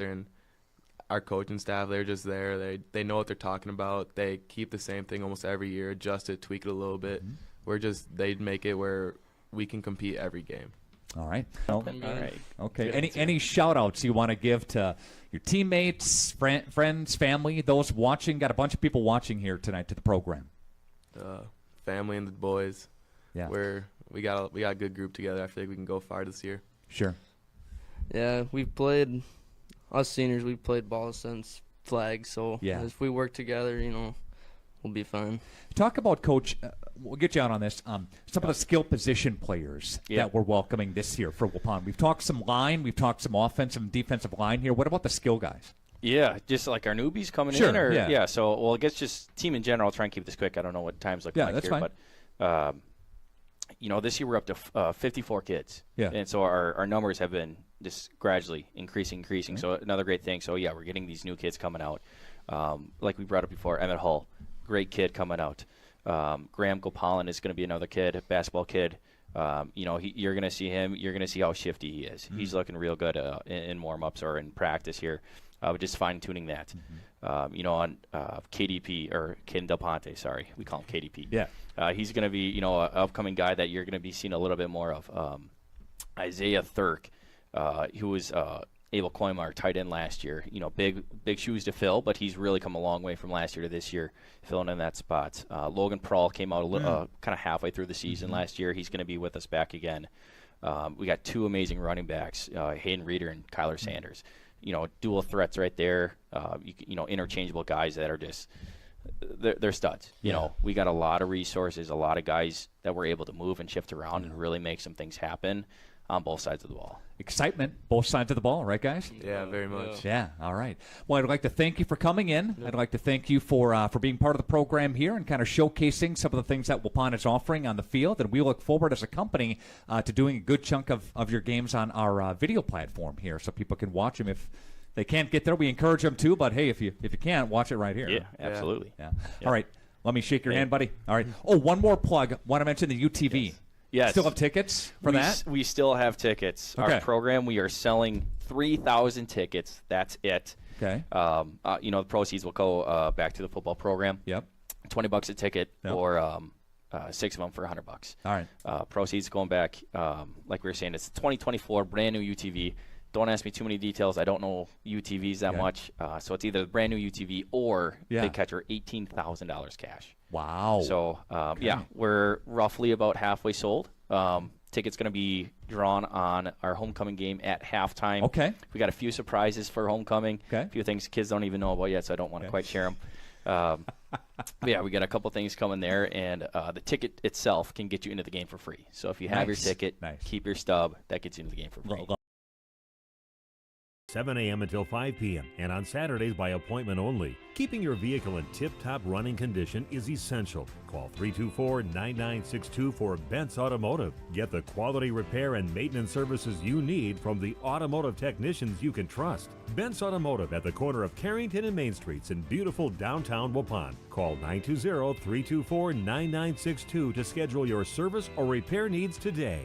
and our coaching staff, they're just there. They know what they're talking about. They keep the same thing almost every year, adjust it, tweak it a little bit. They make it where we can compete every game. All right. All right. Okay. Any shout outs you want to give to your teammates, friends, family, those watching? Got a bunch of people watching here tonight to the program. Family and the boys. Yeah. We got a good group together. I feel like we can go far this year. Sure. Yeah, us seniors, we've played ball since flag, so if we work together, we'll be fine. Talk about, Coach, we'll get you out on this, some of the skill position players that we're welcoming this year for Waupun. We've talked some line, we've talked some offensive and defensive line here. What about the skill guys? Yeah, just like our newbies coming in? Or, so, well, I guess just team in general. I'll try and keep this quick. I don't know what times look like that's here. Fine. But, this year we're up to 54 kids. Yeah. And so our numbers have been just gradually increasing. Right. So another great thing. So, we're getting these new kids coming out. Like we brought up before, Emmett Hull, great kid coming out. Graham Gopalin is going to be another kid, a basketball kid. You're going to see him. You're going to see how shifty he is. He's looking real good in warm-ups or in practice here. Just fine-tuning that. On KDP, or Ken Del Ponte, sorry. We call him KDP. Yeah. He's going to be, an upcoming guy that you're going to be seeing a little bit more of. Isaiah Thurk, who was Abel Koimar, tight end last year. Big shoes to fill, but he's really come a long way from last year to this year, filling in that spot. Logan Prawl came out kind of halfway through the season last year. He's going to be with us back again. We got two amazing running backs, Hayden Reeder and Kyler Sanders. Dual threats right there. Interchangeable guys that are just they're studs. We got a lot of resources, a lot of guys that we're able to move and shift around and really make some things happen on both sides of the ball. Excitement, both sides of the ball, right, guys? Yeah, very much. Yeah, all right. Well, I'd like to thank you for coming in. I'd like to thank you for being part of the program here and kind of showcasing some of the things that Waupun is offering on the field. And we look forward as a company to doing a good chunk of your games on our video platform here so people can watch them. If they can't get there, we encourage them to. But, hey, if you can't, watch it right here. Yeah, absolutely. Yeah. All right. Let me shake your hand, buddy. All right. Oh, one more plug. Want to mention the UTV. Yes. Still have tickets for that? We still have tickets. Okay. Our program, we are selling 3,000 tickets. That's it. Okay. The proceeds will go back to the football program. Yep. $20 a ticket, or 6 of them for $100. All right. Proceeds going back, like we were saying, it's 2024 brand new UTV. Don't ask me too many details. I don't know UTVs that much. So it's either the brand new UTV or big catcher, $18,000 cash. Wow. So, we're roughly about halfway sold. Tickets going to be drawn on our homecoming game at halftime. Okay. We got a few surprises for homecoming. Okay. A few things kids don't even know about yet, so I don't want to quite share them. We got a couple things coming there, and the ticket itself can get you into the game for free. So if you have your ticket, keep your stub. That gets you into the game for free. 7 a.m. until 5 p.m. and on Saturdays by appointment only. Keeping your vehicle in tip-top running condition is essential. Call 324-9962 for Bent's Automotive. Get the quality repair and maintenance services you need from the automotive technicians you can trust. Bent's Automotive at the corner of Carrington and Main Streets in beautiful downtown Waupun. Call 920-324-9962 to schedule your service or repair needs today.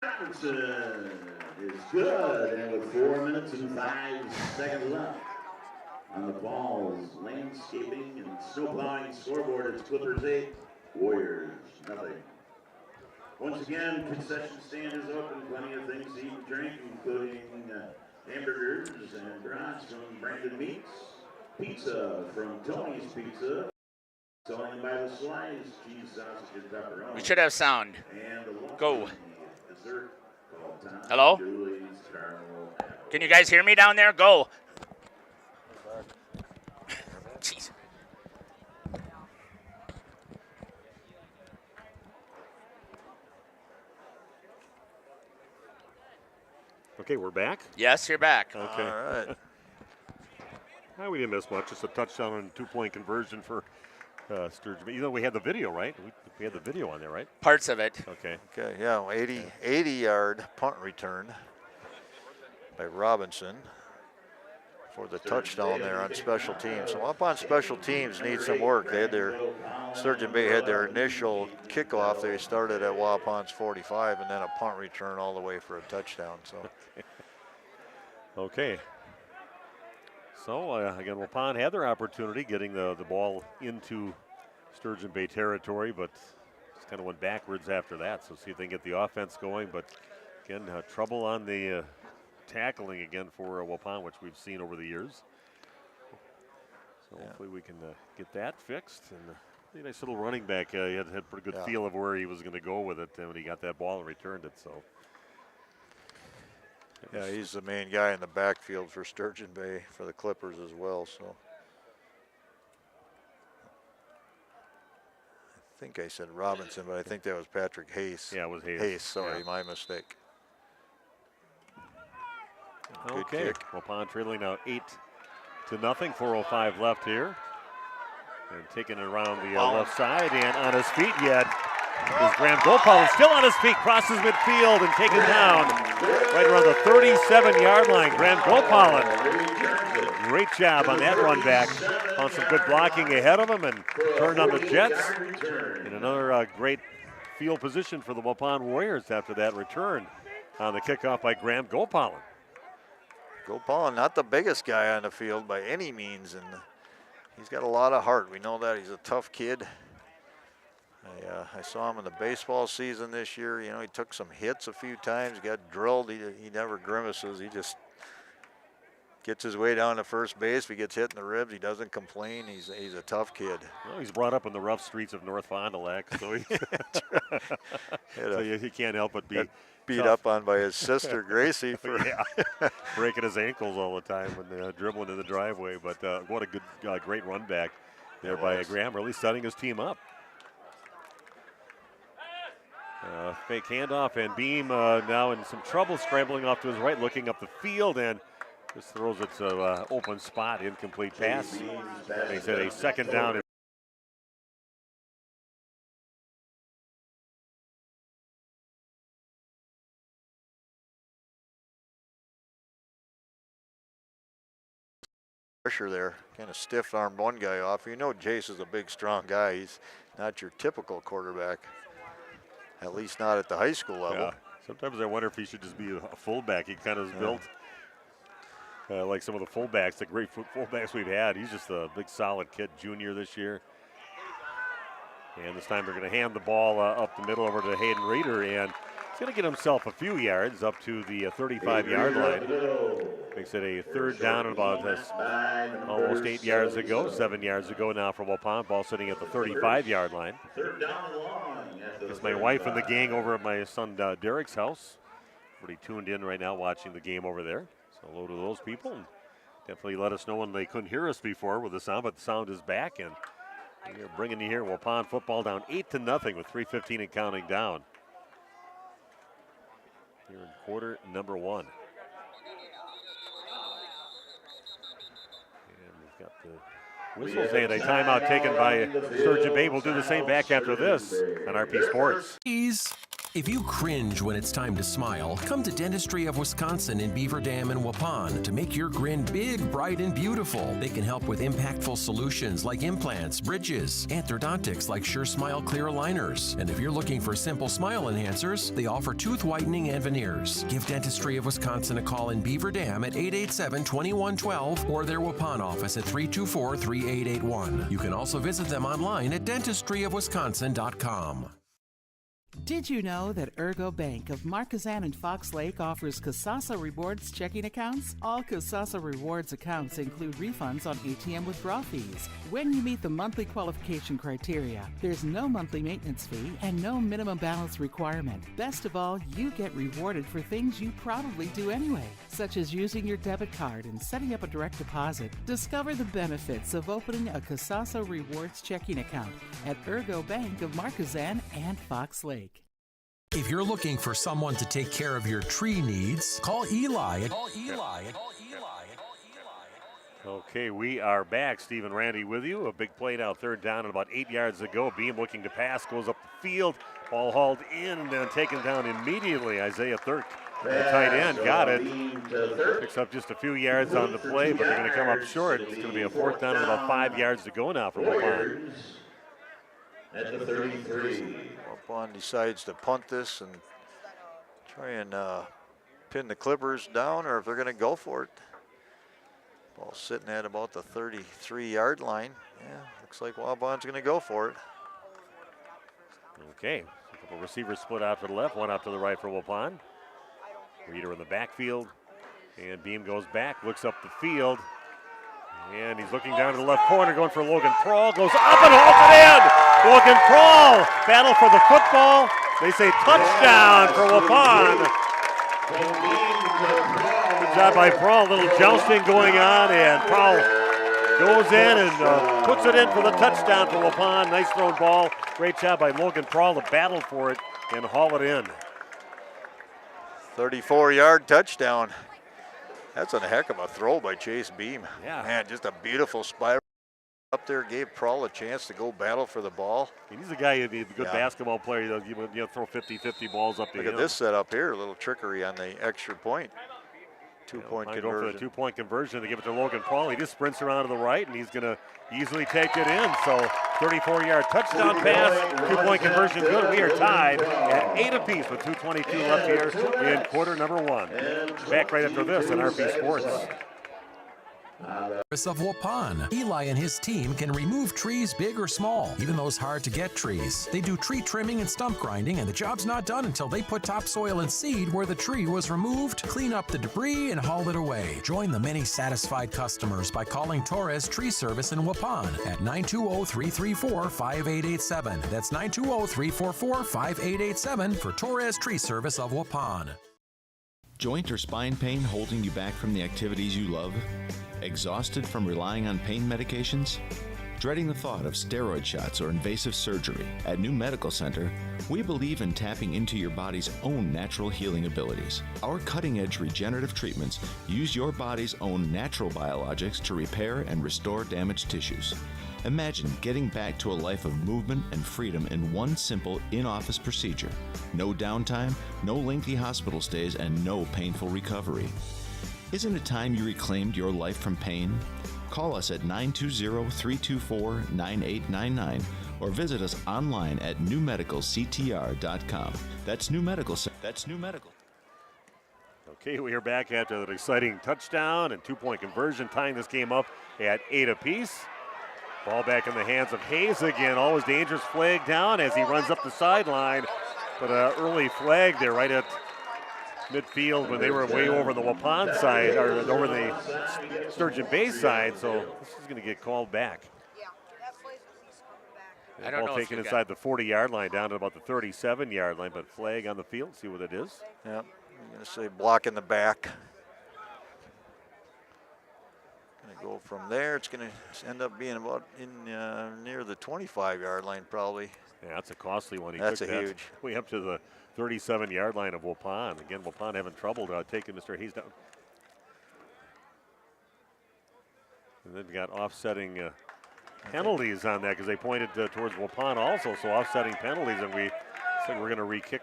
Robinson is good, and with 4 minutes and 5 seconds left on the Falls landscaping and snowplowing scoreboard, it's Clippers 8, Warriors nothing. Once again, concession stand is open. Plenty of things to eat and drink, including hamburgers and brats from Brandon Meats, pizza from Tony's Pizza, selling by the slice, cheese, sausage, and pepperoni. We should have sound. And go. Dessert called Tom Hello? Dooley's Caramel Apple. Can you guys hear me down there? Go. Jeez. Okay, we're back? Yes, you're back. Okay. All right. We didn't miss much. Just a touchdown and 2-point conversion for Sturgeon. You know, we had the video, right? We had the video on there, right? Parts of it. Okay. Okay, yeah, 80-yard punt return by Robinson for the touchdown there on special teams. So Waupun special teams need some work. They had Sturgeon Bay had their initial kickoff. They started at Waupun's 45 and then a punt return all the way for a touchdown. So. Okay. So, again, Waupun had their opportunity getting the ball into Sturgeon Bay territory, but just kind of went backwards after that. So see if they can get the offense going. But, again, trouble on the tackling again for Waupun, which we've seen over the years. So hopefully we can get that fixed. And a nice little running back. He had a pretty good feel of where he was going to go with it when he got that ball and returned it. So. Yeah, he's the main guy in the backfield for Sturgeon Bay for the Clippers as well. So I think I said Robinson, but I think that was Patrick Hayes. Yeah, it was Hayes. Hayes, sorry, my mistake. Good Okay, kick. Waupun trailing now 8-0. 4:05 left here. And taking it around the left side and on his feet yet is Graham Gopal. Still on his feet, crosses midfield and taken down right around the 37-yard line. Graham Gopal, great job on that run back. Found some good blocking ahead of him and turned on the Jets. And another great field position for the Waupun Warriors after that return on the kickoff by Graham Gopal. Gopal, not the biggest guy on the field by any means, and he's got a lot of heart. We know that. He's a tough kid. I saw him in the baseball season this year. You know, he took some hits a few times, got drilled. He never grimaces. He just gets his way down to first base. If he gets hit in the ribs, he doesn't complain. He's a tough kid. Well, he's brought up in the rough streets of North Fond du Lac, so he can't help but be beat tough. up on by his sister Gracie for breaking his ankles all the time when dribbling in the driveway. But what a good, great run back there by Graham, really setting his team up. Fake handoff, and Beam now in some trouble, scrambling off to his right, looking up the field, and just throws it to open spot, incomplete pass. Makes it a second down. pressure there. Kind of stiff-armed one guy off. You know Jace is a big, strong guy. He's not your typical quarterback, at least not at the high school level. Yeah. Sometimes I wonder if he should just be a fullback. He kind of is built like some of the fullbacks, the great fullbacks we've had. He's just a big, solid kid, junior this year. And this time they're going to hand the ball up the middle over to Hayden Reeder, and he's going to get himself a few yards up to the 35-yard line. Makes it a third down and about almost 8 yards ago, 7 yards ago now for Waupun. Ball sitting at the 35-yard line. It's my wife and the gang over at my son Derek's house. Pretty tuned in right now watching the game over there. So hello to those people. And definitely let us know when they couldn't hear us before with the sound, but the sound is back, and we're bringing you here Waupun football down 8-0 with 3:15 and counting down. Here in quarter number one. And we've got the whistles and a timeout taken by Sturgeon Bay. We'll do the same back after this on RP Sports. If you cringe when it's time to smile, come to Dentistry of Wisconsin in Beaver Dam and Waupun to make your grin big, bright, and beautiful. They can help with impactful solutions like implants, bridges, orthodontics like Sure Smile clear aligners. And if you're looking for simple smile enhancers, they offer tooth whitening and veneers. Give Dentistry of Wisconsin a call in Beaver Dam at 887-2112 or their Waupun office at 324-3881. You can also visit them online at dentistryofwisconsin.com. Did you know that Ergo Bank of Marquezan and Fox Lake offers Kasasa Rewards checking accounts? All Kasasa Rewards accounts include refunds on ATM withdrawal fees when you meet the monthly qualification criteria. There's no monthly maintenance fee and no minimum balance requirement. Best of all, you get rewarded for things you probably do anyway, such as using your debit card and setting up a direct deposit. Discover the benefits of opening a Kasasa Rewards checking account at Ergo Bank of Marquezan and Fox Lake. If you're looking for someone to take care of your tree needs, call Eli. Okay, we are back. Steve and Randy with you. A big play now, third down and about 8 yards to go. Beam looking to pass, goes up the field. Ball hauled in and then taken down immediately. Isaiah Thirk, the tight end, got it. Picks up just a few yards on the play, but they're going to come up short. It's going to be a fourth down and about 5 yards to go now for Waupun. At the 33. Waupun decides to punt this and try and pin the Clippers down, or if they're going to go for it. Ball sitting at about the 33-yard line. Yeah, looks like Waupun's going to go for it. Okay, a couple receivers split out to the left, one out to the right for Waupun. Reeder in the backfield, and Beam goes back, looks up the field, and he's looking down to the left corner, going for Logan Prohl, goes up and hauls it in! Logan Prohl, battle for the football. They say touchdown for Waupun. Good job by Prohl, a little jousting going on, and Prohl goes in and puts it in for the touchdown for Waupun. Nice thrown ball. Great job by Logan Prohl to battle for it and haul it in. 34-yard touchdown. That's a heck of a throw by Chase Beam. Yeah. Man, just a beautiful spiral up there. Gave Prohl a chance to go battle for the ball. He's a guy, he's a good basketball player. You throw 50-50 balls up to him. Look at this setup here. A little trickery on the extra point. Two-point conversion. Go for the two-point conversion. They give it to Logan Prohl. He just sprints around to the right, and he's going to easily take it in. So 34-yard touchdown pass, two-point conversion good. We are tied at 8 apiece with 2:22 left here in quarter number 1. Back right after this on RP Sports. Of Waupun. Eli and his team can remove trees big or small, even those hard to get trees. They do tree trimming and stump grinding, and the job's not done until they put topsoil and seed where the tree was removed, clean up the debris, and haul it away. Join the many satisfied customers by calling Torres Tree Service in Waupun at 920-334-5887. That's 920-344-5887 for Torres Tree Service of Waupun. Joint or spine pain holding you back from the activities you love? Exhausted from relying on pain medications? Dreading the thought of steroid shots or invasive surgery? At New Medical Center, we believe in tapping into your body's own natural healing abilities. Our cutting-edge regenerative treatments use your body's own natural biologics to repair and restore damaged tissues. Imagine getting back to a life of movement and freedom in one simple in-office procedure. No downtime, no lengthy hospital stays, and no painful recovery. Isn't it time you reclaimed your life from pain? Call us at 920-324-9899 or visit us online at newmedicalctr.com. That's New Medical. That's New Medical. Okay, we are back after that exciting touchdown and two-point conversion, tying this game up at 8 apiece. Ball back in the hands of Hayes again. Always dangerous flag down as he runs up the sideline. But an early flag there right at midfield when they were way over the Waupun side, or over the Sturgeon Bay side. So this is going to get called back. I don't know. Ball taken inside the 40-yard line down to about the 37-yard line, but flag on the field. See what it is. Yeah, I'm going to say block in the back. Go from there. It's going to end up being about in near the 25-yard line, probably. Yeah, that's a costly one. That's huge. Way up to the 37-yard line of Waupun. Again, Waupun having trouble taking Mr. Hayes down. And then got offsetting penalties on that because they pointed towards Waupun also. So offsetting penalties, and we said we're going to re-kick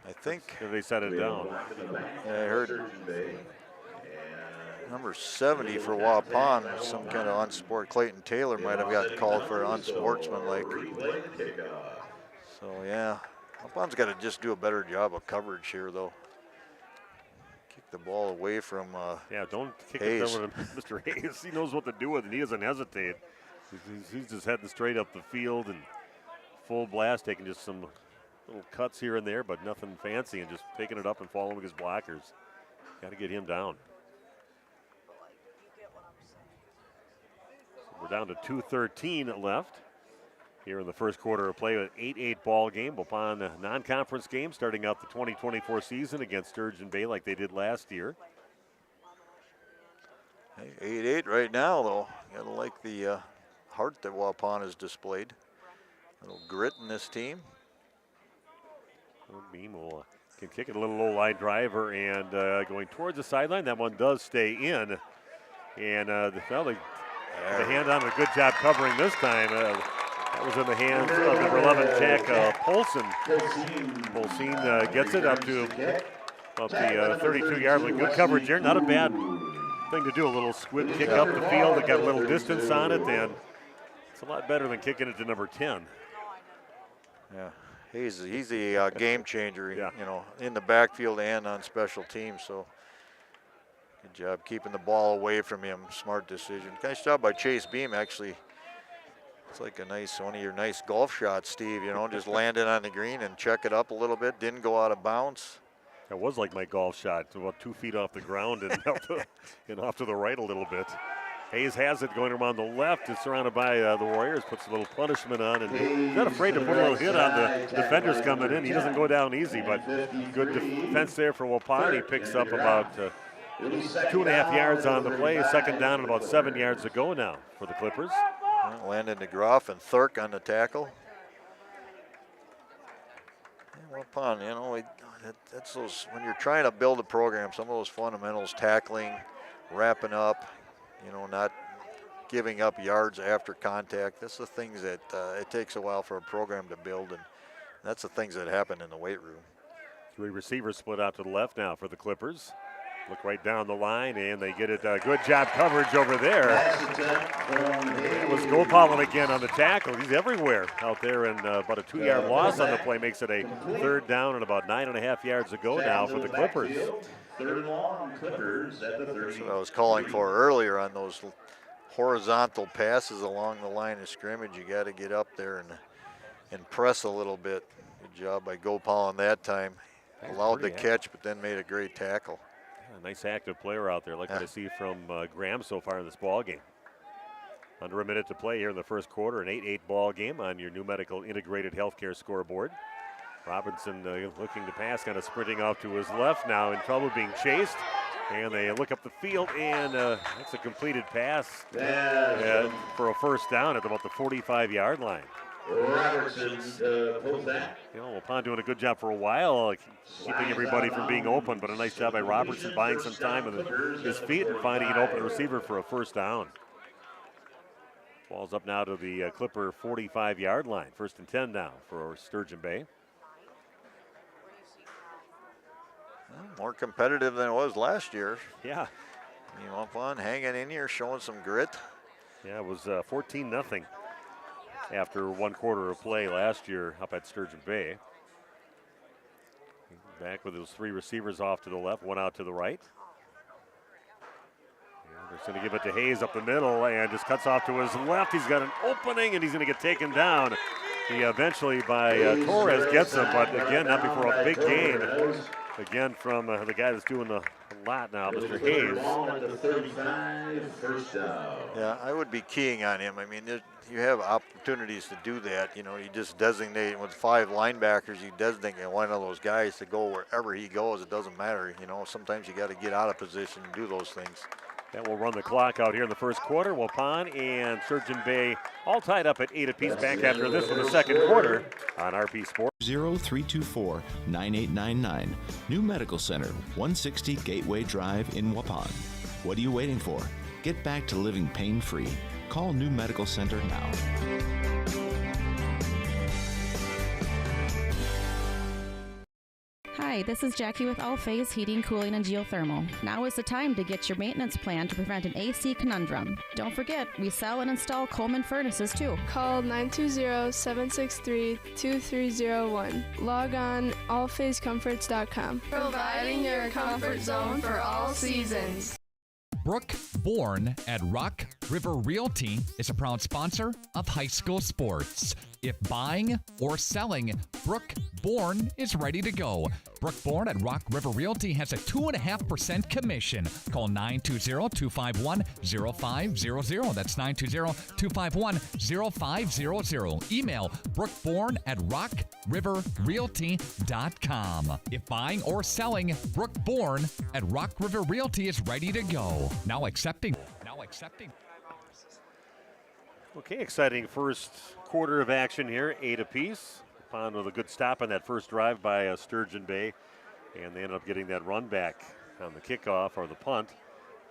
I think they set it down. Yeah, I heard number 70 for Waupun, some kind of unsport. Clayton Taylor might have gotten called for unsportsmanlike. So yeah, Waupun's got to just do a better job of coverage here, though. Kick the ball away from don't kick Hayes. it over to Mr. Hayes. He knows what to do with it. He doesn't hesitate. He's just heading straight up the field and full blast, taking just some little cuts here and there, but nothing fancy, and just picking it up and following his blockers. Got to get him down. So we're down to 2:13 left here in the first quarter of play. An 8-8 ball game. Waupun a non-conference game starting out the 2024 season against Sturgeon Bay like they did last year. 8-8 right now, though. You gotta like the heart that Waupun has displayed. A little grit in this team. Beam will can kick it a little low line driver and going towards the sideline. That one does stay in. And the hand on a good job covering this time. That was in the hands of number 11, Jack Polson. Polson gets it up to about the 32-yard line. Good coverage here. Not a bad thing to do. A little squib kick up the field. It got a little distance on it, and it's a lot better than kicking it to number 10. Yeah, he's a game changer, you know, in the backfield and on special teams. So good job keeping the ball away from him. Smart decision. Nice job by Chase Beam, actually. It's like one of your nice golf shots, Steve, you know, just landed on the green and check it up a little bit. Didn't go out of bounds. That was like my golf shot, about 2 feet off the ground and off to the right a little bit. Hayes has it going around the left. Is surrounded by the Warriors. Puts a little punishment on, and he's not afraid to put a little hit on the defenders coming in. He doesn't go down easy, but good defense there for Waupun. He picks up about 2.5 yards on the play. Second down and about 7 yards to go now for the Clippers. Landon DeGroff and Thurk on the tackle. Waupun, you know, that's those, when you're trying to build a program, some of those fundamentals, tackling, wrapping up, you know, not giving up yards after contact. That's the things that it takes a while for a program to build, and that's the things that happen in the weight room. 3 receivers split out to the left now for the Clippers. Look right down the line, and they get it. Good job coverage over there. It was Gopalin again on the tackle. He's everywhere out there, and about a 2-yard loss on the play makes it a third down and about 9.5 yards to go now for the Clippers. Third and long, Clippers at the 30. That's what I was calling for earlier on those horizontal passes along the line of scrimmage. You got to get up there and press a little bit. Good job by Gopalin that time. Allowed the catch, but then made a great tackle. A nice active player out there, like what I see from Graham so far in this ball game. Under a minute to play here in the first quarter, an 8-8 ball game on your new medical integrated healthcare scoreboard. Robinson looking to pass, kind of sprinting off to his left now, in trouble being chased. And they look up the field, and that's a completed pass for a first down at about the 45-yard line. Robertson pulls that. You know, Waupun doing a good job for a while, keeping everybody from being open, but a nice job by Robertson buying some time with his feet and finding an open receiver for a first down. Ball's up now to the Clipper 45-yard line. First and 10 now for Sturgeon Bay. More competitive than it was last year. Yeah. You know, Waupun hanging in here, showing some grit. Yeah, it was 14-0 after 1 quarter of play last year up at Sturgeon Bay. Back with those 3 receivers off to the left, 1 out to the right. They're going to give it to Hayes up the middle and just cuts off to his left. He's got an opening and he's going to get taken down. He eventually by Torres gets him, but again, not before a big gain. Again from the guy that's doing a lot now, Mr. Hayes. Yeah, I would be keying on him. I mean, you have opportunities to do that. You know, you just designate with 5 linebackers, you designate one of those guys to go wherever he goes. It doesn't matter. You know, sometimes you got to get out of position and do those things. That will run the clock out here in the first quarter. Waupun and Sturgeon Bay all tied up at 8 apiece. Back after this for the second quarter on RP Sports. 0324-9899. New Medical Center, 160 Gateway Drive in Waupun. What are you waiting for? Get back to living pain-free. Call New Medical Center now. Hi, this is Jackie with All Phase Heating, Cooling, and Geothermal. Now is the time to get your maintenance plan to prevent an AC conundrum. Don't forget, we sell and install Coleman furnaces too. Call 920-763-2301. Log on allphasecomforts.com. Providing your comfort zone for all seasons. Brooke Bourne at Rock River Realty is a proud sponsor of high school sports. If buying or selling, Brooke Bourne is ready to go. Brooke Bourne at Rock River Realty has a 2.5% commission. Call 920-251-0500. That's 920-251-0500. Email brookebourne at rockriverrealty.com. If buying or selling, Brooke Bourne at Rock River Realty is ready to go. Now accepting. Okay, exciting first quarter of action here, 8 apiece. Waupun with a good stop on that first drive by Sturgeon Bay, and they ended up getting that run back on the kickoff or the punt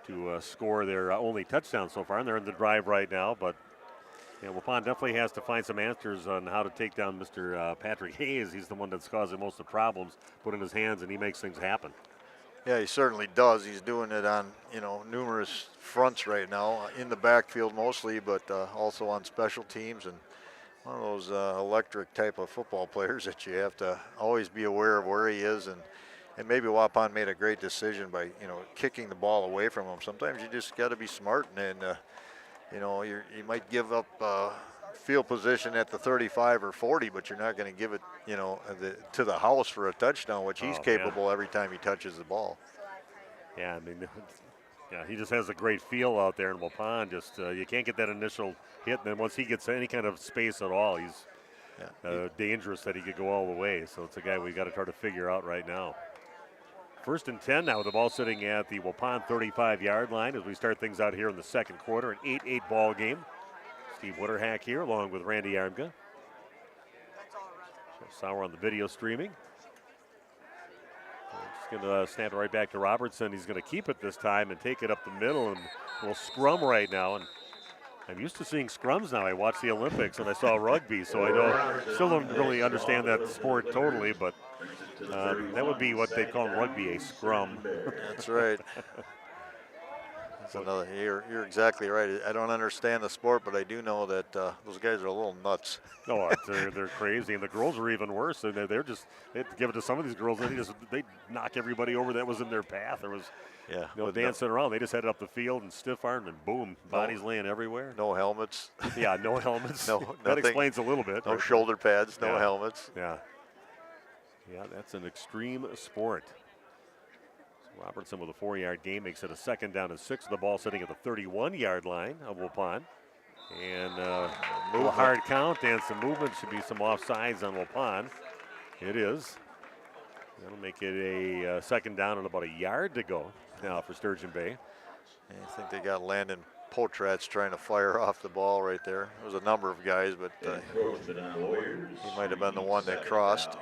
to score their only touchdown so far, and they're in the drive right now. But Waupun definitely has to find some answers on how to take down Mr. Patrick Hayes. He's the one that's causing most of the problems, put in his hands, and he makes things happen. Yeah, he certainly does. He's doing it on, numerous fronts right now, in the backfield mostly, but also on special teams, and one of those electric type of football players that you have to always be aware of where he is, and maybe Waupun made a great decision by, kicking the ball away from him. Sometimes you just got to be smart, and you might give up field position at the 35 or 40, but you're not going to give it, to the house for a touchdown, which he's capable every time he touches the ball. Yeah, he just has a great feel out there in Waupun. Just you can't get that initial hit, and then once he gets any kind of space at all, he's dangerous that he could go all the way. So it's a guy we got to try to figure out right now. 1st and 10 now with the ball sitting at the Waupun 35-yard line as we start things out here in the second quarter, an 8-8 ball game. Steve Witterhack here along with Randy Armga. Sauer on the video streaming. Just going to snap it right back to Robertson. He's going to keep it this time and take it up the middle, and we'll scrum right now. And I'm used to seeing scrums now. I watched the Olympics and I saw rugby, so I still don't really understand that sport totally, but that would be what they call in rugby a scrum. That's right. That's another. You're exactly right. I don't understand the sport, but I do know that those guys are a little nuts. No, they're crazy, and the girls are even worse. And they're just they give it to some of these girls, and they knock everybody over that was in their path. There was dancing around. They just headed up the field and stiff arm, and boom, bodies laying everywhere. No helmets. Yeah, no helmets. No, that explains a little bit. No shoulder pads. No helmets. Yeah. Yeah, that's an extreme sport. Robertson with a 4-yard gain makes it a 2nd down and 6. The ball sitting at the 31-yard line of Waupun. And a little hard count and some movement. Should be some offsides on Waupun. It is. That'll make it a 2nd down and about a yard to go now for Sturgeon Bay. I think they got Landon Potratz trying to fire off the ball right there. There was a number of guys, but he might have been the one that crossed.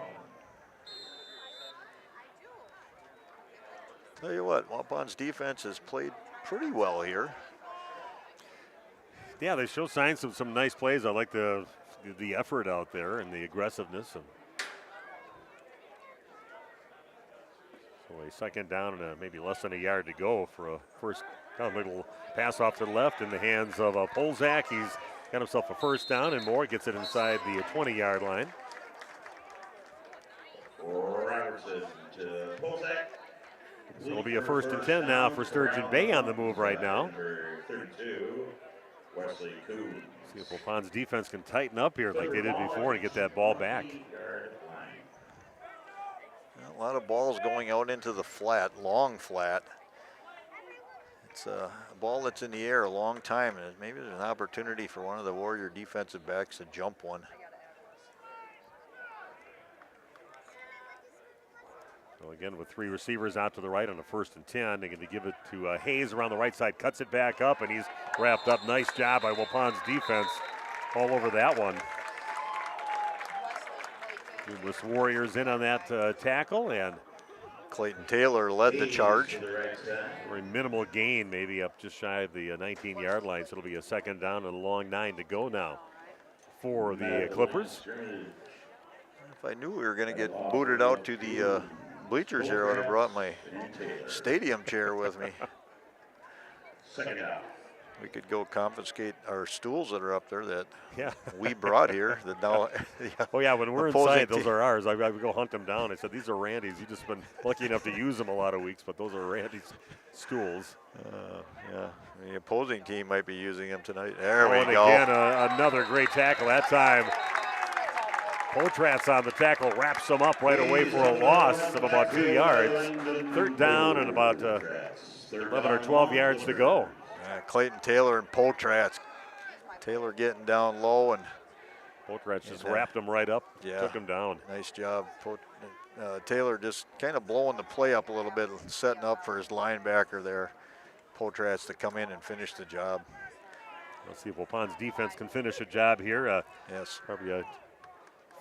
Tell you what, Waupun's defense has played pretty well here. Yeah, they show signs of some nice plays. I like the effort out there and the aggressiveness. So a 2nd down and maybe less than a yard to go for a first down. Little pass off to the left in the hands of Polzak. He's got himself a 1st down, and Moore gets it inside the 20-yard line. Robertson to Polzak. So it'll be a 1st and 10 now for Sturgeon Bay on the move right now. Number 32, Wesley Coons. See if Waupun's defense can tighten up here like they did before and get that ball back. A lot of balls going out into the flat, long flat. It's a ball that's in the air a long time, and maybe there's an opportunity for one of the Warrior defensive backs to jump one. So again, with 3 receivers out to the right on a 1st and 10, they're going to give it to Hayes around the right side, cuts it back up, and he's wrapped up. Nice job by Waupun's defense all over that one. Numerous Warriors in on that tackle, and Clayton Taylor led the charge. Very minimal gain, maybe up just shy of the 19-yard line, so it'll be a 2nd down and a long 9 to go now for the Clippers. If I knew we were going to get booted out to the bleachers here, I would have brought my stadium chair with me. Second out. We could go confiscate our stools that are up there that Yeah. we brought here. That now, Oh, yeah, when we're opposing inside, those are ours. I would go hunt them down. I said, these are Randy's. You've just been lucky enough to use them a lot of weeks, but those are Randy's stools. Yeah, the opposing team might be using them tonight. There we and go. Again, another great tackle that time. Potratz on the tackle, wraps them up right away for a loss of about 2 yards. Third down and about 11 or 12 yards to go. Clayton Taylor and Potratz. Taylor getting down low, and Potratz just wrapped him right up, took him down. Nice job. Taylor just kind of blowing the play up a little bit, setting up for his linebacker there, Potratz, to come in and finish the job. Let's see if Waupun's defense can finish a job here. Yes. Probably a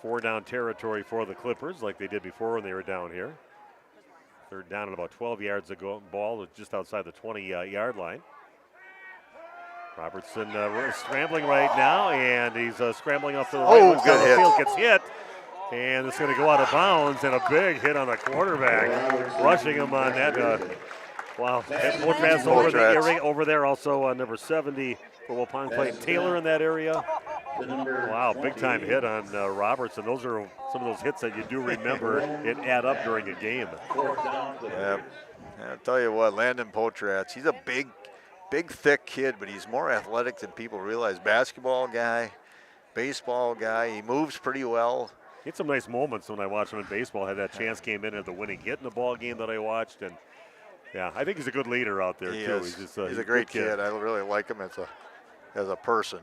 4-down territory for the Clippers like they did before when they were down here. Third down and about 12 yards ago. Ball was just outside the 20-yard line. Robertson scrambling right now, and he's scrambling up to the right. Oh, good hit. Field gets hit, and it's going to go out of bounds, and a big hit on the quarterback, rushing him on that. Wow, Potratz over there, also number 70 for Waupun, Clayton Taylor in that area. Wow, big-time hit on Robertson. Those are some of those hits that you do remember it add up during a game. Yeah, I'll tell you what, Landon Potratz, he's a big, thick kid, but he's more athletic than people realize. Basketball guy, baseball guy. He moves pretty well. He had some nice moments when I watched him in baseball. Had that chance, came in at the winning hit in the ball game that I watched, and yeah, I think he's a good leader out there too. He's a great kid. I really like him as a person.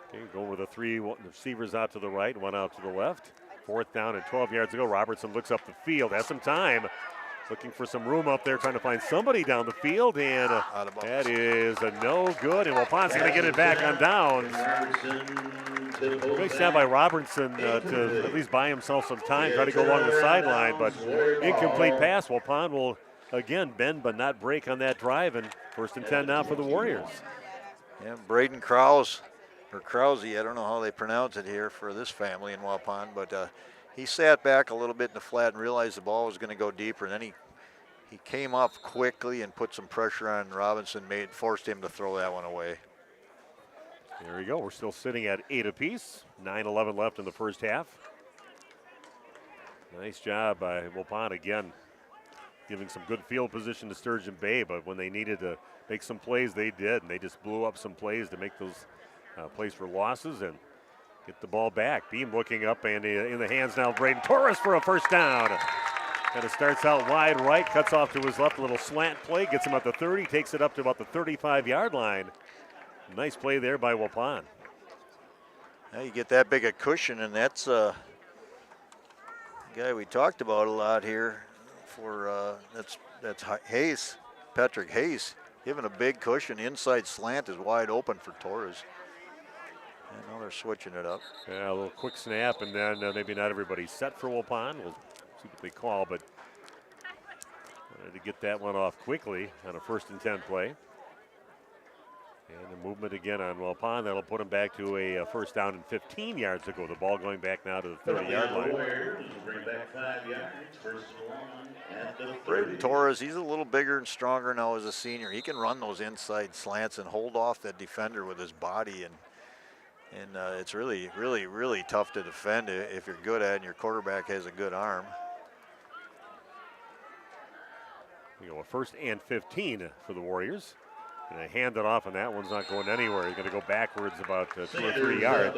Okay, go with the three receivers out to the right, one out to the left. Fourth down and 12 yards to go. Robertson looks up the field, has some time. Looking for some room up there, trying to find somebody down the field, and that is a no good, and Waupun's going to get it back on downs. Nice job by Robertson to at least buy himself some time, try to go along the sideline, but incomplete pass. Waupun will again bend but not break on that drive, and 1st and 10 now for the Warriors. Yeah, Braden Krause, or Krause, I don't know how they pronounce it here for this family in Waupun, but he sat back a little bit in the flat and realized the ball was going to go deeper, and then he came up quickly and put some pressure on Robinson, forced him to throw that one away. There we go. We're still sitting at 8 apiece. 9-11 left in the first half. Nice job by Waupun again, giving some good field position to Sturgeon Bay, but when they needed to make some plays, they did, and they just blew up some plays to make those plays for losses and get the ball back. Beam looking up, and in the hands now of Braden Torres for a first down. Kind of starts out wide right, cuts off to his left, a little slant play, gets him at the 30, takes it up to about the 35-yard line. Nice play there by Waupun. Now you get that big a cushion, and that's a guy we talked about a lot here. That's Hayes, Patrick Hayes, giving a big cushion. Inside slant is wide open for Torres. And now they're switching it up. Yeah, a little quick snap, and then maybe not everybody's set for Waupun. We'll see what they call, but wanted to get that one off quickly on a 1st and 10 play. And the movement again on Waupun. That'll put him back to a 1st down and 15 yards to go. The ball going back now to the 30-yard line. Bring back 5 yards, 1st and 1 at the 30. Braden Torres, he's a little bigger and stronger now as a senior. He can run those inside slants and hold off that defender with his body, and it's really, really, really tough to defend if you're good at it and your quarterback has a good arm. You know, a 1st and 15 for the Warriors. And they hand it off, and that one's not going anywhere. He's going to go backwards about 2 or 3 yards.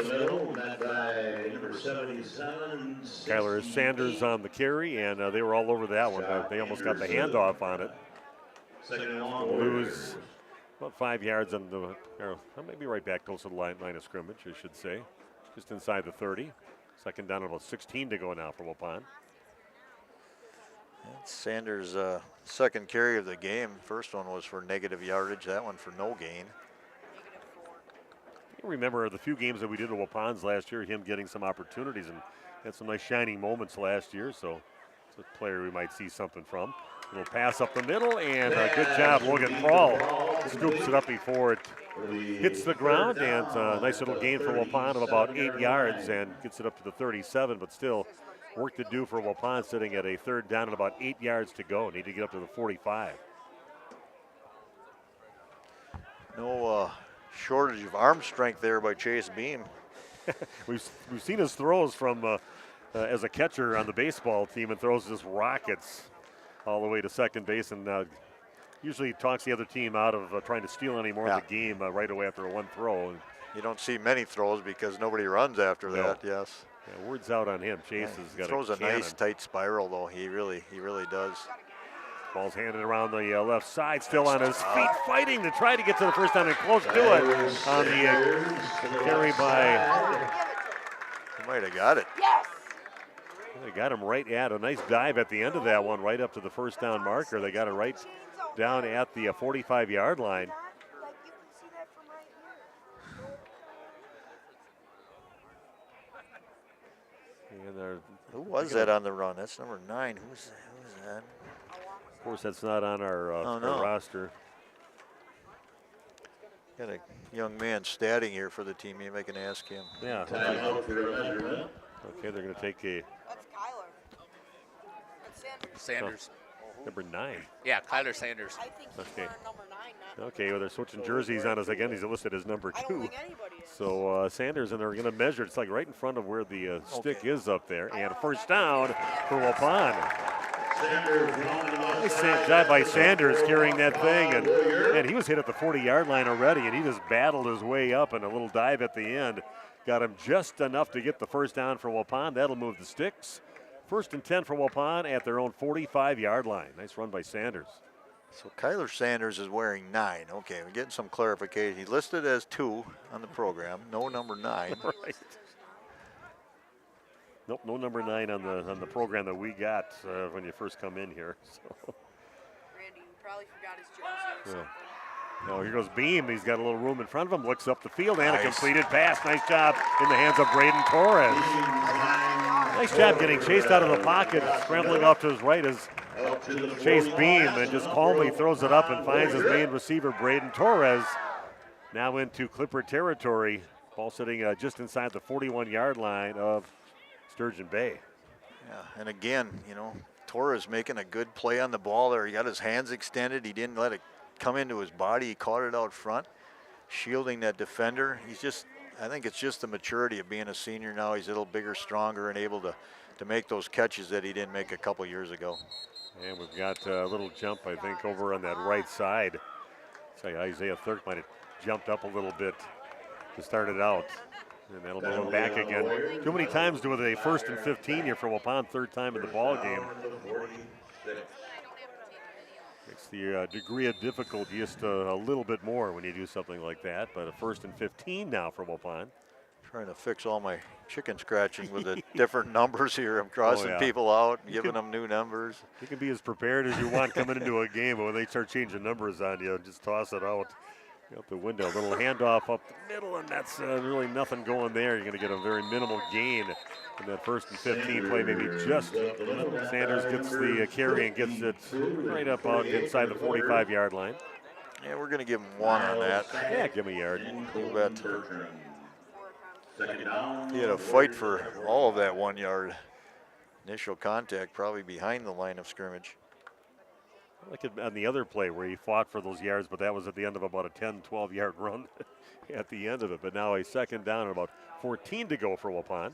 Skylar Sanders on the carry, and they were all over that one. They almost got the handoff on it. Lose about 5 yards on the, maybe right back close to the line of scrimmage, I should say. Just inside the 30. 2nd down, about 16 to go now for Waupun. Sanders' 2nd carry of the game. First one was for negative yardage. That one for no gain. I remember the few games that we did at Waupun's last year, him getting some opportunities and had some nice shining moments last year. So it's a player we might see something from. A little pass up the middle, and a good job. Logan Prawl scoops it up before it hits the ground, and a nice little gain for Waupun of about 8 yards and gets it up to the 37, but still work to do for Waupun, sitting at a third down and about 8 yards to go. Need to get up to the 45. No shortage of arm strength there by Chase Beam. We've seen his throws from as a catcher on the baseball team, and throws just rockets all the way to second base, and usually talks the other team out of trying to steal any more of the game right away after one throw. You don't see many throws because nobody runs after that. Yes. Yeah, word's out on him. Chase has got throws a cannon. nice tight spiral though. He really does. Ball's handed around the left side, still on his feet, fighting to try to get to the first down and close to it on the carry by. He might have got it. Yes. They got him right at a nice dive at the end of that one, right up to the first down marker. They got it right down at the 45-yard line. Who was that on the run? That's number 9. Who's that? Of course, that's not on our, our roster. Got a young man statting here for the team. Maybe I can ask him. Yeah. Okay, they're going to take a. That's Kyler. That's Sanders. Number 9. Yeah, Kyler Sanders. I think he's Okay. wearing number 9, not Okay, well, they're switching jerseys on us again. He's listed as number 2. I don't think anybody is. So Sanders, and they're going to measure. It's like right in front of where the stick is up there. And first down for Waupun. Nice job by Sanders carrying that thing. And he was hit at the 40-yard line already, and he just battled his way up and a little dive at the end. Got him just enough to get the first down for Waupun. That'll move the sticks. First and 10 for Waupun at their own 45-yard line. Nice run by Sanders. So Kyler Sanders is wearing 9. Okay, we're getting some clarification. He's listed as 2 on the program. No number 9. Right. Nope, no number 9 on the program that we got when you first come in here. So. Randy, you probably forgot his jersey or something. Now here goes Beam. He's got a little room in front of him. Looks up the field and a completed pass. Nice job in the hands of Braden Torres. Nice job getting chased out of the pocket, scrambling off to his right as Chase Beam, and just calmly throws it up and finds his main receiver, Braden Torres. Now into Clipper territory. Ball sitting just inside the 41-yard line of Sturgeon Bay. Yeah, and again, Torres making a good play on the ball there. He got his hands extended. He didn't let it come into his body. He caught it out front, shielding that defender. I think it's just the maturity of being a senior now. He's a little bigger, stronger, and able to make those catches that he didn't make a couple years ago. And we've got a little jump, I think, over on that right side. Say Isaiah Thirk might have jumped up a little bit to start it out. And that'll move him back again. Too many times with a 1st and 15 here for Waupun, third time in the ball game. Makes the degree of difficulty just a little bit more when you do something like that. But a 1st and 15 now for Waupun. Trying to fix all my chicken scratching with the different numbers here. I'm crossing people out and giving them new numbers. You can be as prepared as you want coming into a game, but when they start changing numbers on you, just toss it out the window. A little handoff up the middle, and that's really nothing going there. You're going to get a very minimal gain in that 1st and 15 play. Maybe just Sanders gets the carry and gets it right up out inside the 45-yard line. Yeah, we're going to give him 1 on that. Yeah, give him a yard. You bet. He had a fight for all of that 1 yard. Initial contact probably behind the line of scrimmage. Like on the other play where he fought for those yards, but that was at the end of about a 10, 12-yard run at the end of it. But now a second down and about 14 to go for Waupun.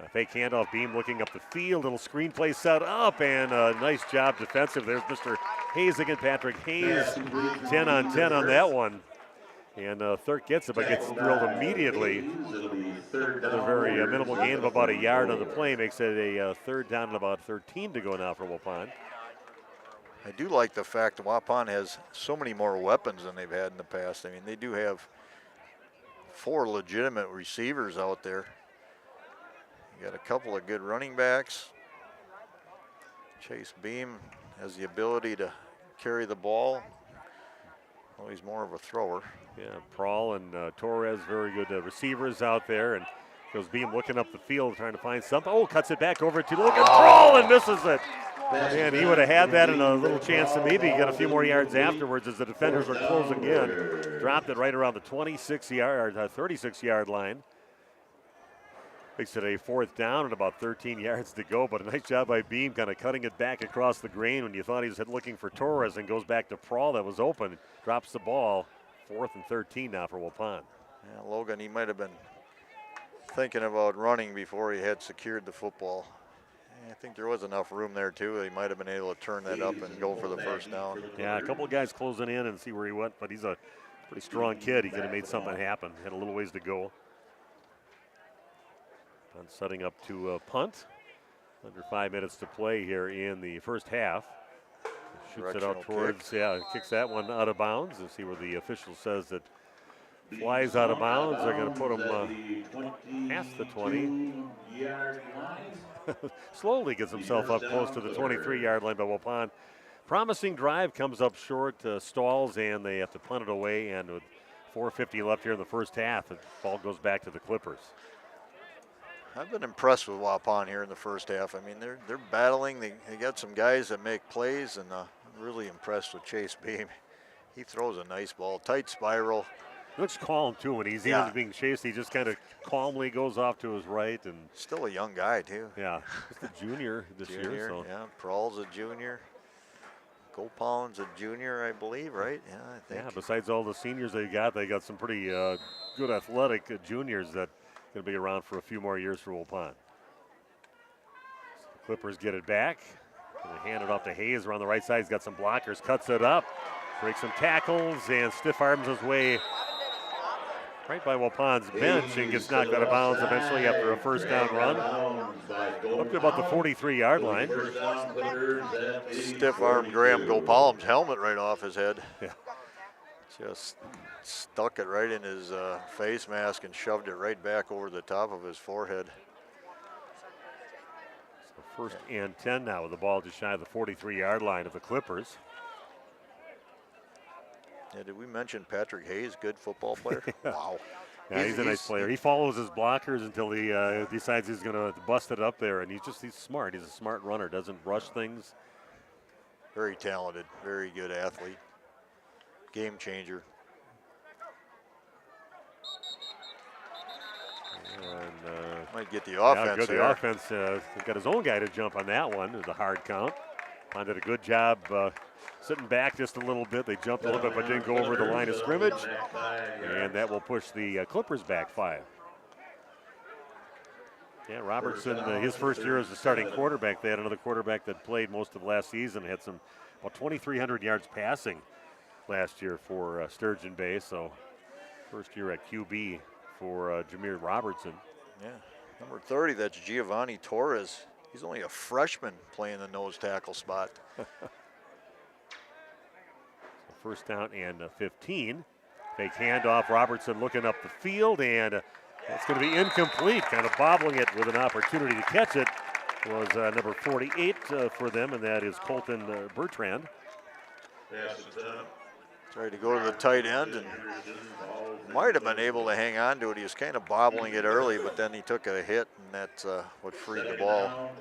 A fake handoff, Beam looking up the field, little screenplay set up, and a nice job defensive. There's Mr. Hayes again, Patrick Hayes, 10 on 10 on that one. And Thirk gets it, but gets drilled immediately. A very minimal gain of about a yard on the play makes it a third down and about 13 to go now for Waupun. I do like the fact that Waupun has so many more weapons than they've had in the past. I mean, they do have 4 legitimate receivers out there. You got a couple of good running backs. Chase Beam has the ability to carry the ball. Well, he's more of a thrower. Yeah, Prawl and Torres, very good receivers out there. And goes Beam looking up the field, trying to find something. Oh, cuts it back over to look at Prawl and misses it. And he would have had that and a little chance to maybe get a few more yards afterwards as the defenders were closing in. Dropped it right around the 36-yard line. Makes it a 4th down and about 13 yards to go, but a nice job by Beam kind of cutting it back across the grain when you thought he was looking for Torres, and goes back to Prawl that was open, drops the ball. 4th and 13 now for Waupun. Yeah, Logan, he might have been thinking about running before he had secured the football. I think there was enough room there too. He might have been able to turn that up and go for the first down. Yeah, a couple of guys closing in and see where he went, but he's a pretty strong kid. He could have made something happen. Had a little ways to go. And setting up to punt. Under 5 minutes to play here in the first half. Shoots it out towards, kicks that one out of bounds. Let's see where the official says that flies out of bounds. They're going to put him past the 20. Slowly gets himself up close to the 23-yard line by Waupun. Promising drive comes up short, stalls, and they have to punt it away. And with 4:50 left here in the first half, the ball goes back to the Clippers. I've been impressed with Waupun here in the first half. I mean, they're battling. They got some guys that make plays, and I'm really impressed with Chase Beam. He throws a nice ball, tight spiral. Looks calm too when he's even being chased. He just kind of calmly goes off to his right, and still a young guy too. Yeah, just a junior this year. So. Yeah, Prawl's a junior. Gopal's a junior, I believe, right? Yeah, I think. Yeah. Besides all the seniors they got some pretty good athletic juniors that going to be around for a few more years for Waupun. So the Clippers get it back. Going to hand it off to Hayes around the right side. He's got some blockers, cuts it up, breaks some tackles, and stiff arms his way right by Waupun's bench and gets knocked out of bounds eventually after a first down run. Up to about the 43-yard line. Stiff arm Graham Gopal's helmet right off his head. Yeah. Just stuck it right in his face mask and shoved it right back over the top of his forehead. So 1st and 10 now with the ball just shy of the 43-yard line of the Clippers. Yeah, did we mention Patrick Hayes, good football player? Wow. Yeah, he's a nice player. He follows his blockers until he decides he's going to bust it up there, and he's smart. He's a smart runner, doesn't rush things. Very talented, very good athlete. Game changer. And, might get the offense. Yeah, good. There. The offense. He's got his own guy to jump on that one. It was a hard count. Pond did a good job sitting back just a little bit. They jumped a little bit, but didn't go over the line of scrimmage. And that will push the Clippers back 5. Yeah, Robertson, his first year as a starting quarterback. They had another quarterback that played most of last season. Had about 2,300 yards passing last year for Sturgeon Bay. So first year at QB for Jameer Robertson. Yeah, number 30, that's Giovanni Torres. He's only a freshman playing the nose tackle spot. So first down and 15. Fake handoff, Robertson looking up the field, and that's going to be incomplete. Kind of bobbling it with an opportunity to catch it was number 48 for them, and that is Colton Bertrand. Tried to go to the tight end and might have been able to hang on to it. He was kind of bobbling it early, but then he took a hit, and that's what freed the ball.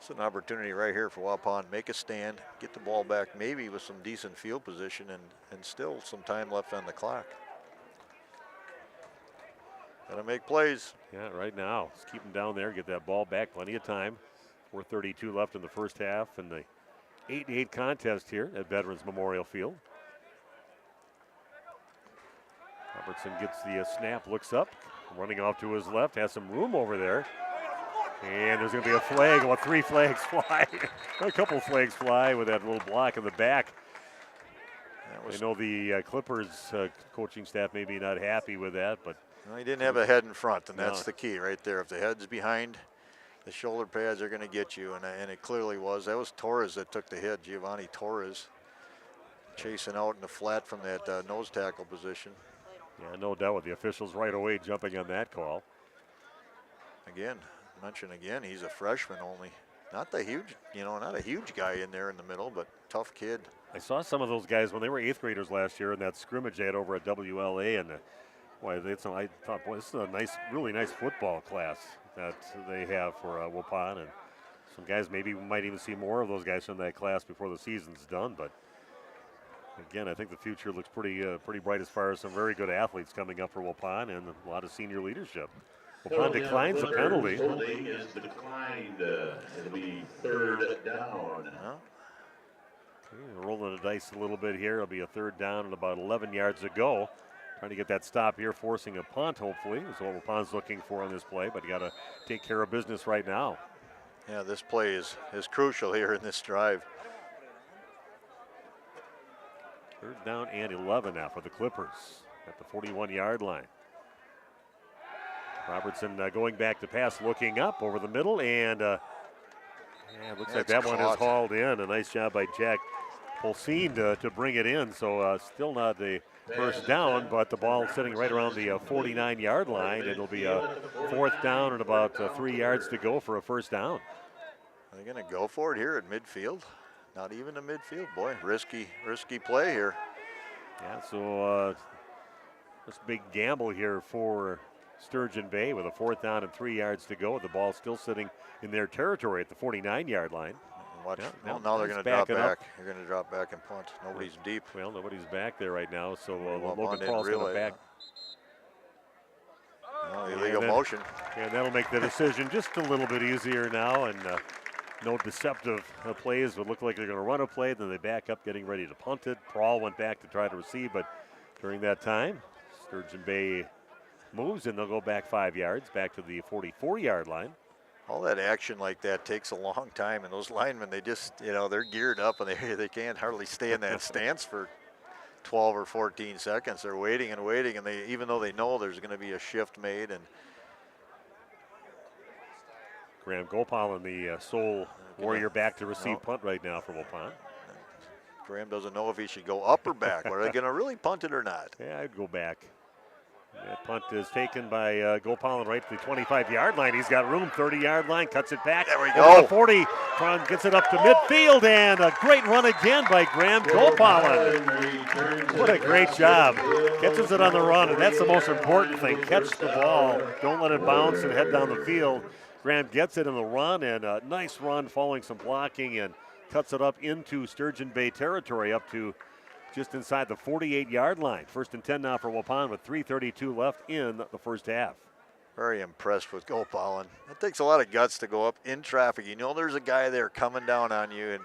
It's an opportunity right here for Waupun. Make a stand, get the ball back, maybe with some decent field position and still some time left on the clock. Gotta make plays. Yeah, right now. Let's keep them down there, get that ball back. Plenty of time. 4:32 left in the first half, and the 8-8 contest here at Veterans Memorial Field. Robertson gets the snap, looks up, running off to his left, has some room over there. And there's going to be a flag. Well, 3 flags fly. A couple flags fly with that little block in the back. I know the Clippers coaching staff may be not happy with that, but he didn't have a head in front, and that's the key right there. If the head's behind, the shoulder pads are going to get you, and it clearly was. That was Torres that took the hit, Giovanni Torres, chasing out in the flat from that nose tackle position. Yeah, no doubt with the officials right away jumping on that call. Again, he's a freshman only. Not the huge, not a huge guy in there in the middle, but tough kid. I saw some of those guys when they were 8th graders last year in that scrimmage they had over at WLA, and I thought, boy, this is a really nice football class that they have for Waupun, and some guys maybe we might even see more of those guys in that class before the season's done. But again, I think the future looks pretty bright as far as some very good athletes coming up for Waupun and a lot of senior leadership. Waupun declines the penalty. Holding is declined. It'll be third down. Okay, rolling the dice a little bit here. It'll be a third down and about 11 yards to go. Trying to get that stop here, forcing a punt, hopefully. That's what Waupun's looking for on this play, but you got to take care of business right now. Yeah, this play is crucial here in this drive. Third down and 11 now for the Clippers at the 41-yard line. Robertson going back to pass, looking up over the middle, and looks like that one is hauled in. A nice job by Jack Polsine to bring it in. So still not the first down, but the ball sitting right around the 49-yard line. It'll be a fourth down and about 3 yards to go for a first down. Are they going to go for it here at midfield? Not even a midfield, boy. Risky play here. Yeah, so this big gamble here for Sturgeon Bay with a fourth down and 3 yards to go. The ball still sitting in their territory at the 49-yard line. Watch. Yeah, now they're going to drop back. They're going to drop back and punt. Nobody's deep. Well, nobody's back there right now, so Logan didn't Paul's going to back. Illegal motion. And that'll make the decision just a little bit easier now, and no deceptive plays. Would look like they're going to run a play, then they back up, getting ready to punt it. Prawl went back to try to receive, but during that time, Sturgeon Bay moves, and they'll go back 5 yards, back to the 44-yard line. All that action like that takes a long time, and those linemen, they just, they're geared up, and they can't hardly stay in that stance for 12 or 14 seconds. They're waiting and waiting, and even though they know there's going to be a shift made. And Graham Gopal in the sole warrior back to receive punt right now for Waupun. Graham doesn't know if he should go up or back. Are they going to really punt it or not? Yeah, I'd go back. That punt is taken by Gopal right to the 25-yard line. He's got room, 30-yard line, cuts it back. There we go. 40, gets it up to midfield, and a great run again by Graham Gopal. What a great job. Catches it on the run, and that's the most important thing. Catch the ball. Don't let it bounce and head down the field. Graham gets it in the run, and a nice run following some blocking, and cuts it up into Sturgeon Bay territory up to just inside the 48-yard line. First and 10 now for Waupun with 3:32 left in the first half. Very impressed with Gopal. It takes a lot of guts to go up in traffic. You know there's a guy there coming down on you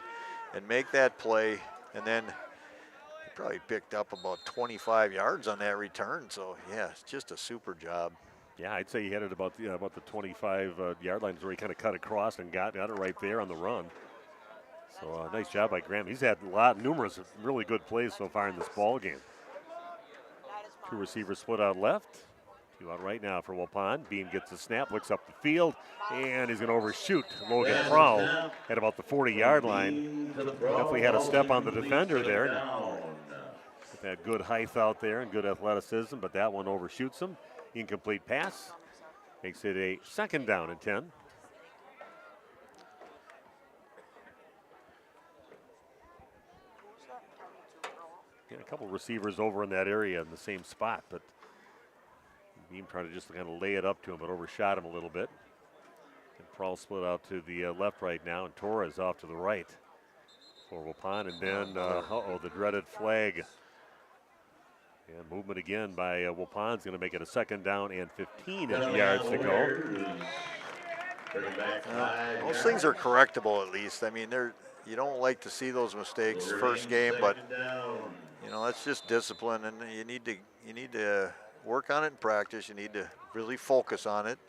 and make that play. And then he probably picked up about 25 yards on that return. So, yeah, it's just a super job. Yeah, I'd say he had it about the 25-yard line where he kind of cut across and got it right there on the run. So nice job by Graham. He's had numerous really good plays so far in this ball game. Two receivers split out left, two out right now for Waupun. Beam gets the snap, looks up the field, and he's going to overshoot Logan Prowl at about the 40-yard line. Definitely had a step on the defender there. Had good height out there and good athleticism, but that one overshoots him. Incomplete pass makes it a second down and 10. A couple receivers over in that area in the same spot, but Beam trying to just kind of lay it up to him, but overshot him a little bit. And Prowl split out to the left right now, and Torres off to the right for Waupun. And then, the dreaded flag. And movement again by Waupun is going to make it a second down and 15 yards to go. Those things are correctable at least. I mean, you don't like to see those mistakes first game, but that's just discipline, and you need to work on it in practice. You need to really focus on it,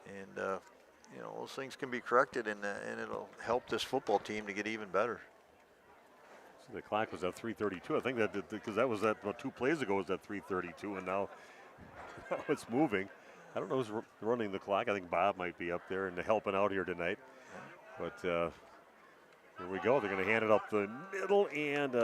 and those things can be corrected, and it'll help this football team to get even better. So the clock was at 3:32. I think that because that was about 2 plays ago was at 3:32, and now it's moving. I don't know who's running the clock. I think Bob might be up there and helping out here tonight, but. Here we go. They're going to hand it up the middle, and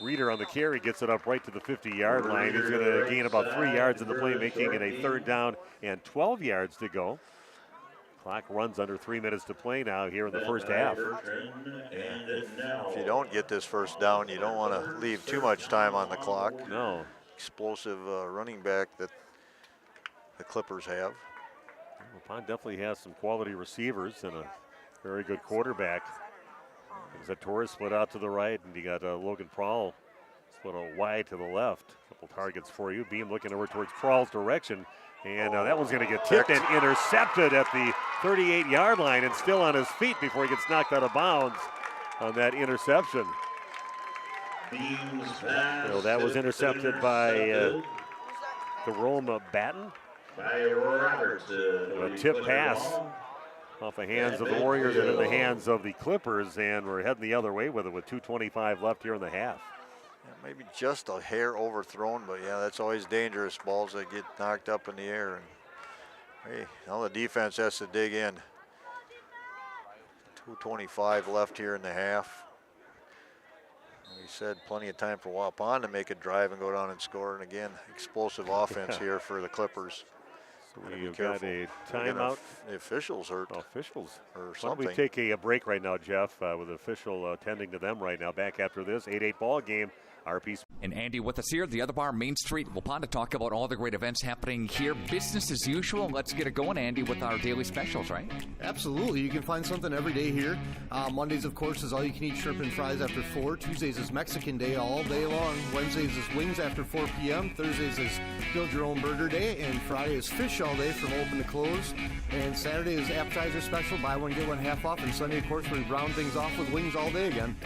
Reeder on the carry gets it up right to the 50-yard line. He's going to gain about 3 yards in the play, making it a third down and 12 yards to go. Clock runs under 3 minutes to play now here in the first half. If you don't get this first down, you don't want to leave too much time on the clock. No. Explosive running back that the Clippers have. Waupun definitely has some quality receivers and a very good quarterback. Torres split out to the right, and you got Logan Prowl Split a wide to the left. Couple targets for you. Beam looking over towards Crawl's direction. And that one's going to get tipped and intercepted at the 38-yard line and still on his feet before he gets knocked out of bounds on that interception. So that was intercepted by Jerome Batten. A tip pass off the hands of the Warriors and in the hands of the Clippers, and we're heading the other way with it with 2:25 left here in the half. Yeah, maybe just a hair overthrown, but yeah, that's always dangerous, balls that get knocked up in the air. And hey, now the defense has to dig in. 2:25 left here in the half. We said plenty of time for Waupun to make a drive and go down and score. And again, explosive offense here for the Clippers. So we've got a timeout. The officials hurt. Officials. Or Why don't we something. take a break right now, Jeff, with the official attending to them right now. Back after this 8-8 ball game. RP. And Andy with us here, the other bar, Main Street, Waupun, to talk about all the great events happening here. Business as usual. Let's get it going, Andy, with our daily specials, right? Absolutely. You can find something every day here. Mondays, of course, is all-you-can-eat shrimp and fries after 4. Tuesdays is Mexican Day all day long. Wednesdays is wings after 4 p.m. Thursdays is build your own burger day. And Friday is fish all day from open to close. And Saturday is appetizer special, buy one, get one half off. And Sunday, of course, we round things off with wings all day again.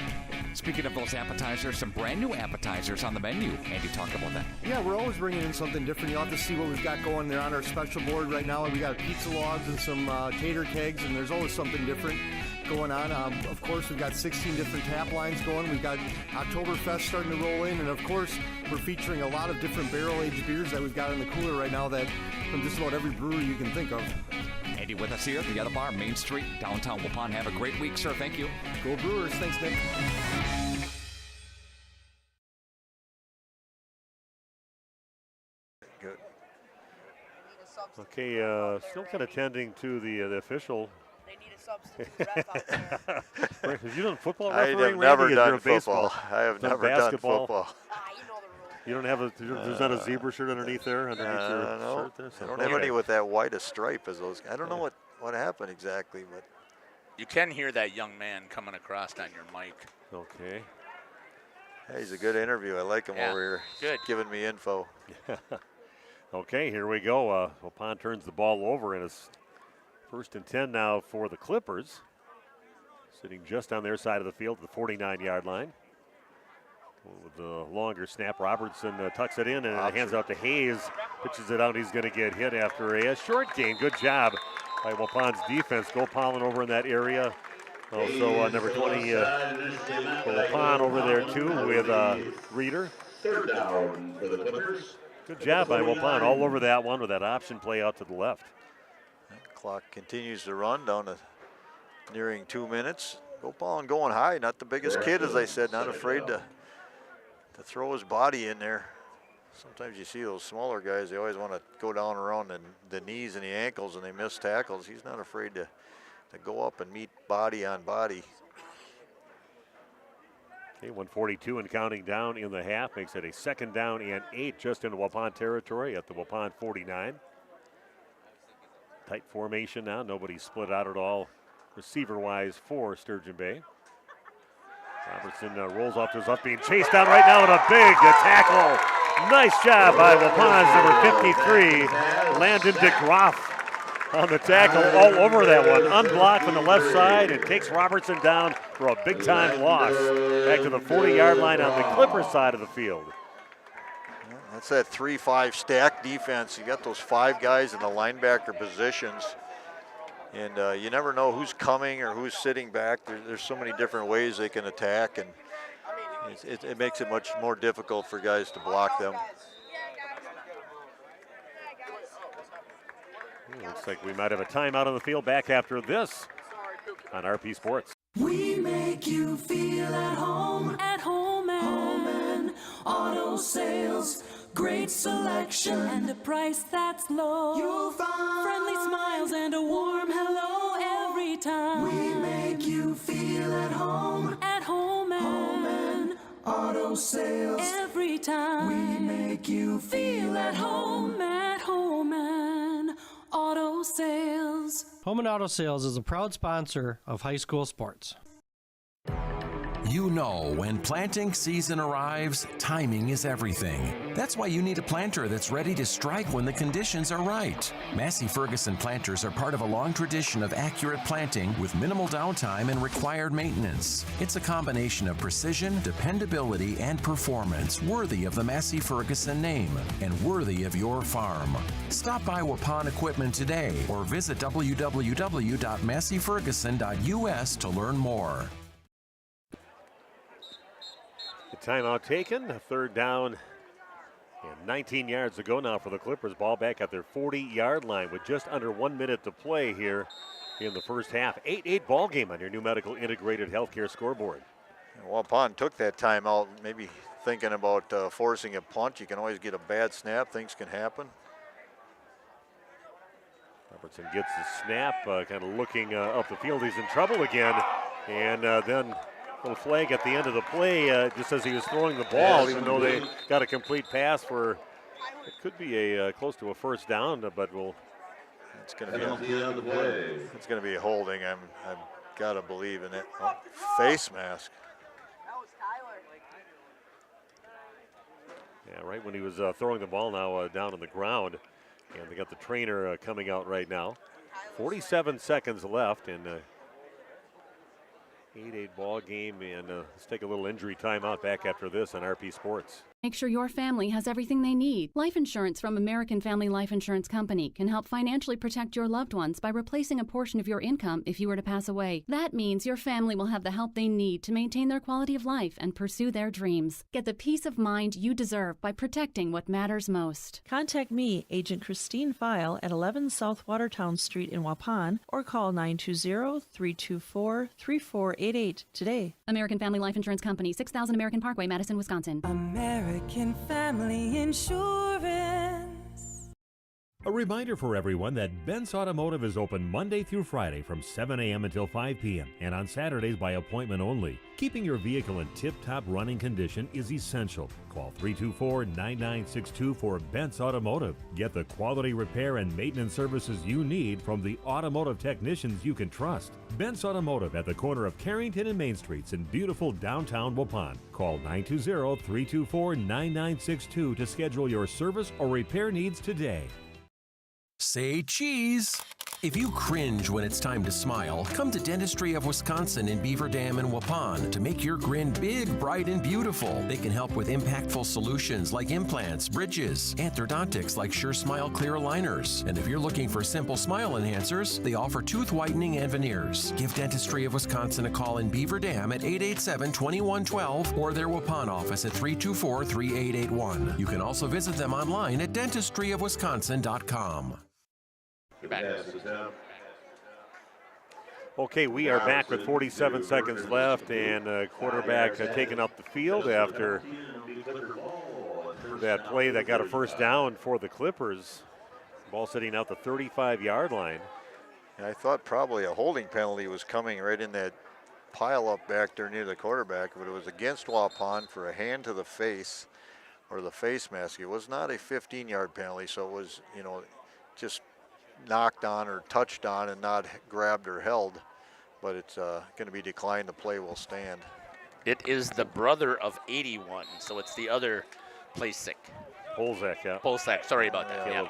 Speaking of those appetizers, some brand new appetizers on the menu. Andy, talk about that. Yeah, we're always bringing in something different. You'll have to see what we've got going there on our special board right now. We got pizza logs and some tater kegs, and there's always something different going on. Of course, we've got 16 different tap lines going. We've got Oktoberfest starting to roll in, and of course, we're featuring a lot of different barrel-aged beers that we've got in the cooler right now that from just about every brewery you can think of. Andy with us here at the other bar, Main Street, downtown Waupun. Have a great week, sir. Thank you. Go Brewers. Thanks, Nick. Good. Okay, still kind of tending to the official. They need a substitute ref out there. Have you done football I refereeing, have never Randy? done You're baseball. football. I have Done never basketball. done football. You don't have there's not a zebra shirt underneath there, underneath your No, shirt there? I don't have any with that white a stripe as those. I don't know what happened exactly, but You can hear that young man coming across on your mic. Okay. hey, he's a good interview. I like him Yeah, over here. good. He's giving me info. Okay, here we go. Waupun turns the ball over, and it's 1st and 10 now for the Clippers. Sitting just on their side of the field at the 49-yard line. With the longer snap, Robertson tucks it in and hands out to Hayes. Pitches it out. He's going to get hit after a short gain. Good job by Waupun's defense. Go Pollen over in that area. Also number 20 Waupun over there too with Reeder. 3rd down for the Clippers. Good job by Waupun all over that one with that option play out to the left. Clock continues to run down to nearing 2 minutes. Go Pollen going high. Not the biggest kid, as I said. Not afraid to throw his body in there. Sometimes you see those smaller guys, they always want to go down around the knees and the ankles and they miss tackles. He's not afraid to go up and meet body on body. Okay, 1:42 and counting down in the half. Makes it a 2nd down and 8 just into Waupun territory at the Waupun 49. Tight formation now. Nobody split out at all receiver-wise for Sturgeon Bay. Robertson rolls off to his left, being chased down right now, and a big tackle. Nice job by Waupun's number 53, Landon DeGroff on the tackle all over that one. Unblocked from the left side. It takes Robertson down for a big-time loss. Back to the 40-yard line on the Clippers side of the field. That's that 3-5 stack defense. You got those 5 guys in the linebacker positions. And you never know who's coming or who's sitting back. There's so many different ways they can attack, and it makes it much more difficult for guys to block them. Looks like we might have a timeout on the field. Back after this on RP Sports. We make you feel at home and auto sales. Great selection and a price that's low. You'll find friendly smiles and a warm hello every time. We make you feel at home and auto sales. Every time we make you feel at home and auto sales. Home and Auto Sales is a proud sponsor of high school sports. You know, when planting season arrives, timing is everything. That's why you need a planter that's ready to strike when the conditions are right. Massey Ferguson planters are part of a long tradition of accurate planting with minimal downtime and required maintenance. It's a combination of precision, dependability, and performance worthy of the Massey Ferguson name and worthy of your farm. Stop by Waupun Equipment today or visit www.masseyferguson.us to learn more. The timeout taken, a third down and 19 yards to go now for the Clippers. Ball back at their 40-yard line with just under 1 minute to play here in the first half. 8-8 ball game on your new medical integrated healthcare scoreboard. Waupun took that timeout, maybe thinking about forcing a punt. You can always get a bad snap. Things can happen. Robertson gets the snap, kind of looking up the field. He's in trouble again. And then little flag at the end of the play just as he was throwing the ball, even though they got a complete pass for it could be a close to a first down, but it's going to be it's going to be a holding. I've got to believe in it. Oh, face mask. Yeah, right when he was throwing the ball now down on the ground, and they got the trainer coming out right now. 47 seconds left, and 8-8 ball game, and let's take a little injury timeout back after this on RP Sports. Make sure your family has everything they need. Life insurance from American Family Life Insurance Company can help financially protect your loved ones by replacing a portion of your income if you were to pass away. That means your family will have the help they need to maintain their quality of life and pursue their dreams. Get the peace of mind you deserve by protecting what matters most. Contact me, Agent Christine File, at 11 South Watertown Street in Waupun, or call 920-324-3488 today. American Family Life Insurance Company, 6000 American Parkway, Madison, Wisconsin. American Family Insurance. A reminder for everyone that Bent's Automotive is open Monday through Friday from 7 a.m. until 5 p.m. and on Saturdays by appointment only. Keeping your vehicle in tip-top running condition is essential. Call 324-9962 for Bent's Automotive. Get the quality repair and maintenance services you need from the automotive technicians you can trust. Bent's Automotive at the corner of Carrington and Main Streets in beautiful downtown Waupun. Call 920-324-9962 to schedule your service or repair needs today. Say cheese. If you cringe when it's time to smile, come to Dentistry of Wisconsin in Beaver Dam and Waupun to make your grin big, bright, and beautiful. They can help with impactful solutions like implants, bridges, orthodontics like Sure Smile clear aligners. And if you're looking for simple smile enhancers, they offer tooth whitening and veneers. Give Dentistry of Wisconsin a call in Beaver Dam at 887-2112 or their Waupun office at 324-3881. You can also visit them online at dentistryofwisconsin.com. Okay, we are back with 47 seconds left, and quarterback taking up the field after that play that got a first down for the Clippers. Ball sitting out the 35-yard line. And I thought probably a holding penalty was coming right in that pile up back there near the quarterback, but it was against Waupun for a hand to the face or the face mask. It was not a 15-yard penalty, so it was, just knocked on or touched on and not grabbed or held, but it's going to be declined. The play will stand. It is the brother of 81, so it's the other Plasek. Polzak, yeah. Polzak, sorry about that. Yeah.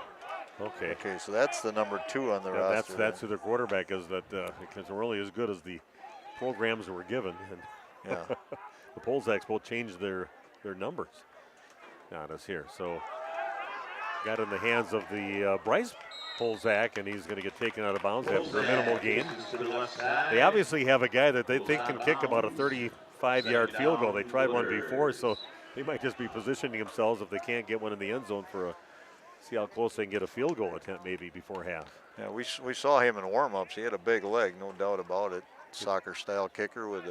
Okay, so that's the number 2 on the roster. That's who their quarterback is, because they're really as good as the programs that were given. And the Polzaks both changed their numbers on us here. So got in the hands of the Bryce Polzak, and he's going to get taken out of bounds after a minimal gain. They obviously have a guy that they think can kick about a 35-yard field goal. They tried one before, so they might just be positioning themselves if they can't get one in the end zone for see how close they can get a field goal attempt maybe before half. Yeah, we saw him in warm-ups. He had a big leg, no doubt about it. Soccer-style kicker with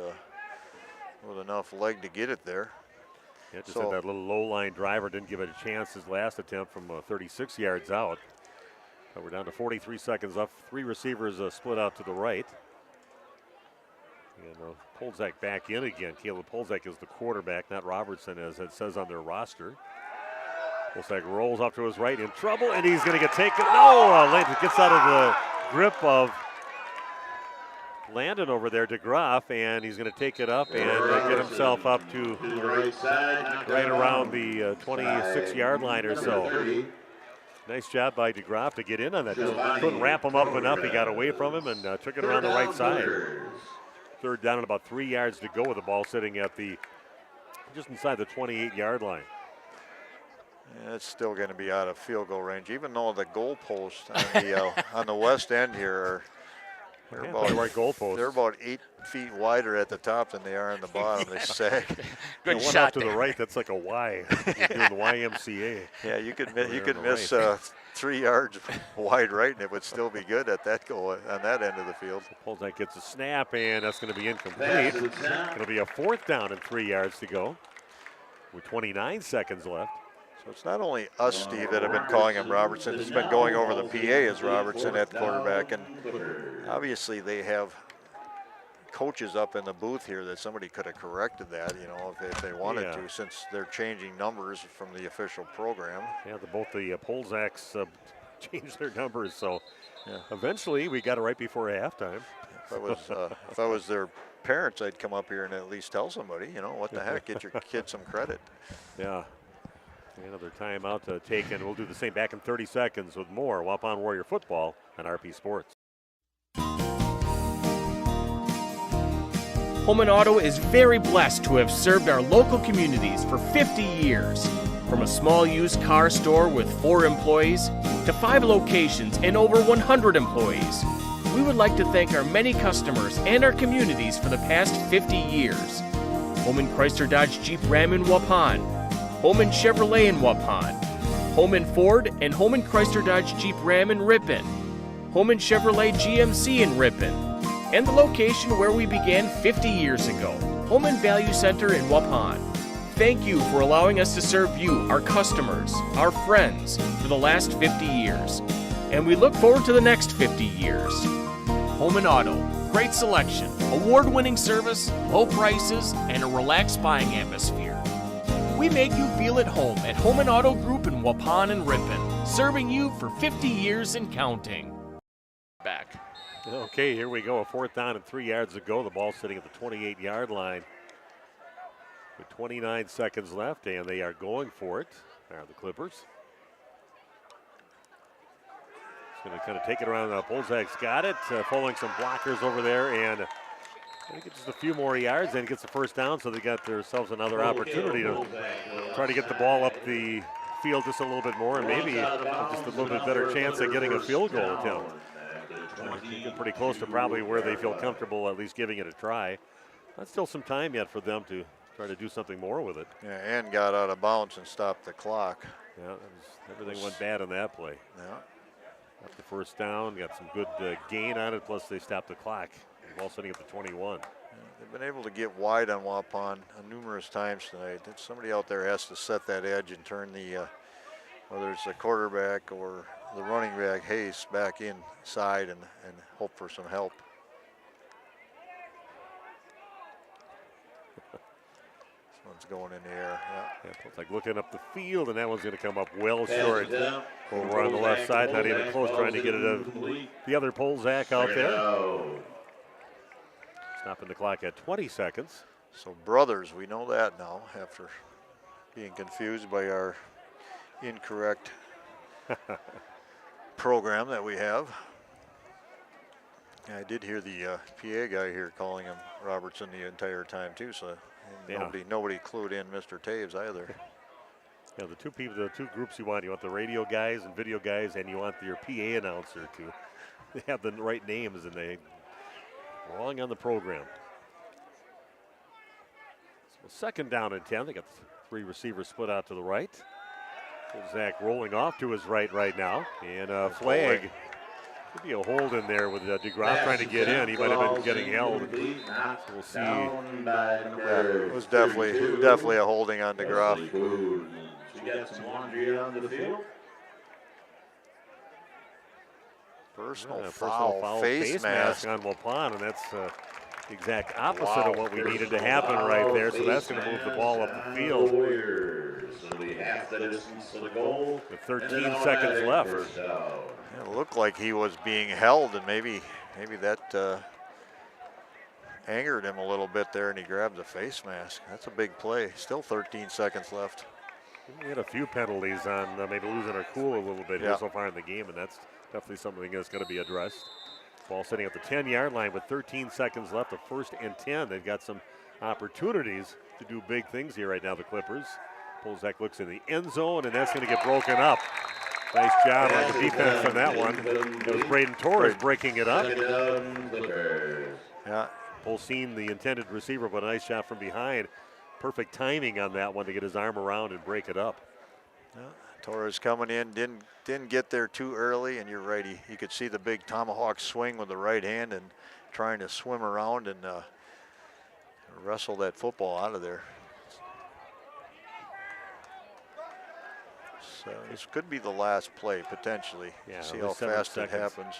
enough leg to get it there. Yeah, just had that little low-line driver, didn't give it a chance his last attempt from 36 yards out. But we're down to 43 seconds left. 3 receivers split out to the right. And Polzak back in again. Caleb Polzak is the quarterback, not Robertson, as it says on their roster. Polzak rolls off to his right, in trouble, and he's going to get taken. No, Lane gets out of the grip of Landon over there, DeGroff, and he's going to take it up and get himself up to right around the 26-yard line or so. Nice job by DeGroff to get in on that. Just couldn't wrap him up enough. He got away from him and took it around the right side. Third down and about 3 yards to go with the ball sitting at just inside the 28-yard line. Yeah, it's still going to be out of field goal range, even though the goalposts on the west end here they're about 8 feet wider at the top than they are on the bottom. They sag. Good one shot off to the right. That's like a Y. You're doing the YMCA. Yeah, you could miss 3 yards wide right, and it would still be good at that goal on that end of the field. Polzak gets a snap, and that's going to be incomplete. It'll be a 4th down and 3 yards to go with 29 seconds left. So it's not only us, Steve, that have been calling him Robertson. It's been going over the PA as Robertson at quarterback. And obviously they have coaches up in the booth here that somebody could have corrected that, if they wanted to, since they're changing numbers from the official program. Yeah, both the Polzaks changed their numbers. So eventually we got it right before halftime. If I was their parents, I'd come up here and at least tell somebody, what the heck, get your kid some credit. Yeah. Another timeout taken. We'll do the same back in 30 seconds with more Waupun Warrior football on RP Sports. Holman Auto is very blessed to have served our local communities for 50 years. From a small used car store with 4 employees to 5 locations and over 100 employees, we would like to thank our many customers and our communities for the past 50 years. Holman Chrysler Dodge Jeep Ram in Waupun, Holman Chevrolet in Waupun, Holman Ford and Holman Chrysler Dodge Jeep Ram in Ripon, Holman Chevrolet GMC in Ripon, and the location where we began 50 years ago, Holman Value Center in Waupun. Thank you for allowing us to serve you, our customers, our friends, for the last 50 years. And we look forward to the next 50 years. Holman Auto, great selection, award-winning service, low prices, and a relaxed buying atmosphere. We make you feel at home at Holman Auto Group in Waupun and Ripon, serving you for 50 years and counting. Back. Okay, here we go. A 4th down and 3 yards to go. The ball sitting at the 28-yard line with 29 seconds left, and they are going for it. Are the Clippers. It's going to kind of take it around. Polzak's got it, pulling some blockers over there, and I think it's just a few more yards and gets the 1st down, so they got themselves another opportunity to try to get the ball up the field just a little bit more and maybe just a little bit better chance at getting a field goal attempt. Getting pretty close to probably where they feel comfortable at least giving it a try. That's still some time yet for them to try to do something more with it. Yeah, and got out of bounds and stopped the clock. Yeah, everything went bad on that play. Yeah. Got the 1st down, got some good gain on it, plus they stopped the clock. Ball sitting at the 21. They've been able to get wide on Waupun numerous times tonight. Somebody out there has to set that edge and turn the, whether it's the quarterback or the running back, Hayes, back inside and hope for some help. This one's going in the air. Yeah, it's like looking up the field, and that one's going to come up well short. Over on the left side, not even close, trying to get it the other Polzak out there. Stopping the clock at 20 seconds. So brothers, we know that now after being confused by our incorrect program that we have. I did hear the PA guy here calling him Robertson the entire time too, so nobody clued in Mr. Taves either. Yeah, the two groups you want the radio guys and video guys, and you want your PA announcer to they have the right names and they belong on the program. So 2nd down and 10. They got 3 receivers split out to the right. Zach rolling off to his right now. And a flag. Could be a hold in there with DeGroff trying to get in. He might have been getting held. So we'll see. It was definitely a holding on DeGroff. She got some laundry on the field. Personal foul, face mask on Waupun, and that's the exact opposite of what we needed to happen right there. So that's going to move the ball up the field. With 13 seconds left. It looked like he was being held, and maybe that angered him a little bit there, and he grabbed the face mask. That's a big play. Still 13 seconds left. We had a few penalties on maybe losing our cool a little bit here so far in the game, and that's definitely something that's going to be addressed. Ball sitting at the 10-yard line with 13 seconds left, a 1st and 10. They've got some opportunities to do big things here right now, the Clippers. Polzak looks in the end zone, and that's going to get broken up. Nice job on the defense on that one. It was Braden Torres breaking it up. Yeah. Polsine, the intended receiver, but a nice shot from behind. Perfect timing on that one to get his arm around and break it up. Yeah. Torres coming in, didn't get there too early, and you're right, he could see the big tomahawk swing with the right hand and trying to swim around and wrestle that football out of there. So this could be the last play, potentially. Yeah, see how fast it happens.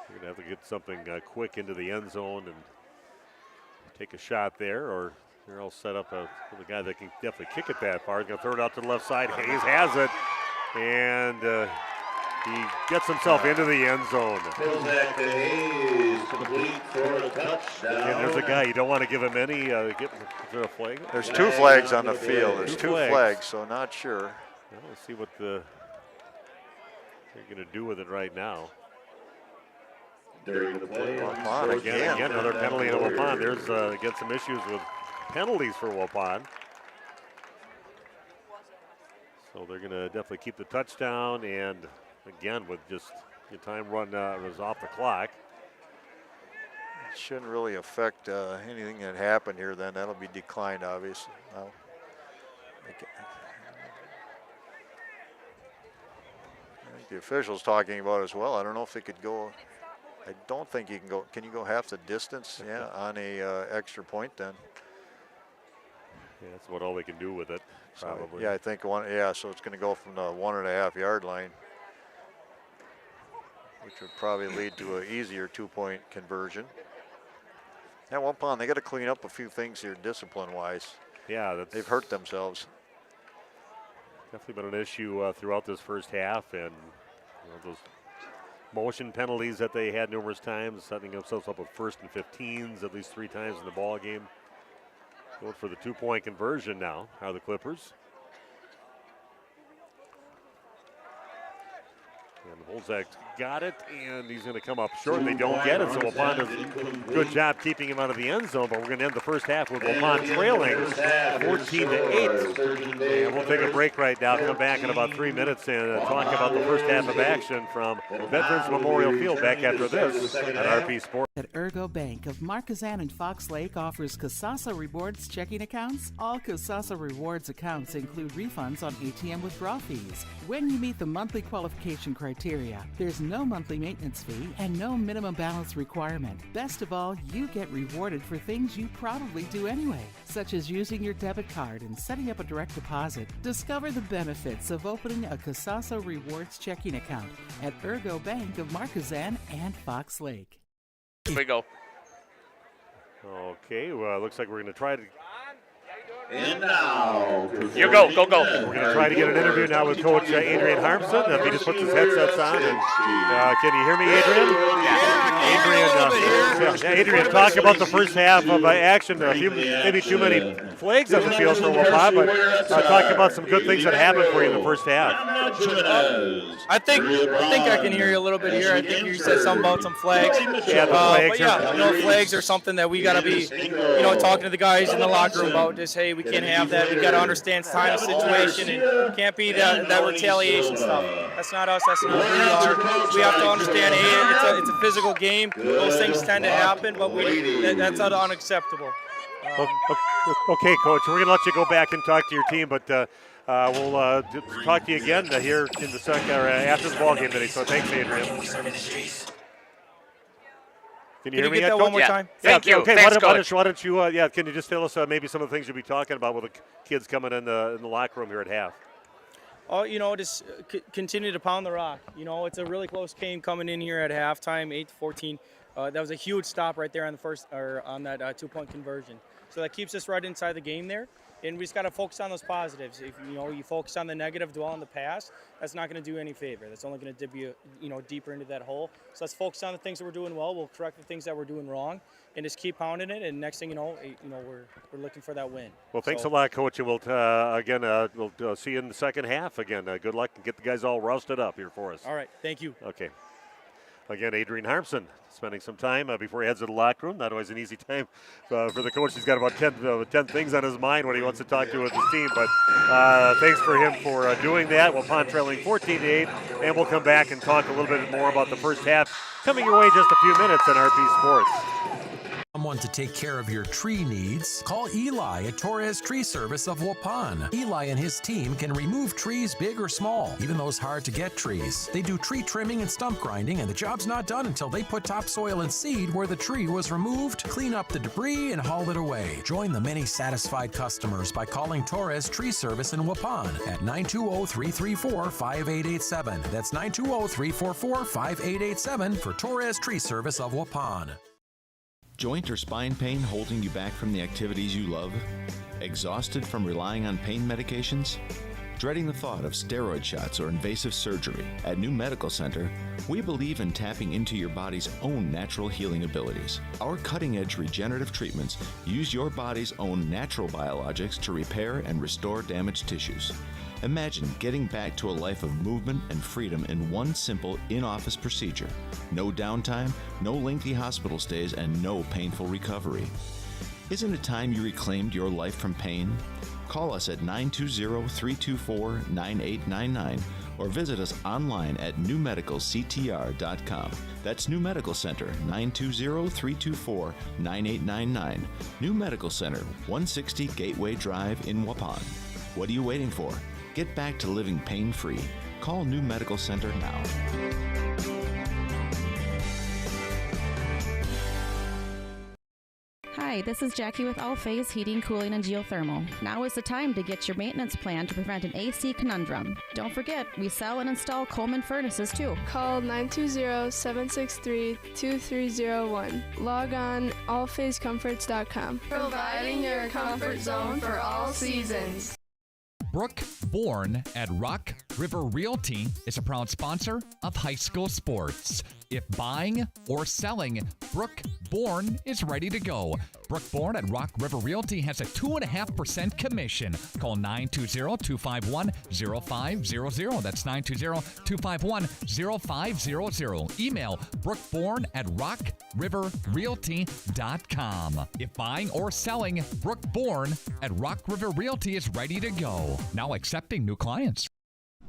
You're going to have to get something quick into the end zone and take a shot there, or they're all set up with a guy that can definitely kick it that far. He's going to throw it out to the left side. Hayes has it, and he gets himself into the end zone. Back to Hayes, complete for a touchdown. And there's a guy, you don't want to give him any. Is there a flag? There's 2 flags on the field. There's two flags, so not sure. Well, let's see what they're going to do with it right now. During the play, again, another penalty on Waupun. There's again some issues with penalties for Waupun. So they're going to definitely keep the touchdown, and again with just the time run was off the clock. It shouldn't really affect anything that happened here. Then that'll be declined, obviously. Well, I think the official's talking about as well. I don't know if they could go. I don't think you can go. Can you go half the distance? Yeah, on a extra point then. Yeah, that's what all they can do with it, probably. So, yeah, I think one. Yeah, so it's going to go from the 1.5 yard line, which would probably lead to an easier 2-point conversion. At Waupun, they got to clean up a few things here, discipline-wise. Yeah, they've hurt themselves. Definitely been an issue throughout this first half, and those motion penalties that they had numerous times, setting themselves up with 1st and 15s at least 3 times in the ball game. Going for the 2-point conversion now are the Clippers. And Holzak got it, and he's going to come up short. They don't get it, so Waupun does a good job keeping him out of the end zone, but we're going to end the first half with Waupun trailing 14-8. And we'll take a break right now, come back in about 3 minutes and talk about the first half of action from Veterans Memorial Field back after this at RP Sports. At Ergo Bank of Marquezan and Fox Lake offers Casasa Rewards checking accounts. All Casasa Rewards accounts include refunds on ATM withdrawal fees. When you meet the monthly qualification criteria, there's no monthly maintenance fee and no minimum balance requirement. Best of all, you get rewarded for things you probably do anyway, such as using your debit card and setting up a direct deposit. Discover the benefits of opening a Casasa Rewards checking account at Ergo Bank of Marquezan and Fox Lake. Here we go. Okay, well, looks like we're going to try to. And now, you go. We're going to try to get an interview now with Coach Adrian Harmson. If he just puts his headsets on. And, can you hear me, Adrian? Adrian, talk about the first half of action. Maybe too many flags on the field for Waupun, but talk about some good things that happened for you in the first half. I think I can hear you a little bit here. I think you said something about some flags. Yeah, the flags. But yeah, flags are something that we got to be, talking to the guys in the locker room about. Just hey, we can't have that. We got to understand time of situation, and it can't be that retaliation stuff. That's not us. That's not who we are. We have to understand. Hey, it's a physical game. Those things tend to happen, but that's unacceptable. Okay, Coach. We're going to let you go back and talk to your team, but we'll talk to you again here in the second or after the ball game today. So thanks, Adrian. Can you hear me get that one more time? Thank you. Okay. Thanks, Why don't you? Can you just tell us maybe some of the things you'll be talking about with the kids coming in the locker room here at half? Oh, just continue to pound the rock. It's a really close game coming in here at halftime, 8-14. That was a huge stop right there on the first or on that 2-point conversion. So that keeps us right inside the game there. And we just got to focus on those positives. If you focus on the negative, dwell on the past, that's not going to do any favor. That's only going to dip you, deeper into that hole. So let's focus on the things that we're doing well. We'll correct the things that we're doing wrong, and just keep pounding it. And next thing you know, we're looking for that win. Well, thanks a lot, Coach. And we'll see you in the second half again. Good luck and get the guys all rousted up here for us. All right, thank you. Okay. Again, Adrian Harmson spending some time before he heads to the locker room. Not always an easy time for the coach. He's got about 10 things on his mind when he wants to talk to his team. But thanks for him for doing that. Waupun trailing 14-8, and we'll come back and talk a little bit more about the first half coming your way just a few minutes on RP Sports. Someone to take care of your tree needs? Call Eli at Torres Tree Service of Waupun. Eli and his team can remove trees big or small, even those hard-to-get trees. They do tree trimming and stump grinding, and the job's not done until they put topsoil and seed where the tree was removed, clean up the debris, and haul it away. Join the many satisfied customers by calling Torres Tree Service in Waupun at 920-334-5887. That's 920-344-5887 for Torres Tree Service of Waupun. Joint or spine pain holding you back from the activities you love? Exhausted from relying on pain medications? Dreading the thought of steroid shots or invasive surgery? At New Medical Center, we believe in tapping into your body's own natural healing abilities. Our cutting-edge regenerative treatments use your body's own natural biologics to repair and restore damaged tissues. Imagine getting back to a life of movement and freedom in one simple in-office procedure. No downtime, no lengthy hospital stays, and no painful recovery. Isn't it time you reclaimed your life from pain? Call us at 920-324-9899 or visit us online at newmedicalctr.com. That's New Medical Center, 920-324-9899. New Medical Center, 160 Gateway Drive in Waupun. What are you waiting for? Get back to living pain-free. Call New Medical Center now. Hi, this is Jackie with All Phase Heating, Cooling, and Geothermal. Now is the time to get your maintenance plan to prevent an AC conundrum. Don't forget, we sell and install Coleman furnaces too. Call 920-763-2301. Log on allphasecomforts.com. Providing your comfort zone for all seasons. Brooke Bourne at Rock River Realty is a proud sponsor of high school sports. If buying or selling, Brooke Bourne is ready to go. Brooke Bourne at Rock River Realty has a 2.5% commission. Call 920-251-0500. That's 920-251-0500. Email brookebourne at rockriverrealty.com. If buying or selling, Brooke Bourne at Rock River Realty is ready to go. Now accepting new clients.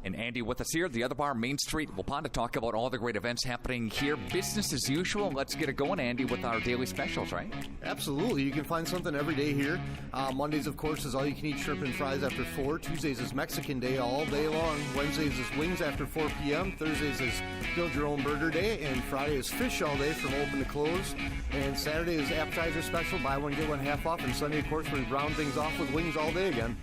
And Andy with us here at the Other Bar, Main Street, Waupun, to talk about all the great events happening here. Business as usual. Let's get it going, Andy, with our daily specials, right? Absolutely. You can find something every day here. Mondays, of course, is all-you-can-eat shrimp and fries after 4. Tuesdays is Mexican Day all day long. Wednesdays is wings after 4 p.m. Thursdays is build your own burger day. And Friday is fish all day from open to close. And Saturday is appetizer special, buy one, get one half off. And Sunday, of course, we round things off with wings all day again.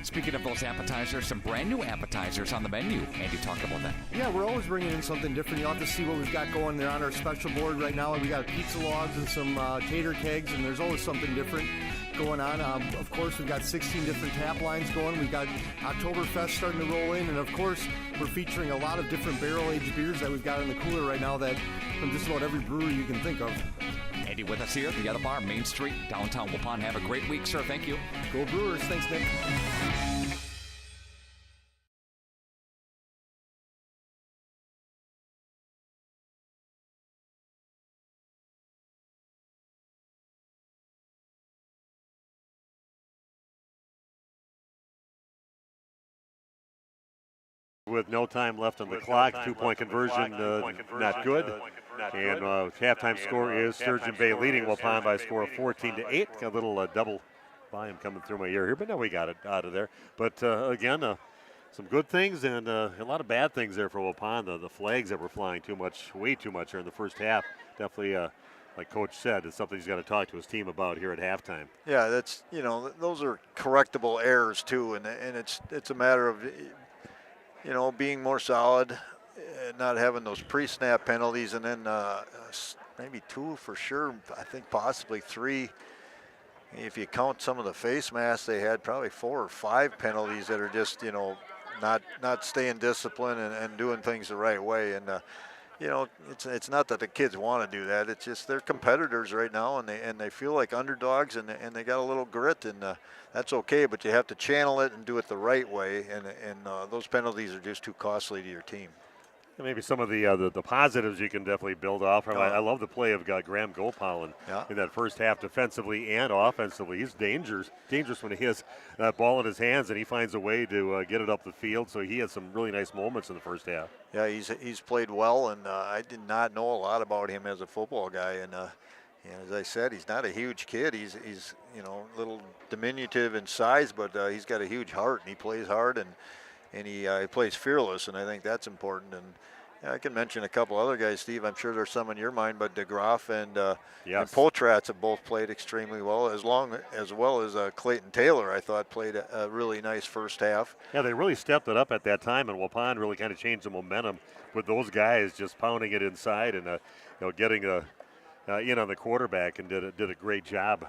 Speaking of those appetizers, some brand new appetizers on the menu. Andy, talk about that. Yeah, we're always bringing in something different. You'll have to see what we've got going there on our special board right now. We got pizza logs and some tater kegs, and there's always something different going on. Of course, we've got 16 different tap lines going. We've got Oktoberfest starting to roll in, and of course, we're featuring a lot of different barrel-aged beers that we've got in the cooler right now that from just about every brewery you can think of. Andy with us here at the Other Bar, Main Street, downtown Waupun. Have a great week, sir. Thank you. Go Brewers. Thanks, Nick. With no time left on the clock, two-point conversion not good. And halftime score is Sturgeon Bay leading Waupun by a score of 14-8. Got a little double volume coming through my ear here, but now we got it out of there. But again, some good things and a lot of bad things there for Waupun. The flags that were flying way too much here in the first half. Definitely, like Coach said, it's something he's got to talk to his team about here at halftime. Yeah, that's those are correctable errors too, and it's a matter of being more solid, not having those pre-snap penalties, and then maybe 2 for sure, I think possibly 3 if you count some of the face masks, they had probably 4 or 5 penalties that are just, not staying disciplined and doing things the right way. And it's not that the kids want to do that. It's just they're competitors right now, and they feel like underdogs, and they got a little grit, and that's okay. But you have to channel it and do it the right way. And those penalties are just too costly to your team. And maybe some of the positives you can definitely build off from. I love the play of Graham Gopal in that first half, defensively and offensively. He's dangerous when he has that ball in his hands, and he finds a way to get it up the field. So he had some really nice moments in the first half. Yeah, he's played well, and I did not know a lot about him as a football guy. And as I said, he's not a huge kid. He's a little diminutive in size, but he's got a huge heart, and he plays hard, and he plays fearless, and I think that's important. And I can mention a couple other guys, Steve. I'm sure there's some in your mind, but DeGroff and Potratz have both played extremely well, as well as Clayton Taylor, I thought, played a really nice first half. Yeah, they really stepped it up at that time, and Waupun really kind of changed the momentum with those guys just pounding it inside and getting in on the quarterback, and did a great job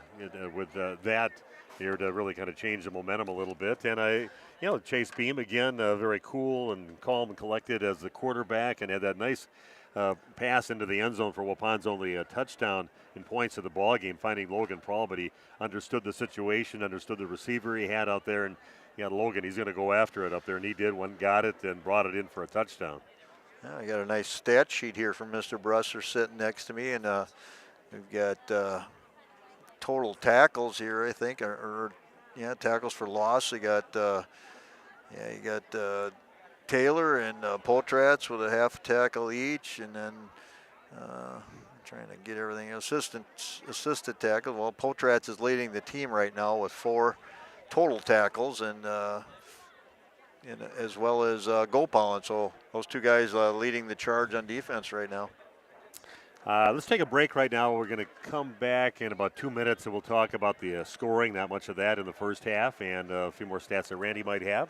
with that here to really kind of change the momentum a little bit. And Chase Beam again, very cool and calm and collected as the quarterback, and had that nice pass into the end zone for Waupun's only touchdown in points of the ball game, finding Logan Prawl. But he understood the situation, understood the receiver he had out there, and Logan, he's going to go after it up there, and he did. Got it and brought it in for a touchdown. I got a nice stat sheet here from Mr. Brusser sitting next to me, and we've got total tackles here, I think, tackles for loss. You got Taylor and Potratz with a half tackle each, and then trying to get everything assisted tackles. Well, Potratz is leading the team right now with 4 total tackles, and as well as Gopal. So those two guys leading the charge on defense right now. Let's take a break right now. We're going to come back in about 2 minutes, and we'll talk about the scoring, not much of that in the first half, and a few more stats that Randy might have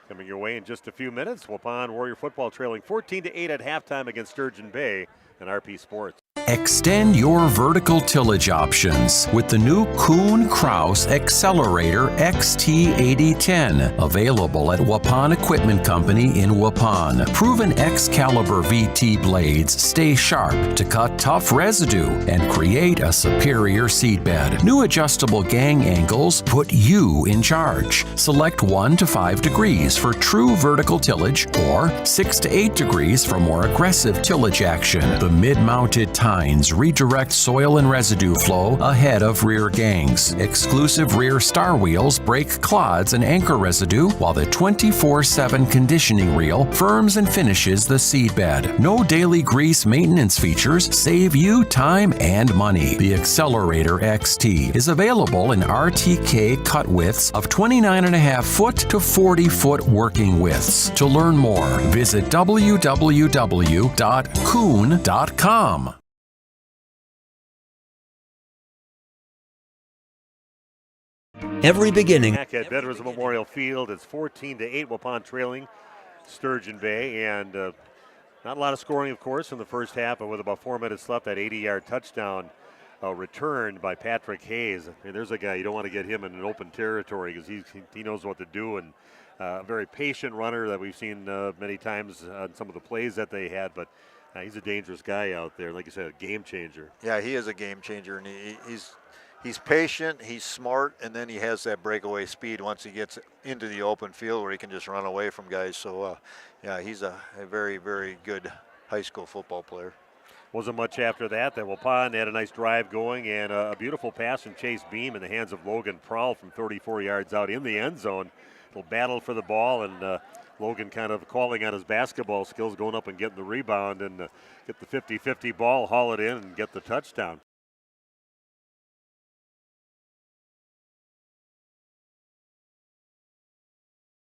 coming your way in just a few minutes. Waupun Warrior football trailing 14-8 at halftime against Sturgeon Bay and RP Sports. Extend your vertical tillage options with the new Kuhn Krause Accelerator XT8010, available at Waupun Equipment Company in Waupun. Proven Excalibur VT blades stay sharp to cut tough residue and create a superior seedbed. New adjustable gang angles put you in charge. Select 1 to 5 degrees for true vertical tillage, or 6 to 8 degrees for more aggressive tillage action. The mid-mounted tines redirect soil and residue flow ahead of rear gangs. Exclusive rear star wheels break clods and anchor residue, while the 24/7 conditioning reel firms and finishes the seedbed. No daily grease maintenance features save you time and money. The Accelerator XT is available in RTK cut widths of 29.5 foot to 40 foot working widths. To learn more, visit www.kuhn.com. Every beginning. Back at Veterans Memorial Field, it's 14-8, Waupun trailing Sturgeon Bay, and not a lot of scoring, of course, in the first half, but with about 4 minutes left, that 80-yard touchdown returned by Patrick Hayes. And there's a guy, you don't want to get him in an open territory because he knows what to do, and a very patient runner that we've seen many times on some of the plays that they had, but he's a dangerous guy out there. Like you said, a game changer. Yeah, he is a game changer, and he's patient, he's smart, and then he has that breakaway speed once he gets into the open field where he can just run away from guys. So, he's a very, very good high school football player. Wasn't much after that. Waupun had a nice drive going, and a beautiful pass from Chase Beam in the hands of Logan Prawl from 34 yards out in the end zone. Little battle for the ball, and Logan kind of calling on his basketball skills, going up and getting the rebound and get the 50-50 ball, haul it in, and get the touchdown.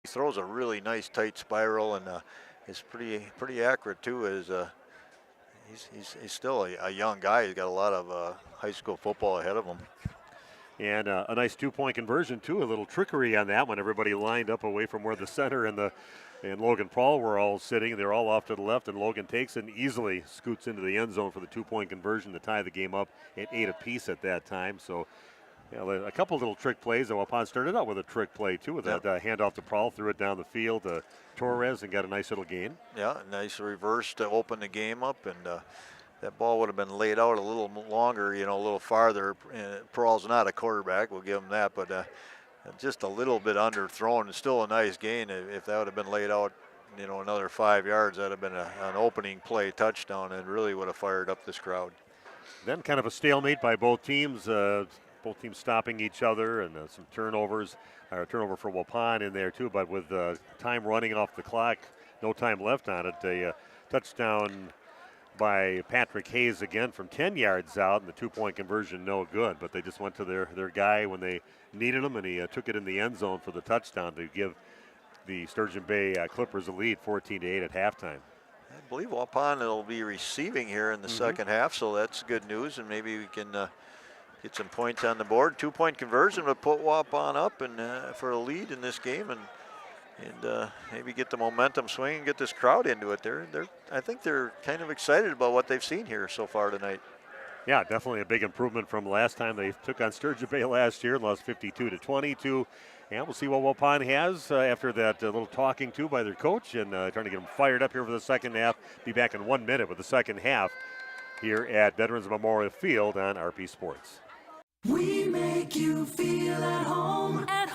He throws a really nice tight spiral, and is pretty accurate too. He's still a young guy. He's got a lot of high school football ahead of him. And a nice two-point conversion too. A little trickery on that one. Everybody lined up away from where the center and Logan Prawl were all sitting. They're all off to the left, and Logan takes it and easily scoots into the end zone for the two-point conversion to tie the game up at 8 apiece at that time. So Yeah, a couple little trick plays. Waupun started out with a trick play, too, with that handoff to Prahl, threw it down the field to Torres and got a nice little gain. Yeah, nice reverse to open the game up, and that ball would have been laid out a little longer, a little farther. Prahl's not a quarterback, we'll give him that, but just a little bit underthrown and still a nice gain. If that would have been laid out, another 5 yards, that would have been an opening play touchdown and really would have fired up this crowd. Then kind of a stalemate by both teams. Both teams stopping each other and some turnovers. A turnover for Waupun in there too, but with time running off the clock, no time left on it. A touchdown by Patrick Hayes again from 10 yards out, and the 2-point conversion no good. But they just went to their guy when they needed him, and he took it in the end zone for the touchdown to give the Sturgeon Bay Clippers a lead, 14-8 at halftime. I believe Waupun will be receiving here in the second half, so that's good news, and maybe we can get some points on the board. 2-point conversion would put Waupun up and for a lead in this game, and maybe get the momentum swing and get this crowd into it. I think they're kind of excited about what they've seen here so far tonight. Yeah, definitely a big improvement from last time. They took on Sturgeon Bay last year and lost 52-22. And we'll see what Waupun has after that little talking to by their coach and trying to get them fired up here for the second half. Be back in 1 minute with the second half here at Veterans Memorial Field on RP Sports. We make you feel at home and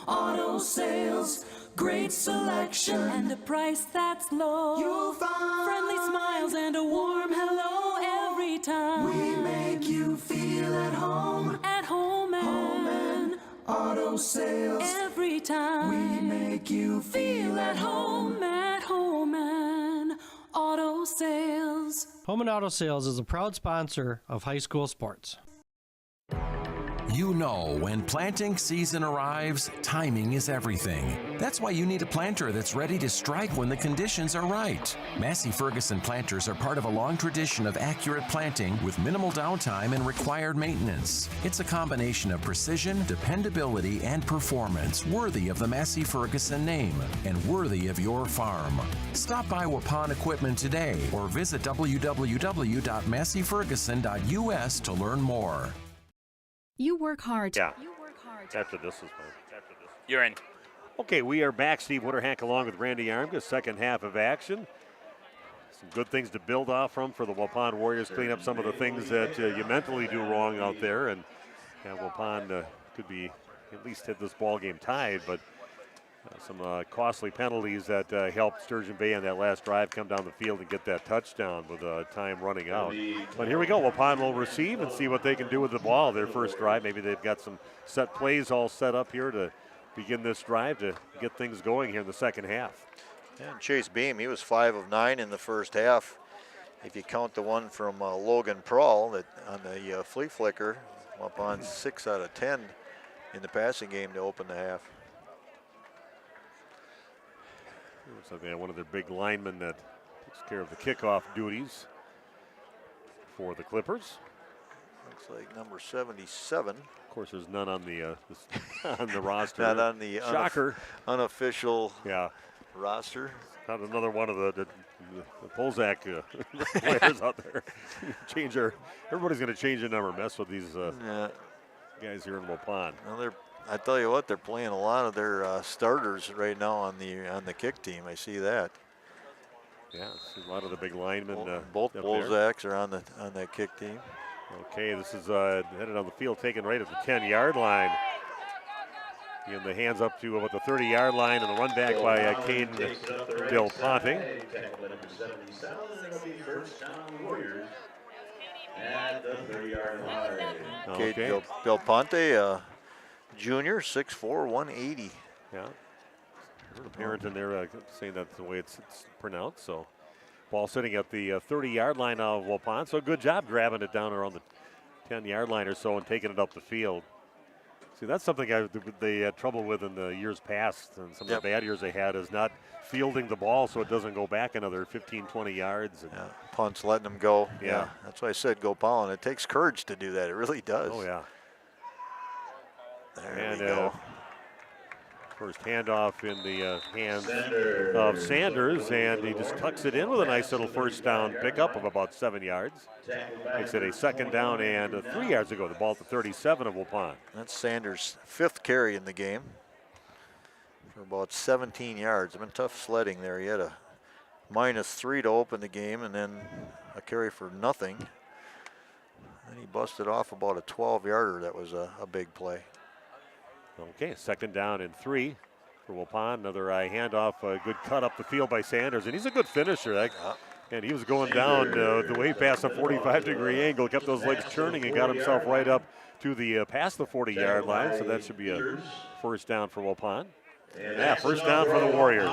auto sales. Great selection and a price that's low. You'll find friendly smiles and a warm hello every time. We make you feel at home and auto sales. Every time we make you feel at home and auto sales. Home and Auto Sales is a proud sponsor of high school sports. You know, when planting season arrives, timing is everything. That's why you need a planter that's ready to strike when the conditions are right. Massey Ferguson planters are part of a long tradition of accurate planting with minimal downtime and required maintenance. It's a combination of precision, dependability, and performance worthy of the Massey Ferguson name and worthy of your farm. Stop by Waupun Equipment today or visit www.masseyferguson.us to learn more. You work hard. Yeah. After this is fine. You're in. Okay, we are back. Steve Witterhank along with Randy Armga. Second half of action. Some good things to build off from for the Waupun Warriors. Clean up some of the things that you mentally do wrong out there. And Waupun could be at least hit this ball game tied, but some costly penalties that helped Sturgeon Bay on that last drive come down the field and get that touchdown with time running out. But here we go. Waupun will receive and see what they can do with the ball. Their first drive, maybe they've got some set plays all set up here to begin this drive to get things going here in the second half. Yeah, and Chase Beam, he was 5 of 9 in the first half. If you count the one from Logan Prahl that on the flea flicker, Waupun 6 out of 10 in the passing game to open the half. Looks like they have one of their big linemen that takes care of the kickoff duties for the Clippers. Looks like number 77. Of course, there's none on the on the roster. Not on the shocker unofficial roster. Not another one of the Polzak players out there. Everybody's going to change the number, mess with these guys here in Waupun. Well, I tell you what, they're playing a lot of their starters right now on the kick team. I see that. Yeah, a lot of the big linemen. Both Polzaks are on that kick team. Okay, this is headed on the field, taken right at the 10-yard line. In the hands up to about the 30-yard line, and the run back by Kane Del Ponte. Okay, Del Ponte, junior, 6'4", 180. Yeah. Heard a parent in there saying that's the way it's pronounced. So, ball sitting at the 30-yard line of Waupun. So, good job grabbing it down around the 10-yard line or so and taking it up the field. See, that's something they had trouble with in the years past, and some of the bad years they had is not fielding the ball so it doesn't go back another 15, 20 yards. And punts letting them go. Yeah, that's why I said go Pollen. It takes courage to do that. It really does. Oh, yeah. There we go. First handoff in the hands of Sanders, and he just tucks it in with a nice little first down pickup of about 7 yards. Makes it a second down and 3 yards ago. The ball at the 37 of Waupun. That's Sanders' 5th carry in the game for about 17 yards. It's been tough sledding there. He had a -3 to open the game and then a carry for nothing. And he busted off about a 12-yarder. That was a big play. Okay, second down and 3 for Waupun. Another handoff, a good cut up the field by Sanders, and he's a good finisher. And he was going down the way past a 45-degree angle, kept those legs churning and got himself right up to the past the 40-yard line. So that should be a first down for Waupun. Yeah, first down for the Warriors.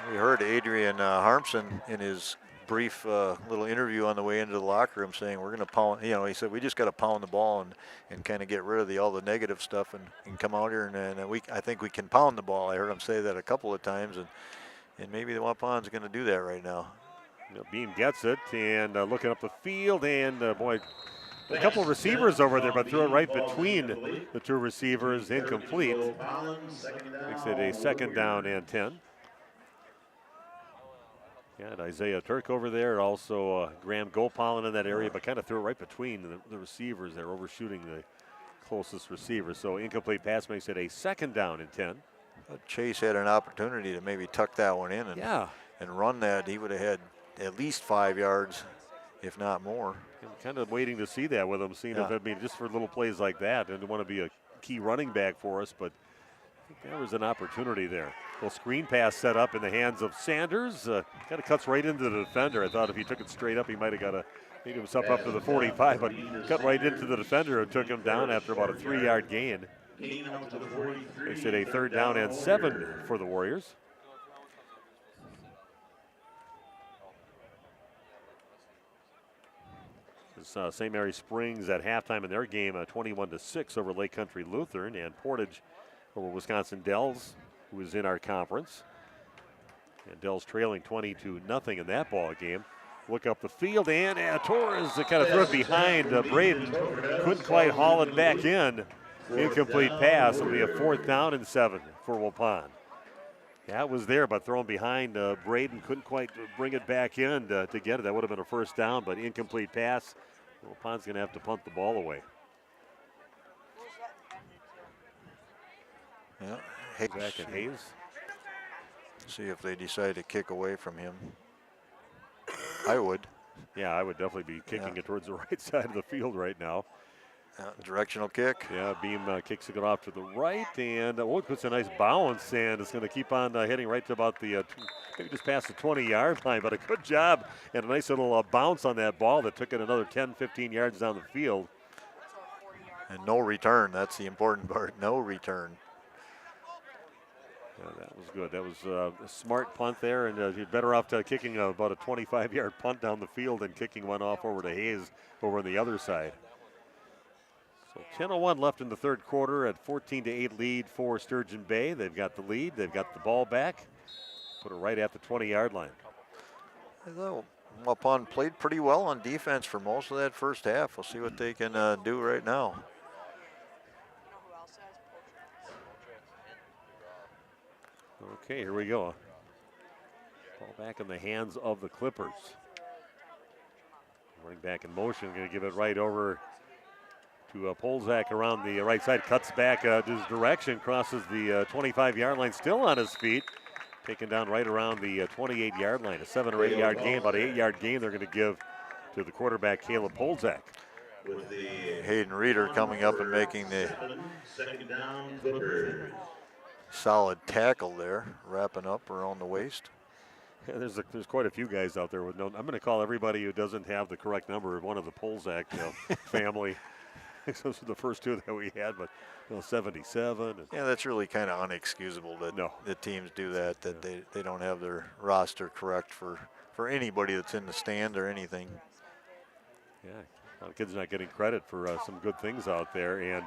We heard Adrian Harmson in his brief little interview on the way into the locker room saying we're going to pound, he said we just got to pound the ball and kind of get rid of all the negative stuff and come out here and I think we can pound the ball. I heard him say that a couple of times and maybe the Waupun's going to do that right now. Beam gets it and looking up the field and boy, a couple of receivers over there, but threw it right between the two receivers, incomplete. Makes it a second down and 10. Yeah, and Isaiah Turk over there, also Graham Gopalin in that area, but kind of threw it right between the receivers there, overshooting the closest receiver. So incomplete pass makes it a second down and 10. Chase had an opportunity to maybe tuck that one in and run that. He would have had at least 5 yards, if not more. I'm kind of waiting to see that with him, seeing if just for little plays like that, and want to be a key running back for us, but I think there was an opportunity there. Little screen pass set up in the hands of Sanders. Kind of cuts right into the defender. I thought if he took it straight up, he might have made himself up to the 45, but cut right into the defender and took him down after about a 3-yard gain. Makes it a third down and 7 for the Warriors. It's St. Mary Springs at halftime in their game, 21-6 over Lake Country Lutheran, and Portage over Wisconsin Dells, who is in our conference. And Dells trailing 20-0 in that ball game. Look up the field, and Torres kind of threw it behind Braden. Couldn't quite haul it back in. Incomplete pass. It'll be a fourth down and 7 for Waupun. Yeah, it was there, but thrown behind Braden. Couldn't quite bring it back in to get it. That would have been a first down, but incomplete pass. Waupun's going to have to punt the ball away. Yeah, Back at Hayes. See if they decide to kick away from him. I would. Yeah, I would definitely be kicking it towards the right side of the field right now. Directional kick. Yeah, Beam kicks it off to the right, and puts a nice bounce, and it's going to keep on hitting right to about the, maybe just past the 20-yard line, but a good job and a nice little bounce on that ball that took it another 10, 15 yards down the field. And no return, that's the important part, no return. Yeah, that was good. That was a smart punt there, and you're better off kicking about a 25-yard punt down the field than kicking one off over to Hayes over on the other side. So 10:01 left in the third quarter at 14-8 lead for Sturgeon Bay. They've got the lead. They've got the ball back. Put it right at the 20-yard line. Although Waupun played pretty well on defense for most of that first half. We'll see what they can do right now. Okay, here we go. Ball back in the hands of the Clippers. Running back in motion, going to give it right over to Polzak around the right side. Cuts back his direction, crosses the 25-yard line, still on his feet. Taken down right around the 28-yard line. A 7 or 8 yard gain, about an 8-yard gain they're going to give to the quarterback, Caleb Polzak. Hayden Reeder coming up and making the solid tackle there, wrapping up around the waist. Yeah, there's quite a few guys out there with no. I'm going to call everybody who doesn't have the correct number one of the Polzak family. Those are the first two that we had, but 77. Yeah, that's really kind of unexcusable that the teams do that, they don't have their roster correct for anybody that's in the stand or anything. Yeah, a lot of kids not getting credit for some good things out there. And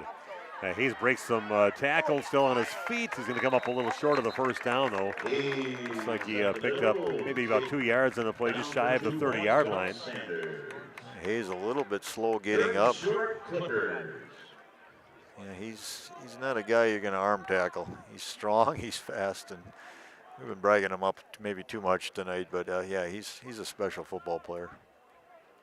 Hayes breaks some tackles, still on his feet. He's going to come up a little short of the first down, though. Looks like he picked up maybe about 2 yards in the play, just shy of the 30-yard line. Hayes a little bit slow getting up. Yeah, he's not a guy you're going to arm tackle. He's strong, he's fast, and we've been bragging him up maybe too much tonight. But yeah, he's a special football player.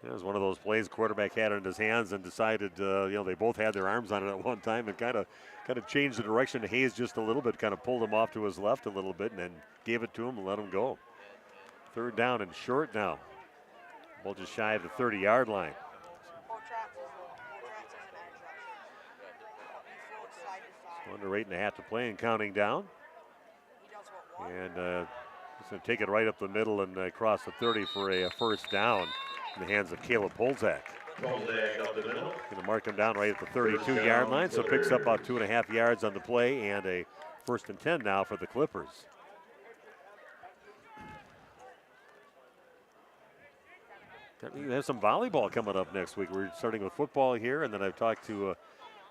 It was one of those plays quarterback had it in his hands and decided, they both had their arms on it at one time and kind of changed the direction. Hayes just a little bit, kind of pulled him off to his left a little bit and then gave it to him and let him go. 3rd down and short now. Ball just shy of the 30-yard line. So under 8.5 to play and counting down. And he's going to take it right up the middle and cross the 30 for a first down in the hands of Caleb Polzak. Going to mark him down right at the 32-yard line, so picks up about 2.5 yards on the play and a 1st and 10 now for the Clippers. That means they have some volleyball coming up next week. We're starting with football here, and then I've talked to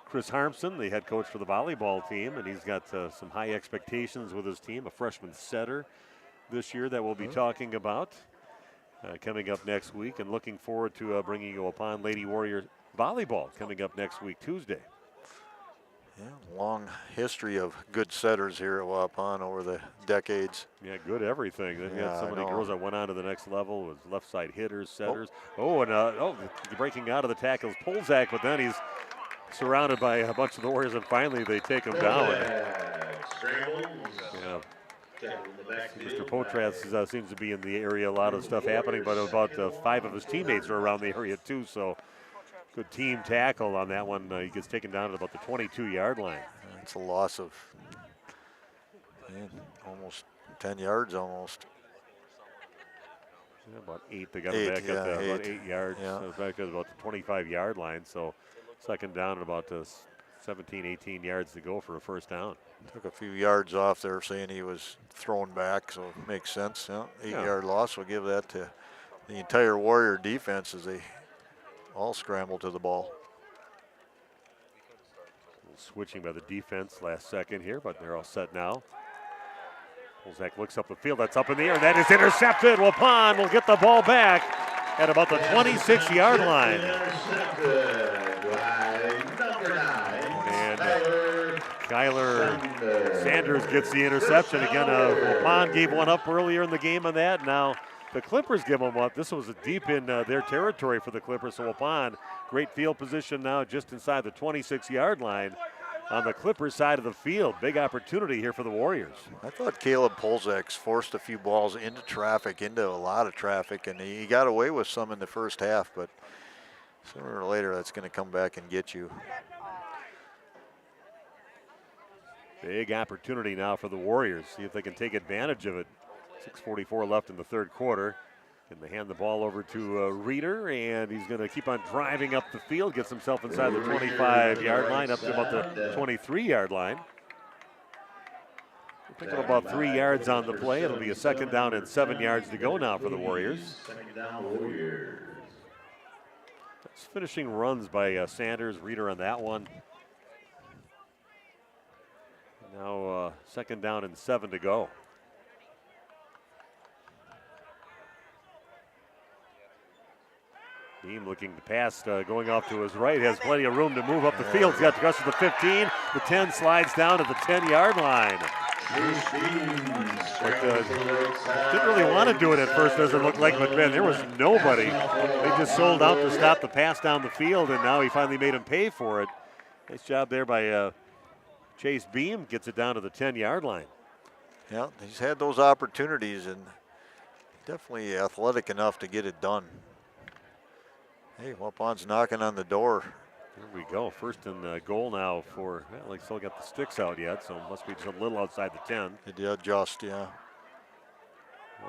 Chris Harmson, the head coach for the volleyball team, and he's got some high expectations with his team, a freshman setter this year that we'll be talking about coming up next week, and looking forward to bringing you upon Lady Warrior volleyball coming up next week, Tuesday. Yeah, long history of good setters here at Waupun over the decades. Yeah, good everything. They've got so many girls that went on to the next level with left side hitters, setters. Breaking out of the tackles, Polzak, but then he's surrounded by a bunch of the Warriors, and finally they take him down. Yeah. Mr. Potratz seems to be in the area, a lot of stuff happening, but about 5 of his teammates are around the area too, so good team tackle on that one. He gets taken down at about the 22-yard line. It's a loss of almost 10 yards almost. Yeah, about 8. They got him back up there, about 8 yards. Yeah. Back at about the 25-yard line, so 2nd down and about 17, 18 yards to go for a first down. Took a few yards off there, saying he was thrown back, so it makes sense. 8-yard loss. We'll give that to the entire Warrior defense as they all scramble to the ball. Switching by the defense last second here, but they're all set now. Polzak looks up the field. That's up in the air. That is intercepted. Waupun will get the ball back at about the 26-yard line. And Skylar Sanders gets the interception. Again, Waupun gave one up earlier in the game on that. Now the Clippers give them up. This was deep in their territory for the Clippers. So Waupun, great field position now just inside the 26-yard line on the Clippers side of the field. Big opportunity here for the Warriors. I thought Caleb Polzak forced a few balls into traffic, into a lot of traffic, and he got away with some in the first half, but sooner or later that's going to come back and get you. Big opportunity now for the Warriors. See if they can take advantage of it. 6:44 left in the 3rd quarter. And they hand the ball over to Reeder, and he's going to keep on driving up the field, gets himself inside the 25-yard line, up to about the 23-yard line. Pick up about 3 yards on the play. It'll be a 2nd down and 7 yards to go now for the Warriors. That's finishing runs by Sanders, Reeder on that one. Now 2nd down and 7 to go. Beam looking to pass, going off to his right, has plenty of room to move up the field. He's got to cross to the 15. The 10 slides down at the 10-yard line. But, didn't really want to do it at first, doesn't look like, but man, there was nobody. They just sold out to stop the pass down the field, and now he finally made him pay for it. Nice job there by Chase Beam, gets it down to the 10-yard line. Yeah, he's had those opportunities, and definitely athletic enough to get it done. Hey, Waupun's knocking on the door. Here we go. 1st and goal now for, well, they still got the sticks out yet, so must be just a little outside the 10. It did adjust, yeah.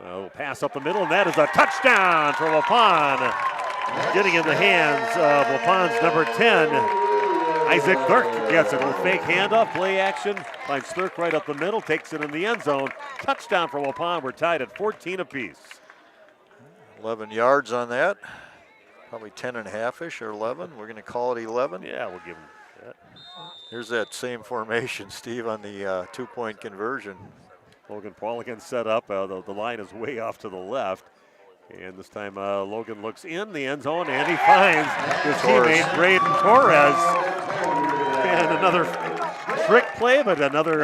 Well, pass up the middle, and that is a touchdown for Waupun. Getting in the hands of Waupun's number 10. Isaac Thurk gets it. A fake handoff, play action. Finds Thurk right up the middle, takes it in the end zone. Touchdown for Waupun. We're tied at 14 apiece. 11 yards on that. Probably 10.5-ish or 11. We're going to call it 11. Yeah, we'll give him that. Here's that same formation, Steve, on the 2-point conversion. Logan Paul again set up. The line is way off to the left. And this time Logan looks in the end zone, and he finds his teammate Braden Torres. And another trick play, but another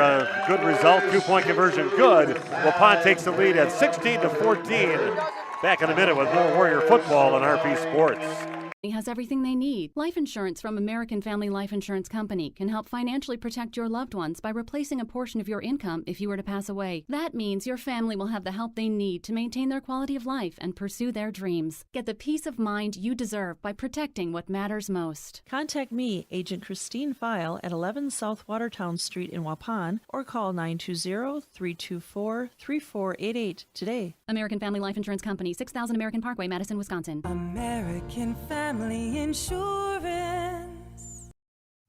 good result. 2-point conversion good. Waupun takes the lead at 16-14. Back in a minute with more Warrior football on RP Sports. Has everything they need. Life insurance from American Family Life Insurance Company can help financially protect your loved ones by replacing a portion of your income if you were to pass away. That means your family will have the help they need to maintain their quality of life and pursue their dreams. Get the peace of mind you deserve by protecting what matters most. Contact me, Agent Christine File, at 11 South Watertown Street in Waupun, or call 920-324-3488 today. American Family Life Insurance Company, 6000 American Parkway, Madison, Wisconsin. American Family Insurance.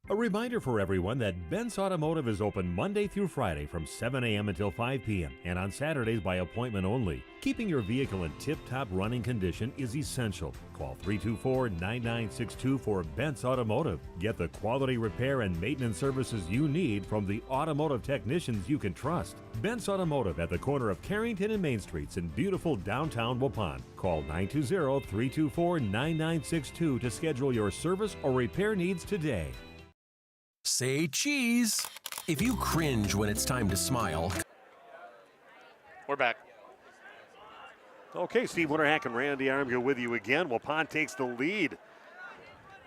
A reminder for everyone that Bent's Automotive is open Monday through Friday from 7 a.m. until 5 p.m. and on Saturdays by appointment only. Keeping your vehicle in tip-top running condition is essential. Call 324-9962 for Bent's Automotive. Get the quality repair and maintenance services you need from the automotive technicians you can trust. Bent's Automotive at the corner of Carrington and Main Streets in beautiful downtown Waupun. Call 920-324-9962 to schedule your service or repair needs today. Say cheese. If you cringe when it's time to smile. We're back. Okay, Steve Winterhack and Randy Armgill with you again. Waupun takes the lead,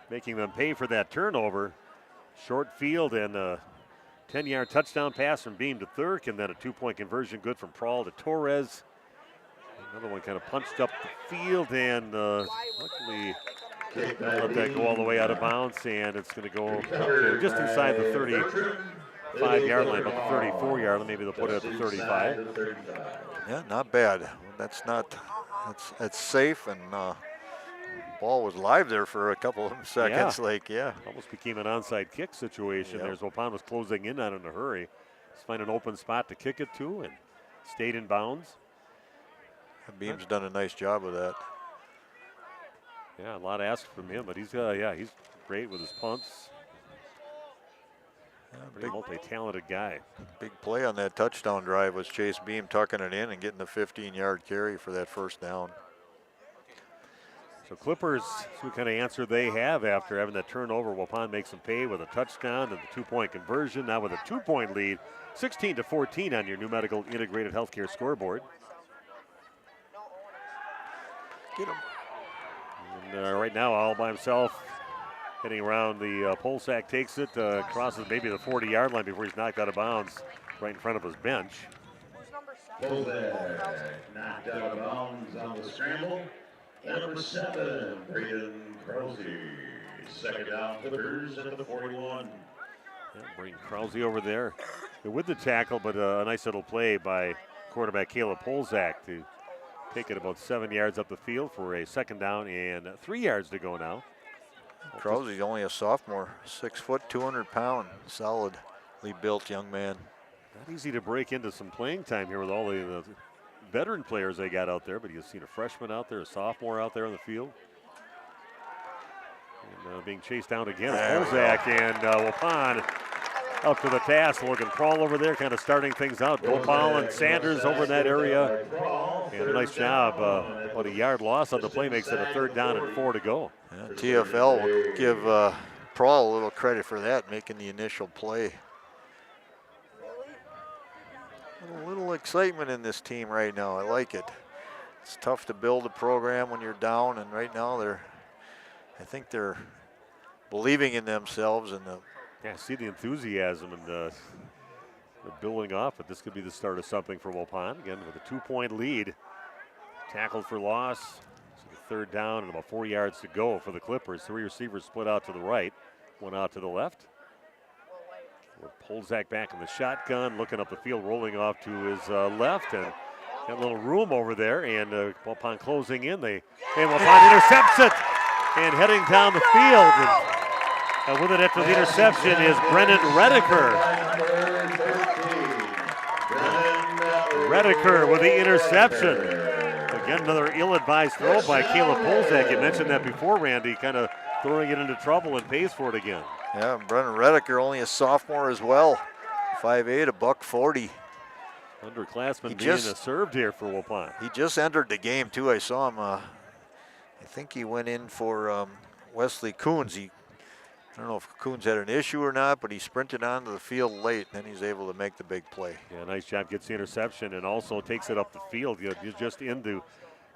making them pay for that turnover. Short field and a 10-yard touchdown pass from Beam to Thurk, and then a 2-point conversion good from Prawl to Torres. Another one kind of punched up the field, and luckily let that go all the way out of bounds, and it's going to go up to just inside the 35-yard line, about the 34-yard line. Maybe they'll put it at the 35. Yeah, not bad. That's safe, and ball was live there for a couple of seconds. Almost became an onside kick situation. There's Waupun was closing in on it in a hurry. Let's find an open spot to kick it to, and stayed in bounds. Beam's done a nice job of that. Yeah, a lot asked from him, but he's great with his punts. Pretty multi-talented guy. Big play on that touchdown drive was Chase Beam tucking it in and getting the 15-yard carry for that first down. So Clippers, what kind of answer they have after having that turnover. Waupun makes them pay with a touchdown and the 2-point conversion. Now with a 2-point lead, 16-14 on your new medical integrated healthcare scoreboard. Get him. And right now, all by himself, heading around the pole sack, takes it, crosses maybe the 40-yard line before he's knocked out of bounds right in front of his bench. Knocked out of bounds on the scramble. Number 7, Braden Krause. Second down, Clippers at the 41. Yeah, Braden Krause over there with the tackle, but a nice little play by quarterback Caleb Polzak to take it about 7 yards up the field for a second down and 3 yards to go now. Krause's only a sophomore, 6 foot, 200 pound, solidly built young man. Not easy to break into some playing time here with all the veteran players they got out there, but you've seen a freshman out there, a sophomore out there on the field. And being chased down again, Polzak, and Waupun up to the task. Logan Prawl over there kind of starting things out. Gopal and Sanders over in that area. And a nice job. About a yard loss on the play makes it a 3rd down and 4 to go. Yeah, TFL will give Prawl a little credit for that, making the initial play. A little excitement in this team right now. I like it. It's tough to build a program when you're down, and right now I think they're believing in themselves and see the enthusiasm and they're building off, but this could be the start of something for Waupun. Again, with a 2-point lead. Tackled for loss. So 3rd down and about 4 yards to go for the Clippers. 3 receivers split out to the right, 1 out to the left. Polzak back in the shotgun, looking up the field, rolling off to his left, and got a little room over there. And Waupun closing in, Waupun intercepts it, and heading down the field. And with it after the interception is Brennan Redeker. Redeker with the interception. Again, another ill-advised throw by Caleb Polzak. You mentioned that before, Randy, kind of throwing it into trouble and pays for it again. Yeah, Brennan Redeker, only a sophomore as well. 5'8", $140. Underclassman being served here for Waupun. He just entered the game too. I saw him. I think he went in for Wesley Coons. He I don't know if Coons had an issue or not, but he sprinted onto the field late, and then he's able to make the big play. Yeah, nice job. Gets the interception and also takes it up the field. He's just into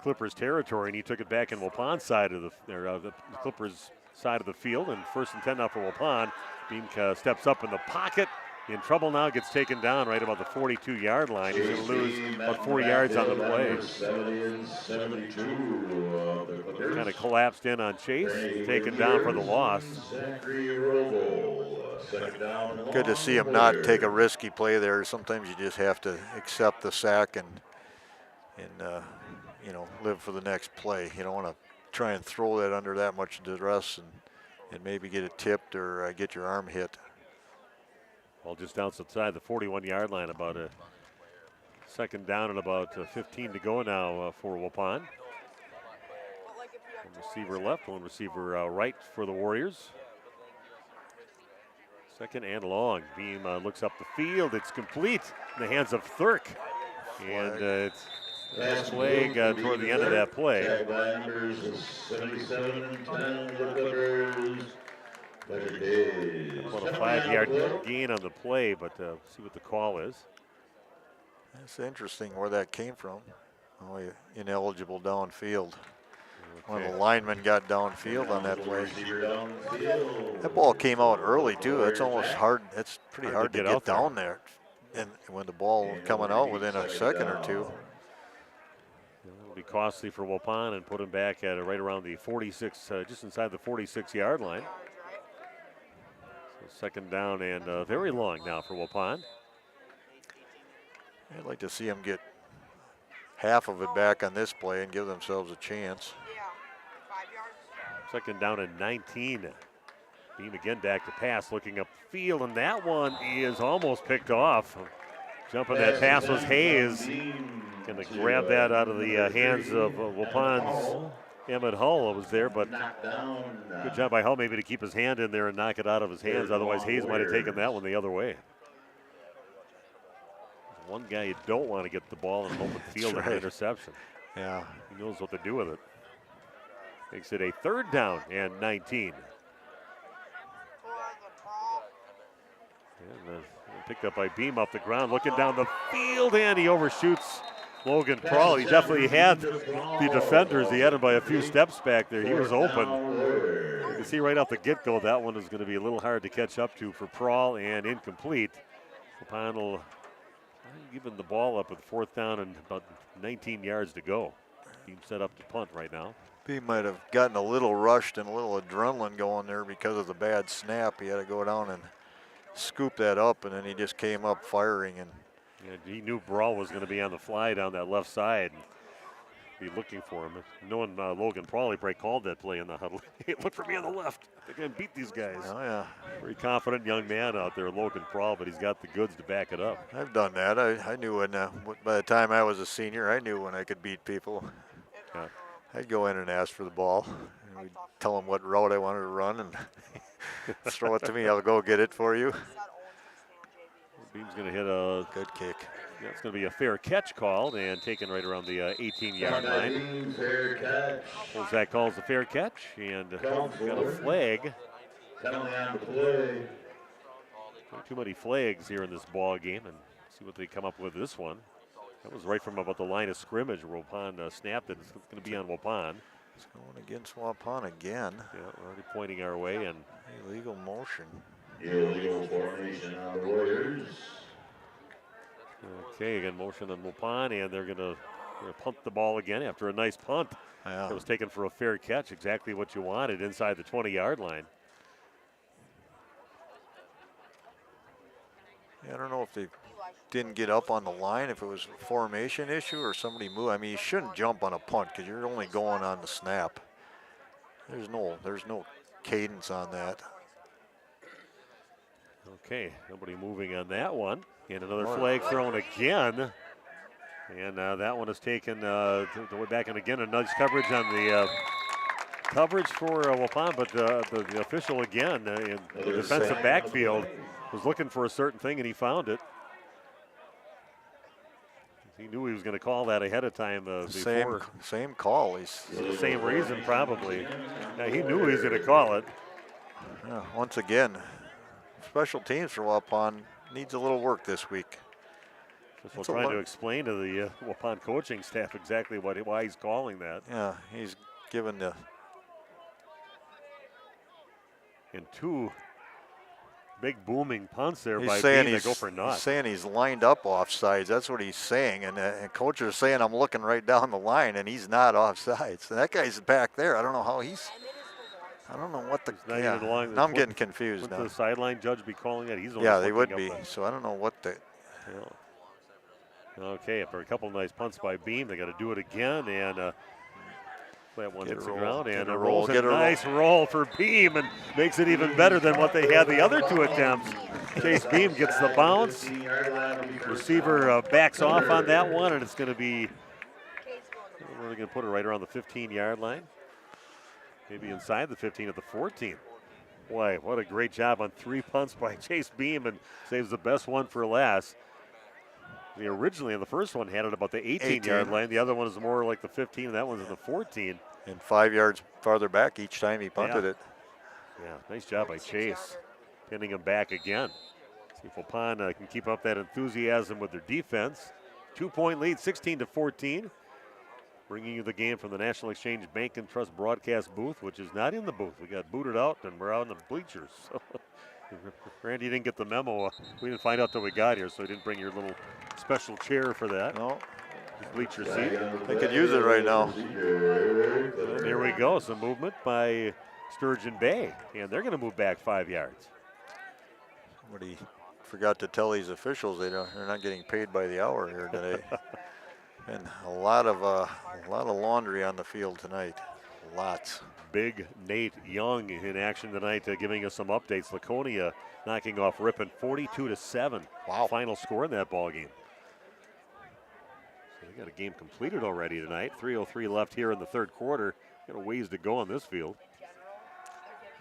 Clippers territory, and he took it back in Waupun's side of the Clippers side of the field. And 1st and 10 now for Waupun. Beam steps up in the pocket. In trouble now, gets taken down right about the 42-yard line. He's going to lose about 4 yards on the play. 70 and 72. Kind of collapsed in on Chase, taken down for the loss. Good to see him not take a risky play there. Sometimes you just have to accept the sack and you know, live for the next play. You don't want to try and throw that under that much duress and maybe get it tipped or get your arm hit. Well, just outside the 41-yard line, about a 2nd down and about 15 to go now for Waupun. One receiver left, one receiver right for the Warriors. 2nd and long. Beam looks up the field. It's complete in the hands of Thurk. And it's a flag toward the end of that play. About a 5-yard gain on the play, but see what the call is. It's interesting where that came from. Oh, ineligible downfield. One of the linemen got downfield on that play. That ball came out early too. That's almost hard. It's pretty hard to get down there. And when the ball coming out within a second or two. It'll be costly for Waupun and put him back at right around the 46, just inside the 46-yard line. So 2nd down and very long now for Waupun. I'd like to see them get half of it back on this play and give themselves a chance. 2nd down and 19. Beam again back to pass, looking up the field, and that one is almost picked off. Jumping that pass was Hayes. Going to grab that out of the hands of Waupun's Emmett Hull was there, but good job by Hull maybe to keep his hand in there and knock it out of his hands. Otherwise, Hayes might have taken that one the other way. One guy you don't want to get the ball in open field and an interception. Yeah. He knows what to do with it. Makes it a 3rd down and 19. And picked up by Beam up the ground, looking down the field, and he overshoots Logan Prawl. He definitely had the defenders. He had him by a few steps back there. He was open. You can see right off the get-go that one is going to be a little hard to catch up to for Prawl and incomplete. Waupun will giving the ball up with 4th down and about 19 yards to go. Beam set up to punt right now. He might have gotten a little rushed and a little adrenaline going there because of the bad snap. He had to go down and scoop that up, and then he just came up firing. And yeah, he knew Brawl was going to be on the fly down that left side. Be looking for him. Knowing Logan Prawl, he probably called that play in the huddle. Hey, look for me on the left. They're going to beat these guys. Oh, yeah. Very confident young man out there, Logan Prawl, but he's got the goods to back it up. I've done that. I knew when, by the time I was a senior, I knew when I could beat people. Yeah. I'd go in and ask for the ball. And we'd tell them what route I wanted to run and throw it to me. I'll go get it for you. Beam's going to hit a good kick. Yeah, it's going to be a fair catch called and taken right around the 18-yard line. Fair catch. Olzak calls the fair catch and got a flag. Penalty on the play. Not too many flags here in this ball game, and see what they come up with this one. That was right from about the line of scrimmage. Waupun snapped it. It's going to be on Waupun. It's going against Waupun again. Yeah, we're already pointing our way. And illegal motion. Illegal formation on the Warriors. Okay, again, motion on Waupun, and they're going to punt the ball again after a nice punt. Yeah. It was taken for a fair catch, exactly what you wanted inside the 20-yard line. Yeah, I don't know if they didn't get up on the line, if it was a formation issue or somebody moved. I mean, you shouldn't jump on a punt because you're only going on the snap. There's no cadence on that. Okay, nobody moving on that one. And another flag thrown again. And that one is taken the way back. And again, a nice coverage on the coverage for Waupun. But the official again in the defensive backfield was looking for a certain thing, and he found it. He knew he was going to call that ahead of time before. Same call. Same reason, probably. Yeah, he knew he was going to call it. Once again, special teams for Waupun needs a little work this week. Just trying to explain to the Waupun coaching staff exactly why he's calling that. Yeah, he's given the... And two big booming punts there He's by saying Beam that go for naught. He's saying he's lined up offsides. That's what he's saying. And coaches are saying, I'm looking right down the line, and he's not offsides. And that guy's back there. I don't know how he's... I don't know what the... Yeah, now I'm getting confused now. Would the sideline judge be calling that? He's Yeah, they would be. So I don't know what the... Okay, after a couple of nice punts by Beam, they got to do it again, and that one hits the ground, and a rolls a nice roll for Beam, and makes it even better than what they had the other two attempts. Chase Beam gets the bounce. Receiver backs off on that one, and it's going to be, we're going to put it right around the 15-yard line. Maybe inside the 15 at the 14. Boy, what a great job on 3 punts by Chase Beam, and saves the best one for last. They originally, in the first one, had it about the 18-yard line. The other one is more like the 15, and that one's in the 14. And 5 yards farther back each time he punted it. Yeah, nice job by Chase, pinning him back again. See if Waupun can keep up that enthusiasm with their defense. 2-point lead, 16-14. Bringing you the game from the National Exchange Bank and Trust broadcast booth, which is not in the booth. We got booted out, and we're out in the bleachers. So Randy didn't get the memo. We didn't find out till we got here, so he didn't bring your little special chair for that. No. Bleacher seat. They could use it right now. And here we go. Some movement by Sturgeon Bay, and they're going to move back 5 yards. Somebody forgot to tell these officials they're not getting paid by the hour here today. And a lot of laundry on the field tonight. Lots. Big Nate Young in action tonight, giving us some updates. Laconia knocking off Ripon 42-7. Wow. Final score in that ball game. So they got a game completed already tonight. 3:03 left here in the third quarter. Got a ways to go on this field.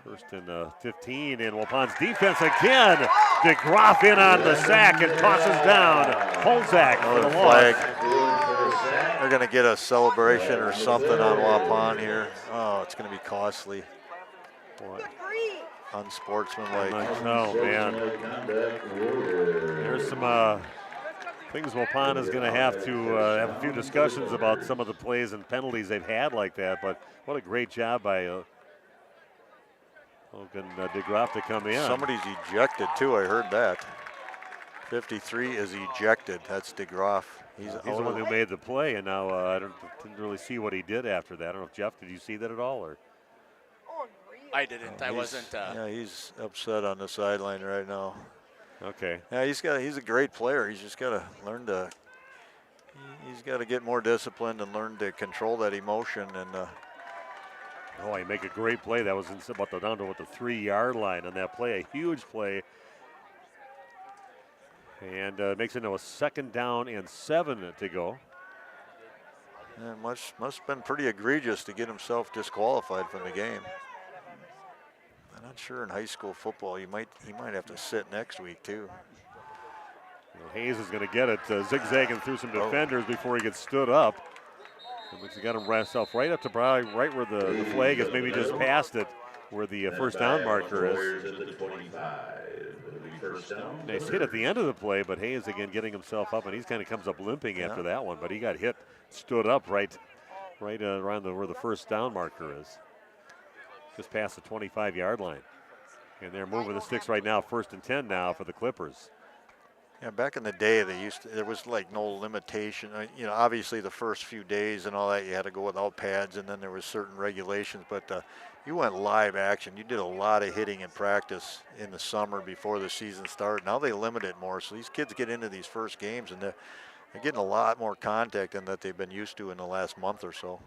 First and 15, and Waupun's defense again. DeGroff in on the sack and tosses down Holzak for the flag. loss. They're going to get a celebration or something on Waupun here. Oh, it's going to be costly. Boy, unsportsmanlike. Oh, man. There's some things Waupun is going to have a few discussions about some of the plays and penalties they've had like that, but what a great job by Logan DeGroff to come in. Somebody's ejected, too. I heard that. 53 is ejected. That's DeGroff. He's the one who made the play, and now I didn't really see what he did after that. I don't know if Jeff, did you see that at all? Or I didn't. I wasn't. Yeah, he's upset on the sideline right now. Okay. Yeah, he's a great player. He's just got to learn to. He's got to get more disciplined and learn to control that emotion. And oh, he make a great play. That was about down to the 3-yard line on that play. A huge play. And makes it now a 2nd down and 7 to go. And must have been pretty egregious to get himself disqualified from the game. I'm not sure in high school football he might have to sit next week too. Hayes is going to get it, zigzagging through some defenders before he gets stood up. He got himself right up to probably right where the flag is, maybe just past it, where the first down marker is. Nice hit at the end of the play, but Hayes again getting himself up, and he kind of comes up limping after that one. But he got hit, stood up right around where the first down marker is, just past the 25-yard line. And they're moving the sticks right now, 1st and 10 now for the Clippers. Yeah, back in the day, there was like no limitation. You know, obviously the first few days and all that, you had to go without pads, and then there was certain regulations. But you went live action. You did a lot of hitting in practice in the summer before the season started. Now they limit it more, so these kids get into these first games, and they're getting a lot more contact than that they've been used to in the last month or so.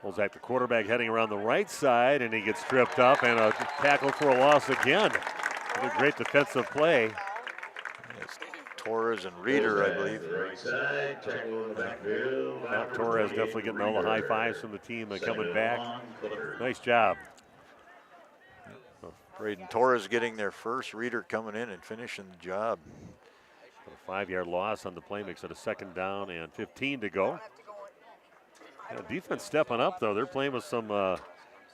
Holzak, the quarterback, heading around the right side, and he gets tripped up, and a tackle for a loss again. What a great defensive play. It's Torres and Reeder, I believe. Torres definitely getting all the high fives from the team coming back. Nice job. Braden Torres getting their first, Reeder coming in and finishing the job. A 5-yard loss on the play makes it a 2nd down and 15 to go. Yeah, defense stepping up, though. They're playing with some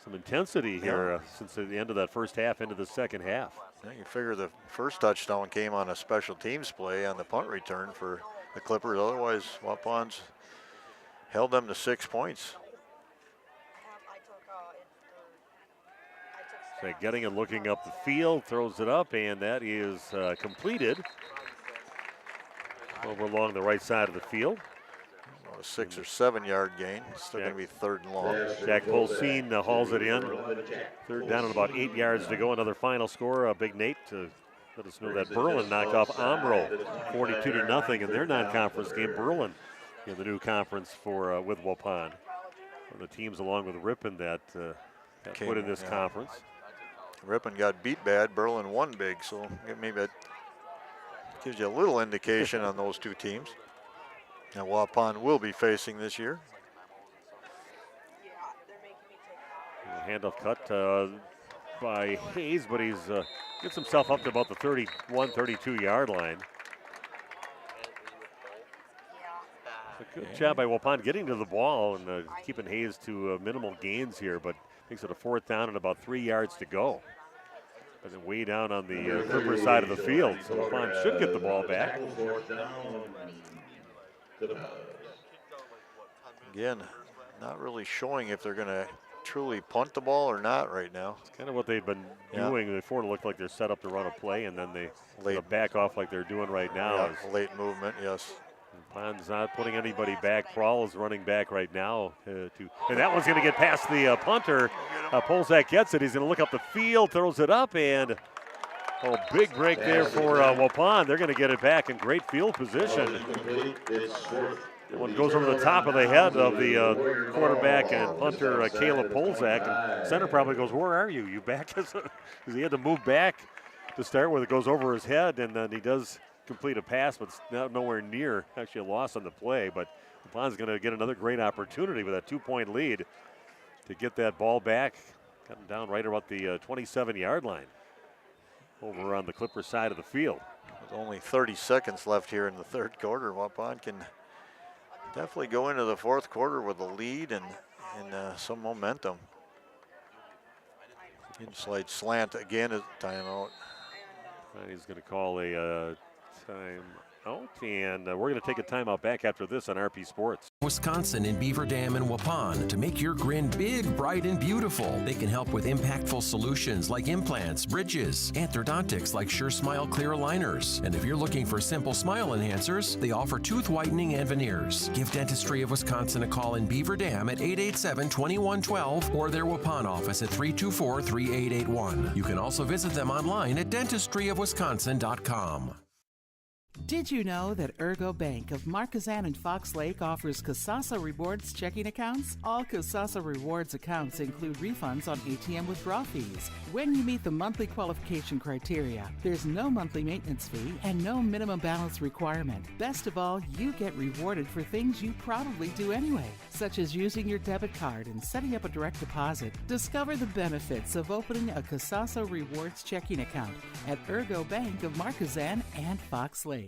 some intensity here since the end of that first half into the second half. Yeah, you figure the first touchdown came on a special teams play on the punt return for the Clippers. Otherwise, Waupun's held them to 6 points. So getting and looking up the field, throws it up, and that is completed over along the right side of the field. A 6 or 7 yard gain. Still going to be 3rd and long. Jack Polsine hauls it in. 3rd down and about 8 yards to go. Another final score. Big Nate to let us know that Berlin knocked off Umbro 42-0 in their non-conference game. Berlin in the new conference for with Waupun. One of the teams along with Ripon that got put in this conference. Ripon got beat bad. Berlin won big, so maybe that gives you a little indication on those two teams that Waupun will be facing this year. Handoff cut by Hayes, but he's gets himself up to about the 31, 32-yard line. A good job by Waupun getting to the ball and keeping Hayes to minimal gains here, but makes it a 4th down and about 3 yards to go. And then way down on the Clipper side of the field, so Waupun should get the ball back. Again, not really showing if they're going to truly punt the ball or not right now. It's kind of what they've been doing before. It looked like they're set up to run a play, and then they back off like they're doing right now. Late movement, yes. Wapun's not putting anybody back. Prowl is running back right now. And that one's going to get past the punter. Polzak gets it. He's going to look up the field, throws it up, and big break there for Waupun. They're going to get it back in great field position. One goes over the top of the head of the quarterback and punter Caleb Polzak. And center probably goes, "Where are you? You back?" Because he had to move back to start with. It goes over his head, and then he does complete a pass, but it's nowhere near actually a loss on the play. But Waupun's going to get another great opportunity with that 2-point lead to get that ball back. Got him down right about the 27-yard line over on the Clipper side of the field. With only 30 seconds left here in the 3rd quarter, Waupun can definitely go into the 4th quarter with a lead and some momentum. Inside slant again at timeout. And he's going to call a timeout, and we're going to take a timeout back after this on RP Sports. Wisconsin in Beaver Dam and Waupun to make your grin big, bright, and beautiful. They can help with impactful solutions like implants, bridges, orthodontics like Sure Smile clear aligners. And if you're looking for simple smile enhancers, they offer tooth whitening and veneers. Give Dentistry of Wisconsin a call in Beaver Dam at 887-2112 or their Waupun office at 324-3881. You can also visit them online at dentistryofwisconsin.com. Did you know that Ergo Bank of Marquezan and Fox Lake offers Casasa Rewards checking accounts? All Casasa Rewards accounts include refunds on ATM withdrawal fees. When you meet the monthly qualification criteria, there's no monthly maintenance fee and no minimum balance requirement. Best of all, you get rewarded for things you probably do anyway, such as using your debit card and setting up a direct deposit. Discover the benefits of opening a Casasa Rewards checking account at Ergo Bank of Marquezan and Fox Lake.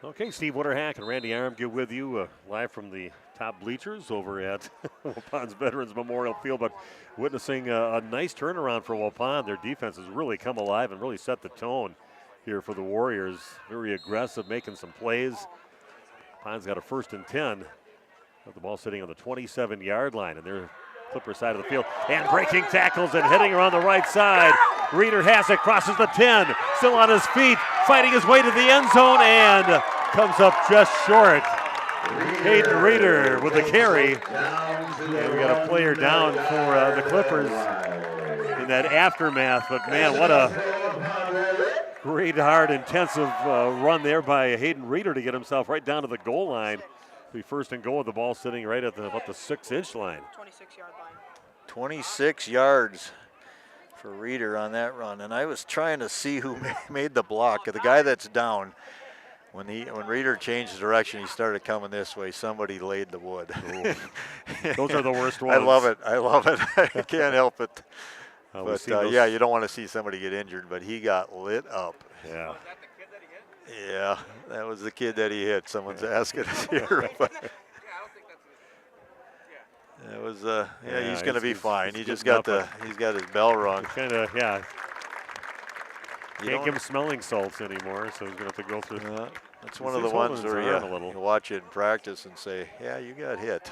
Okay, Steve Witterhack and Randy Armgill with you live from the top bleachers over at Waupun's Veterans Memorial Field, but witnessing a nice turnaround for Waupun. Their defense has really come alive and really set the tone here for the Warriors. Very aggressive, making some plays. Waupun's got a 1st and 10 with the ball sitting on the 27-yard line, and they're Clipper side of the field, and breaking tackles and hitting her on the right side. Reeder has it, crosses the 10, still on his feet, fighting his way to the end zone, and comes up just short. Hayden Reeder with the carry. And we got a player down for the Clippers in that aftermath, but man, what a great, hard, intensive run there by Hayden Reeder to get himself right down to the goal line. Be 1st and goal with the ball sitting right at about the 6-inch line. 26-yard line. 26 yards for Reeder on that run. And I was trying to see who made the block. The guy that's down, when Reeder changed direction, he started coming this way. Somebody laid the wood. Those are the worst ones. I love it. I can't help it. But yeah, you don't want to see somebody get injured, but he got lit up. Yeah. Yeah, that was the kid that he hit. Someone's asking us here. But was, he's going to be fine. He just got he's got his bell rung. Kind of, yeah. Can't give him smelling salts anymore, so he's going to have to go through. That's one of the ones where you watch it in practice and say, yeah, you got hit.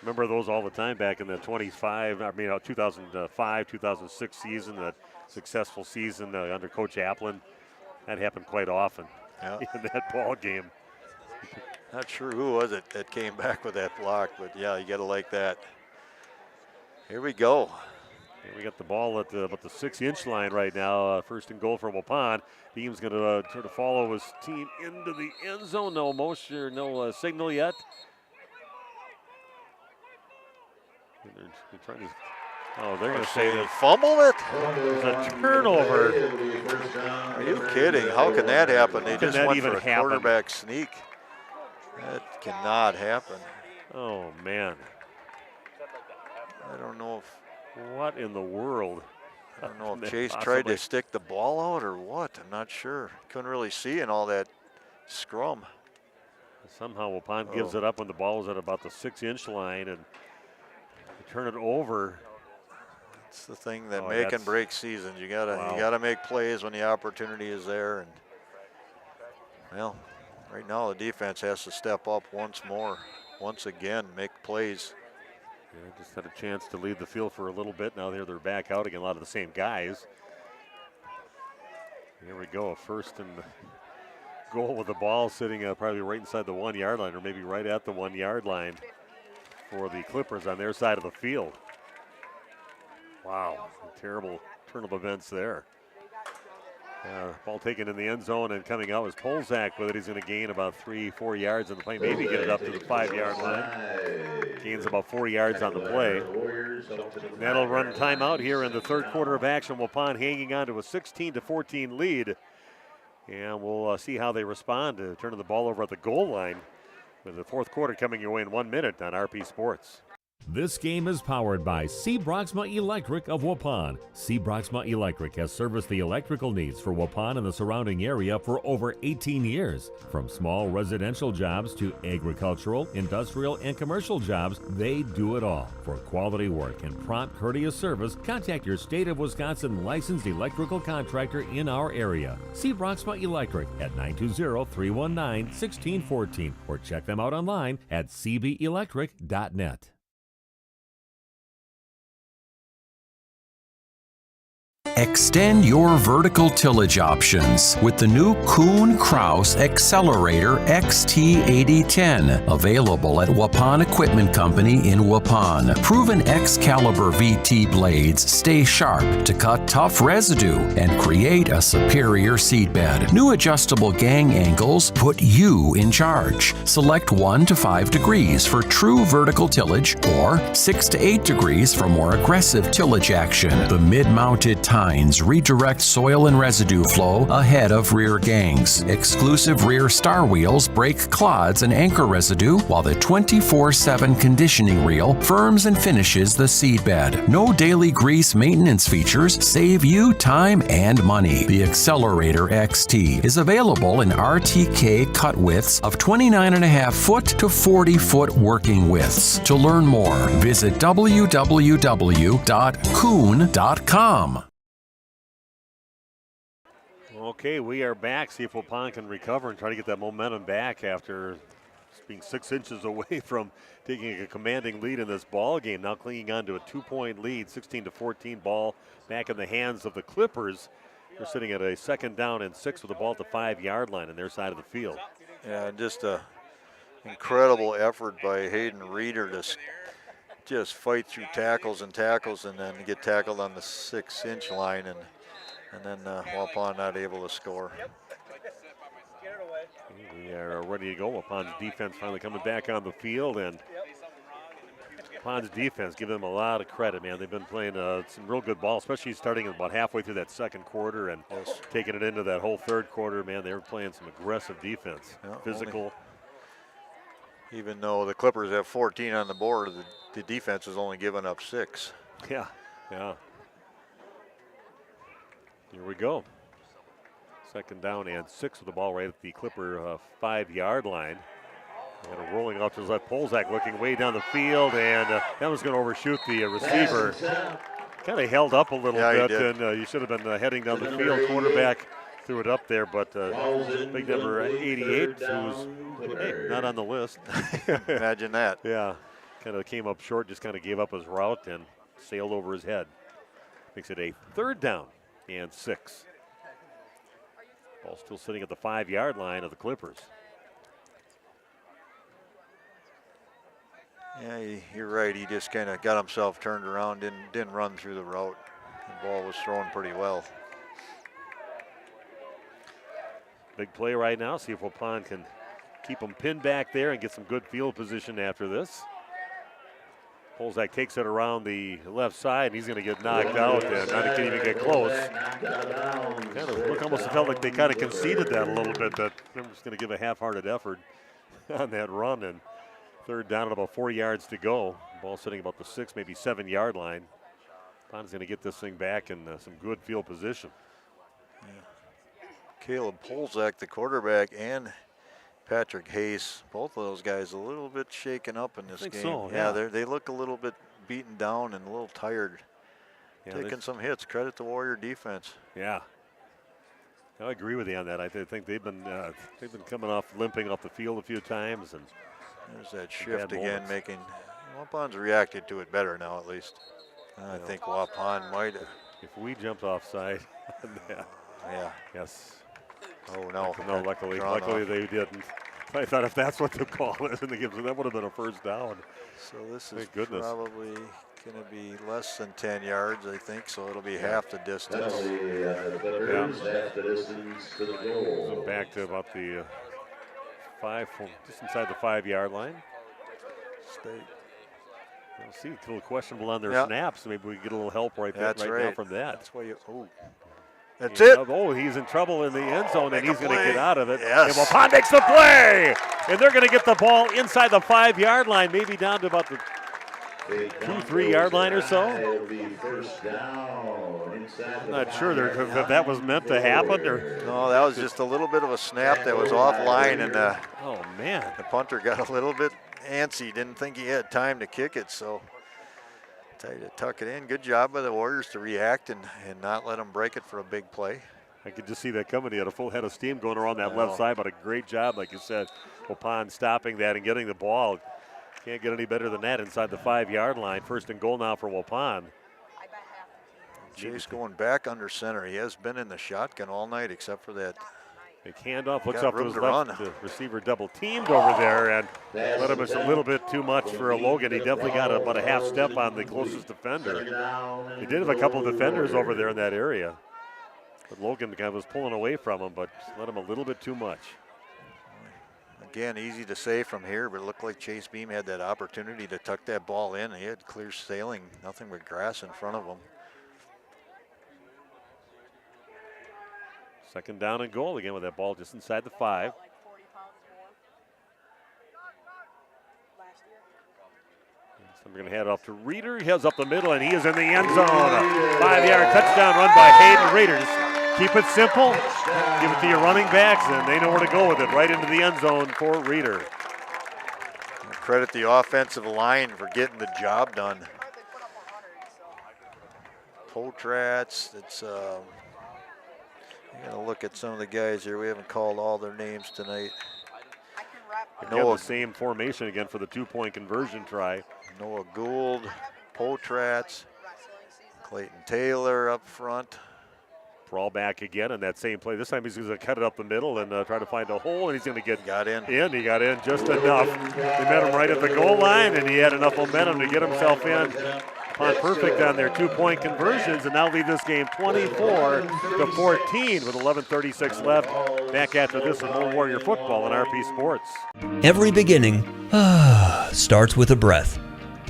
Remember those all the time back in the 2005, 2006 season, that successful season under Coach Applin. That happened quite often in that ball game. Not sure who was it that came back with that block, but yeah, you got to like that. Here we go. And we got the ball at about the 6-inch line right now. First and goal for Waupun. Beam's going to try to follow his team into the end zone. No motion or no signal yet. And they're trying to. Oh, they're going to say they fumbled it. There's a turnover. Are you kidding? How can that happen? They just went for a happen? quarterback sneak. That cannot happen. Oh man. I don't know if. What in the world? I don't know if Chase tried to stick the ball out or what. I'm not sure. Couldn't really see in all that scrum. Somehow Waupun gives it up when the ball is at about the 6-inch line and they turn it over. It's the thing that make and break seasons. You gotta make plays when the opportunity is there. And well, right now the defense has to step up once again, make plays. Yeah, just had a chance to lead the field for a little bit. Now they're back out again, a lot of the same guys. Here we go, first and goal with the ball sitting probably right inside the 1-yard line, or maybe right at the 1-yard line for the Clippers on their side of the field. Wow, terrible turn of events there. Ball taken in the end zone and coming out was Polzak with it. He's going to gain about 3-4 yards on the play, maybe get it up to the 5-yard line. Gains about 4 yards on the play. And that'll run timeout here in the third quarter of action. Waupun hanging on to a 16-14 lead. And we'll see how they respond to turning the ball over at the goal line with the fourth quarter coming your way in 1 minute on RP Sports. This game is powered by C. Broxma Electric of Waupun. C. Broxma Electric has serviced the electrical needs for Waupun and the surrounding area for over 18 years. From small residential jobs to agricultural, industrial, and commercial jobs, they do it all. For quality work and prompt, courteous service, contact your state of Wisconsin licensed electrical contractor in our area. C. Broxma Electric at 920-319-1614 or check them out online at cbelectric.net. Extend your vertical tillage options with the new Kuhn Krause Accelerator XT8010, available at Waupun Equipment Company in Waupun. Proven Excalibur VT blades stay sharp to cut tough residue and create a superior seedbed. New adjustable gang angles put you in charge. Select 1 to 5 degrees for true vertical tillage or 6 to 8 degrees for more aggressive tillage action. The mid-mounted tines redirect soil and residue flow ahead of rear gangs. Exclusive rear star wheels break clods and anchor residue, while the 24/7 conditioning reel firms and finishes the seedbed. No daily grease maintenance features save you time and money. The Accelerator XT is available in RTK cut widths of 29.5 foot to 40 foot working widths. To learn more, visit www.kuhn.com. Okay, we are back. See if Waupun can recover and try to get that momentum back after being 6 inches away from taking a commanding lead in this ball game. Now clinging on to a 2-point lead, 16-14 ball back in the hands of the Clippers. They're sitting at a 2nd down and 6 with the ball at the 5-yard line on their side of the field. Yeah, just a incredible effort by Hayden Reeder to just fight through tackles and then get tackled on the 6-inch line and then Waupun not able to score. We are ready to go. Waupun's defense finally coming back on the field, and Waupun's defense, give them a lot of credit, man. They've been playing some real good ball, especially starting about halfway through that second quarter and taking it into that whole third quarter, man. They were playing some aggressive defense, physical. Even though the Clippers have 14 on the board, the defense has only given up 6. Yeah. Here we go. 2nd down and 6 with the ball right at the Clipper 5-yard line. And rolling off to his left, Polzak looking way down the field, and that was going to overshoot the receiver. Kind of held up a little bit, and you should have been heading down the field. Quarterback threw it up there, but big number 88, who's not on the list. Imagine that. Yeah, kind of came up short, just kind of gave up his route and sailed over his head. Makes it a 3rd down and 6. Ball still sitting at the 5-yard line of the Clippers. Yeah, you're right. He just kind of got himself turned around, didn't run through the route. The ball was thrown pretty well. Big play right now. See if Waupun can keep him pinned back there and get some good field position after this. Polzak takes it around the left side, and he's going to get knocked out, and not can even get close. Kind of almost felt like they kind of conceded that a little bit, that they're just going to give a half-hearted effort on that run, and 3rd down at about 4 yards to go. Ball sitting about the 6, maybe 7-yard line. Wapun's going to get this thing back in some good field position. Yeah. Caleb Polzak, the quarterback, and Patrick Hayes, both of those guys a little bit shaken up in this game. So, yeah, they look a little bit beaten down and a little tired. Yeah, taking some hits. Credit the Warrior defense. Yeah. I agree with you on that. I think they've been coming off limping off the field a few times, and there's that shift again, making Wapun's reacted to it better now at least. I think Waupun might have. If we jumped offside, yeah. Yes. Oh no. No, luckily they didn't. I thought if that's what the call is, and that would have been a 1st down. So this is probably going to be less than 10 yards, I think. So it'll be half the distance. Half the distance to the goal. So back to about the 5, just inside the 5-yard line. State. We'll see, a little questionable on their snaps. Maybe we get a little help right now from that. That's why That's it. Oh, he's in trouble in the end zone, and he's going to get out of it. Yes. And Waupun makes the play, and they're going to get the ball inside the 5-yard line, maybe down to about the 2-3 yard line or so. I'm not sure if that was meant to happen, or no, that was just a little bit of a snap that was offline, and oh man, the punter got a little bit antsy. Didn't think he had time to kick it, so. To tuck it in. Good job by the Warriors to react and not let them break it for a big play. I could just see that coming. He had a full head of steam going around that left side, but a great job, like you said, Waupun stopping that and getting the ball. Can't get any better than that inside the 5-yard line. 1st and goal now for Waupun. Chase going back under center. He has been in the shotgun all night except for that. Big handoff, looks off to his left. The receiver double teamed over there and let him a little bit too much for Logan. He definitely got about a half step on the closest defender. He did have a couple of defenders over there in that area. But Logan kind of was pulling away from him, but let him a little bit too much. Again, easy to say from here, but it looked like Chase Beam had that opportunity to tuck that ball in. He had clear sailing, nothing but grass in front of him. 2nd down and goal again with that ball just inside the 5. So we're going to hand it off to Reeder. He heads up the middle, and he is in the end zone. A 5-yard touchdown run by Hayden Reeder. Just keep it simple. Give it to your running backs, and they know where to go with it. Right into the end zone for Reeder. Credit the offensive line for getting the job done. Poltrats, it's I'm going to look at some of the guys here. We haven't called all their names tonight. Noah, the same formation again for the 2-point conversion try. Noah Gould, Poltrats, Clayton Taylor up front. Brawl back again on that same play. This time he's going to cut it up the middle and try to find a hole, and he's going to get in. He got in just enough. They met him right at the goal line, and he had enough momentum to get himself in. Waupun perfect on their 2-point conversions, and now lead this game 24-14 with 11:36 left. Back after this with more Warrior football on RP Sports. Every beginning starts with a breath.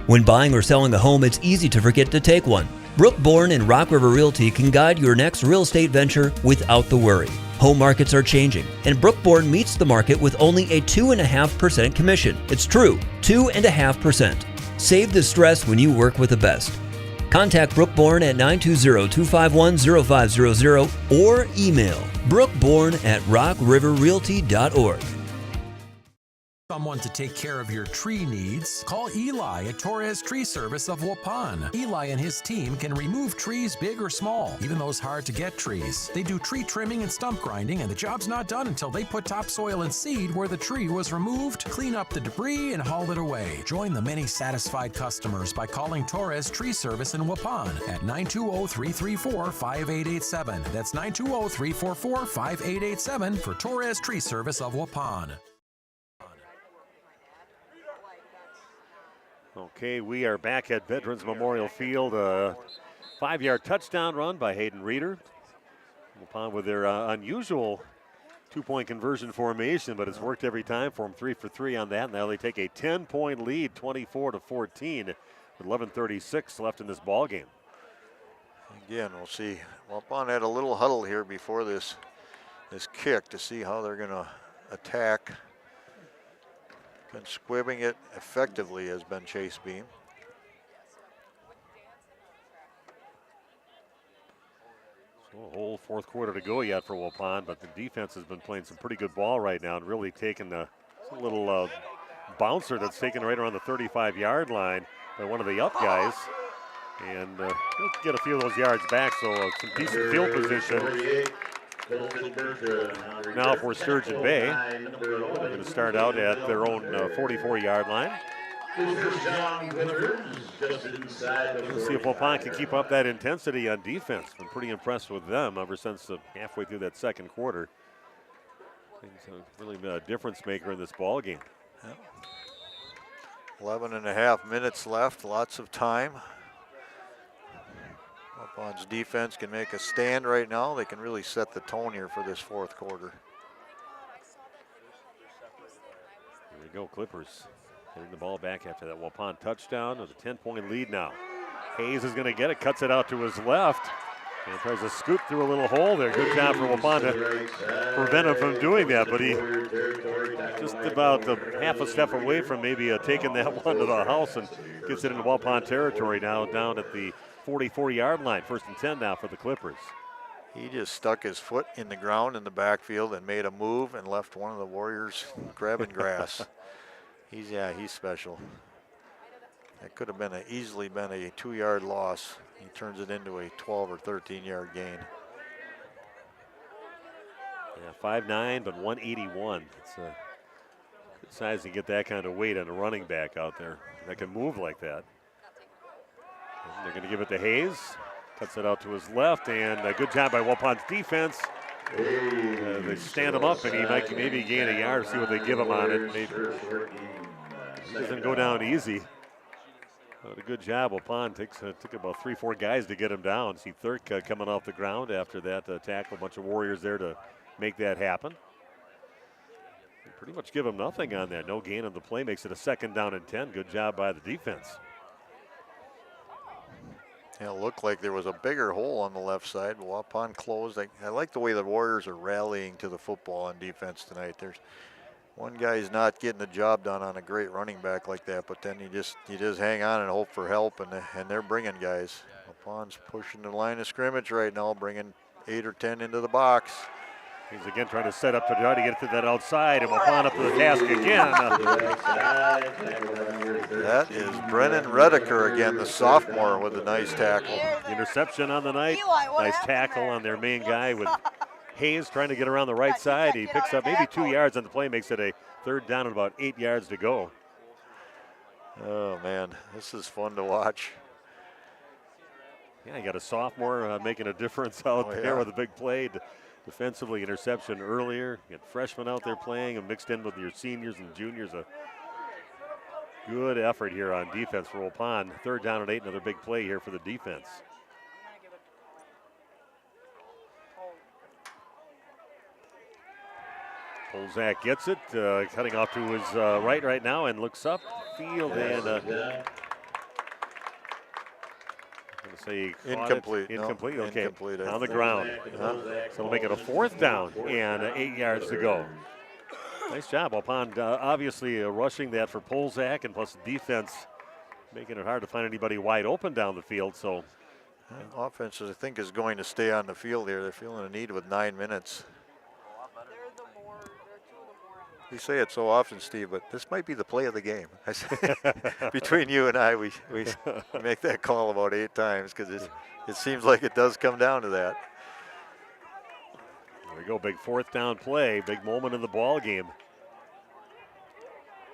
When buying or selling a home, it's easy to forget to take one. Brooke Bourne and Rock River Realty can guide your next real estate venture without the worry. Home markets are changing, and Brooke Bourne meets the market with only a 2.5% commission. It's true, 2.5%. Save the stress when you work with the best. Contact Brooke Bourne at 920-251-0500 or email brookebourne@rockriverrealty.org. Someone to take care of your tree needs? Call Eli at Torres Tree Service of Waupun. Eli and his team can remove trees big or small, even those hard-to-get trees. They do tree trimming and stump grinding, and the job's not done until they put topsoil and seed where the tree was removed, clean up the debris, and haul it away. Join the many satisfied customers by calling Torres Tree Service in Waupun at 920-334-5887. That's 920-344-5887 for Torres Tree Service of Waupun. Okay, we are back at Veterans Memorial Field. A 5-yard touchdown run by Hayden Reeder. Waupun with their unusual two-point conversion formation, but it's worked every time for them. 3 for 3 on that. Now they take a 10-point lead, 24-14, with 11:36 left in this ball game. Again, we'll see. Waupun had a little huddle here before this kick to see how they're going to attack. Been squibbing it effectively has been Chase Beam. So a whole fourth quarter to go yet for Waupun, but the defense has been playing some pretty good ball right now and really taking a little bouncer that's taken right around the 35-yard line by one of the up guys. And he'll get a few of those yards back, so some decent field position. Now for Sturgeon Bay, they're going to start out at their own 44-yard line. Let's see if Waupun can keep up that intensity on defense. Been pretty impressed with them ever since halfway through that second quarter. It's really been a difference maker in this ball game. 11.5 minutes left, lots of time. Waupun's defense can make a stand right now. They can really set the tone here for this fourth quarter. Here we go, Clippers getting the ball back after that Waupun touchdown with a 10-point lead now. Hayes is going to get it, cuts it out to his left, and tries to scoop through a little hole there. Good job for Waupun to prevent him from doing that, but he just about half a step away from maybe taking that one to the house and gets it into Waupun territory now down at the 44-yard line. 1st and 10 now for the Clippers. He just stuck his foot in the ground in the backfield and made a move and left one of the Warriors grabbing grass. He's special. That could have been easily been a 2-yard loss. He turns it into a 12 or 13-yard gain. Yeah, 5'9", but 181. It's a good size to get that kind of weight on a running back out there that can move like that. And they're going to give it to Hayes. Cuts it out to his left, and a good job by Waupun's defense. They stand him up, and he might maybe gain a yard, see what they give him on it. He doesn't go down easy. But a good job. Waupun took about 3-4 guys to get him down. See Thurk coming off the ground after that tackle. A bunch of Warriors there to make that happen. They pretty much give him nothing on that. No gain on the play. Makes it a 2nd down and 10. Good job by the defense. Yeah, it looked like there was a bigger hole on the left side, but Waupun closed. I like the way the Warriors are rallying to the football on defense tonight. There's one guy's not getting the job done on a great running back like that, but then you just hang on and hope for help, and they're bringing guys. Waupun's pushing the line of scrimmage right now, bringing 8 or 10 into the box. He's again trying to set up to try to get to that outside, and Waupun up to the task again. That is Brennan Redeker again, the sophomore, with a nice tackle. Interception on the night. Nice tackle on their main guy with Hayes trying to get around the right side. He picks up maybe 2 yards on the play, makes it a 3rd down and about 8 yards to go. Oh, man, this is fun to watch. Yeah, you got a sophomore making a difference out there with a big play. Defensively, interception earlier. You got freshmen out there playing and mixed in with your seniors and juniors. A good effort here on defense for Waupun. 3rd down and 8, another big play here for the defense. Polzak gets it, cutting off to his right now and looks up field and say incomplete. Incomplete. No, okay. incomplete, on the ground. So we'll make it a 4th down and 8 yards to go. Nice job, Waupun. Obviously rushing that for Polzak, and plus the defense making it hard to find anybody wide open down the field. So offense, I think, is going to stay on the field here. They're feeling a need with 9 minutes. We say it so often, Steve, but this might be the play of the game. Between you and I, we make that call about 8 times because it seems like it does come down to that. There we go, big 4th down play, big moment in the ball game.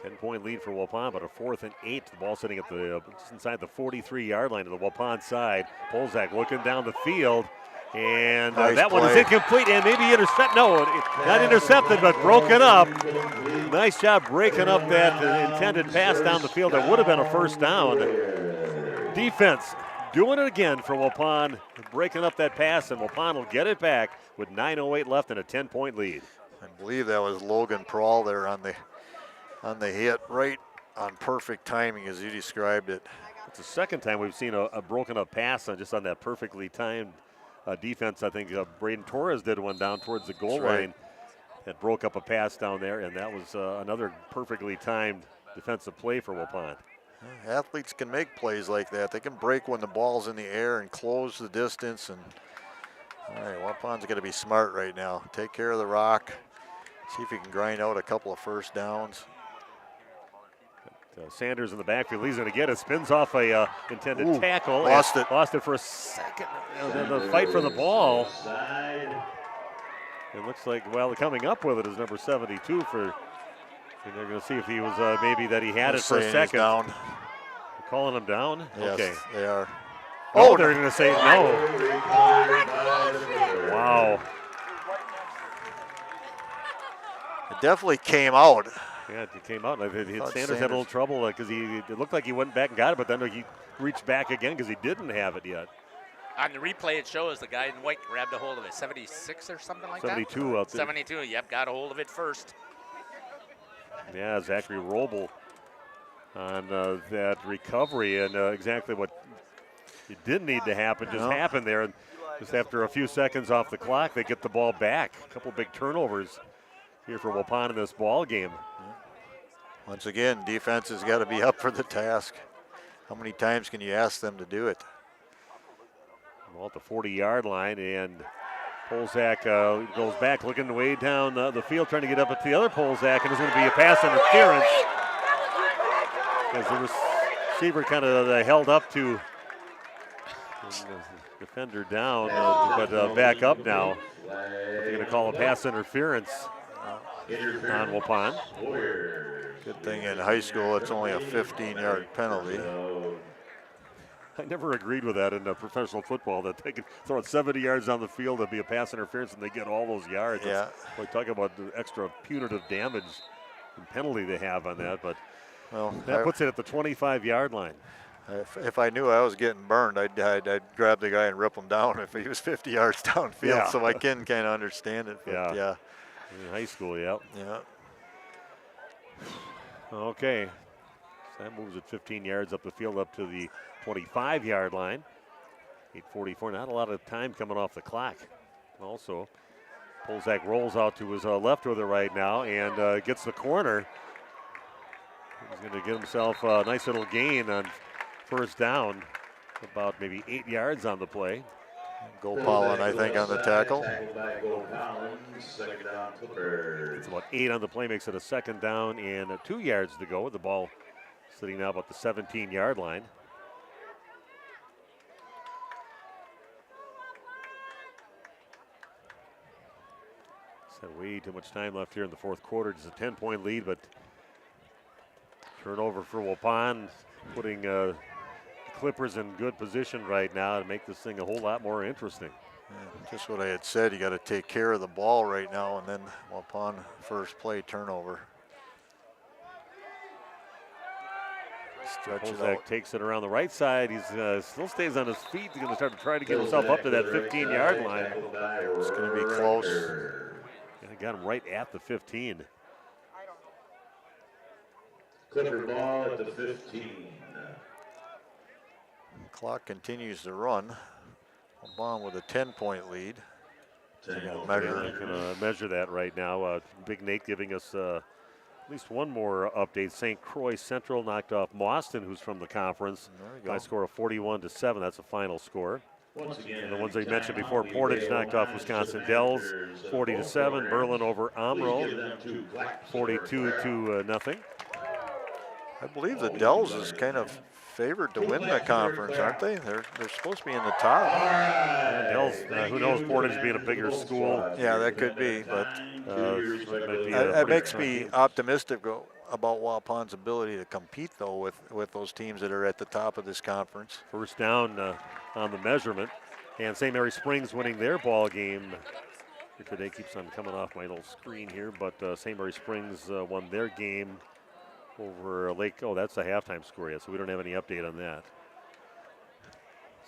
10-point lead for Waupun, but a 4th and 8. The ball sitting at just inside the 43-yard line to the Waupun side. Polzak looking down the field, and Nice that one is play. incomplete and maybe intercepted. No, not intercepted, but broken up. Nice job breaking up that intended pass down the field. That would have been a 1st down. Defense doing it again for Waupun, breaking up that pass, and Waupun will get it back with 9:08 left and a 10-point lead. I believe that was Logan Prawl there on the hit, right on perfect timing as you described it. It's the second time we've seen a broken up pass on that perfectly timed defense. I think Braden Torres did one down towards the goal line that broke up a pass down there, and that was another perfectly timed defensive play for Waupun. Athletes can make plays like that. They can break when the ball's in the air and close the distance. And all right, Waupun's going to be smart right now. Take care of the rock. See if he can grind out a couple of 1st downs. Sanders in the backfield. He's going to get it. Spins off a intended tackle. Lost it. Lost it for a second. The fight for the ball. It looks like, well, coming up with it is number 72 for. And they're going to see if he was maybe that he had it for a second. Down. They're calling him down? Yes, okay. They are. Oh, they're going to say no. Wow. It definitely came out. Yeah, it came out. Sanders had a little trouble because it looked like he went back and got it, but then he reached back again because he didn't have it yet. On the replay, it shows the guy in white grabbed a hold of it. 76 or something like 72 that? out there. 72, yep, got a hold of it first. Yeah, Zachary Roble on that recovery, and exactly what it didn't need to happen just happened there. And just after a few seconds off the clock, they get the ball back. A couple big turnovers here for Waupun in this ball game. Once again, defense has got to be up for the task. How many times can you ask them to do it? Well, at the 40-yard line, and Polzak goes back, looking way down the field, trying to get up at the other Polzak, and there's going to be a pass interference as the receiver kind of held up to the defender down, but back up now. They're going to call a pass interference on Waupun. Good thing in high school it's only a 15-yard penalty. I never agreed with that in professional football, that they could throw it 70 yards down the field, there'd be a pass interference, and they get all those yards. Yeah. We're talking about the extra punitive damage and penalty they have on that, but that puts it at the 25-yard line. If I knew I was getting burned, I'd grab the guy and rip him down if he was 50 yards downfield. Yeah. So I can kind of understand it. But yeah. In high school, yeah. Okay. So that moves it 15 yards up the field, up to the 25-yard line. 8:44. Not a lot of time coming off the clock. Also, Polzak rolls out to his left with it right now and gets the corner. He's going to get himself a nice little gain on 1st down. About maybe 8 yards on the play. Gopalin, I think, on the tackle. It's about 8 on the play, makes it a 2nd down and 2 yards to go. The ball sitting now about the 17-yard line. So way too much time left here in the 4th quarter. Just a 10-point lead, but turnover for Waupun, putting Clippers in good position right now to make this thing a whole lot more interesting. Yeah, just what I had said, you got to take care of the ball right now, and then Waupun first play turnover. Stretch it out. Takes it around the right side. He's still stays on his feet. He's going to start to try to get himself up to that 15-yard line. It's going to be close. And got him right at the 15. Clipper ball at the 15. Clock continues to run. Waupun with a 10-point lead. Measure that right now. Big Nate giving us at least one more update. St. Croix Central knocked off Mauston, who's from the conference, by a score of 41-7. That's the final score. And the ones I mentioned before, Portage knocked off Wisconsin Dells 40-7. Berlin over Omro 42-0. I believe the Dells is kind of favored to win the conference, aren't they? They're supposed to be in the top. Dells, who knows, Portage being a bigger school. Yeah, that could be, but it makes me optimistic about Waupun's ability to compete, though, with those teams that are at the top of this conference. First down on the measurement, and St. Mary Springs winning their ball game. Today keeps on coming off my little screen here, but St. Mary Springs won their game over Lake. Oh, that's the halftime score yet, so we don't have any update on that.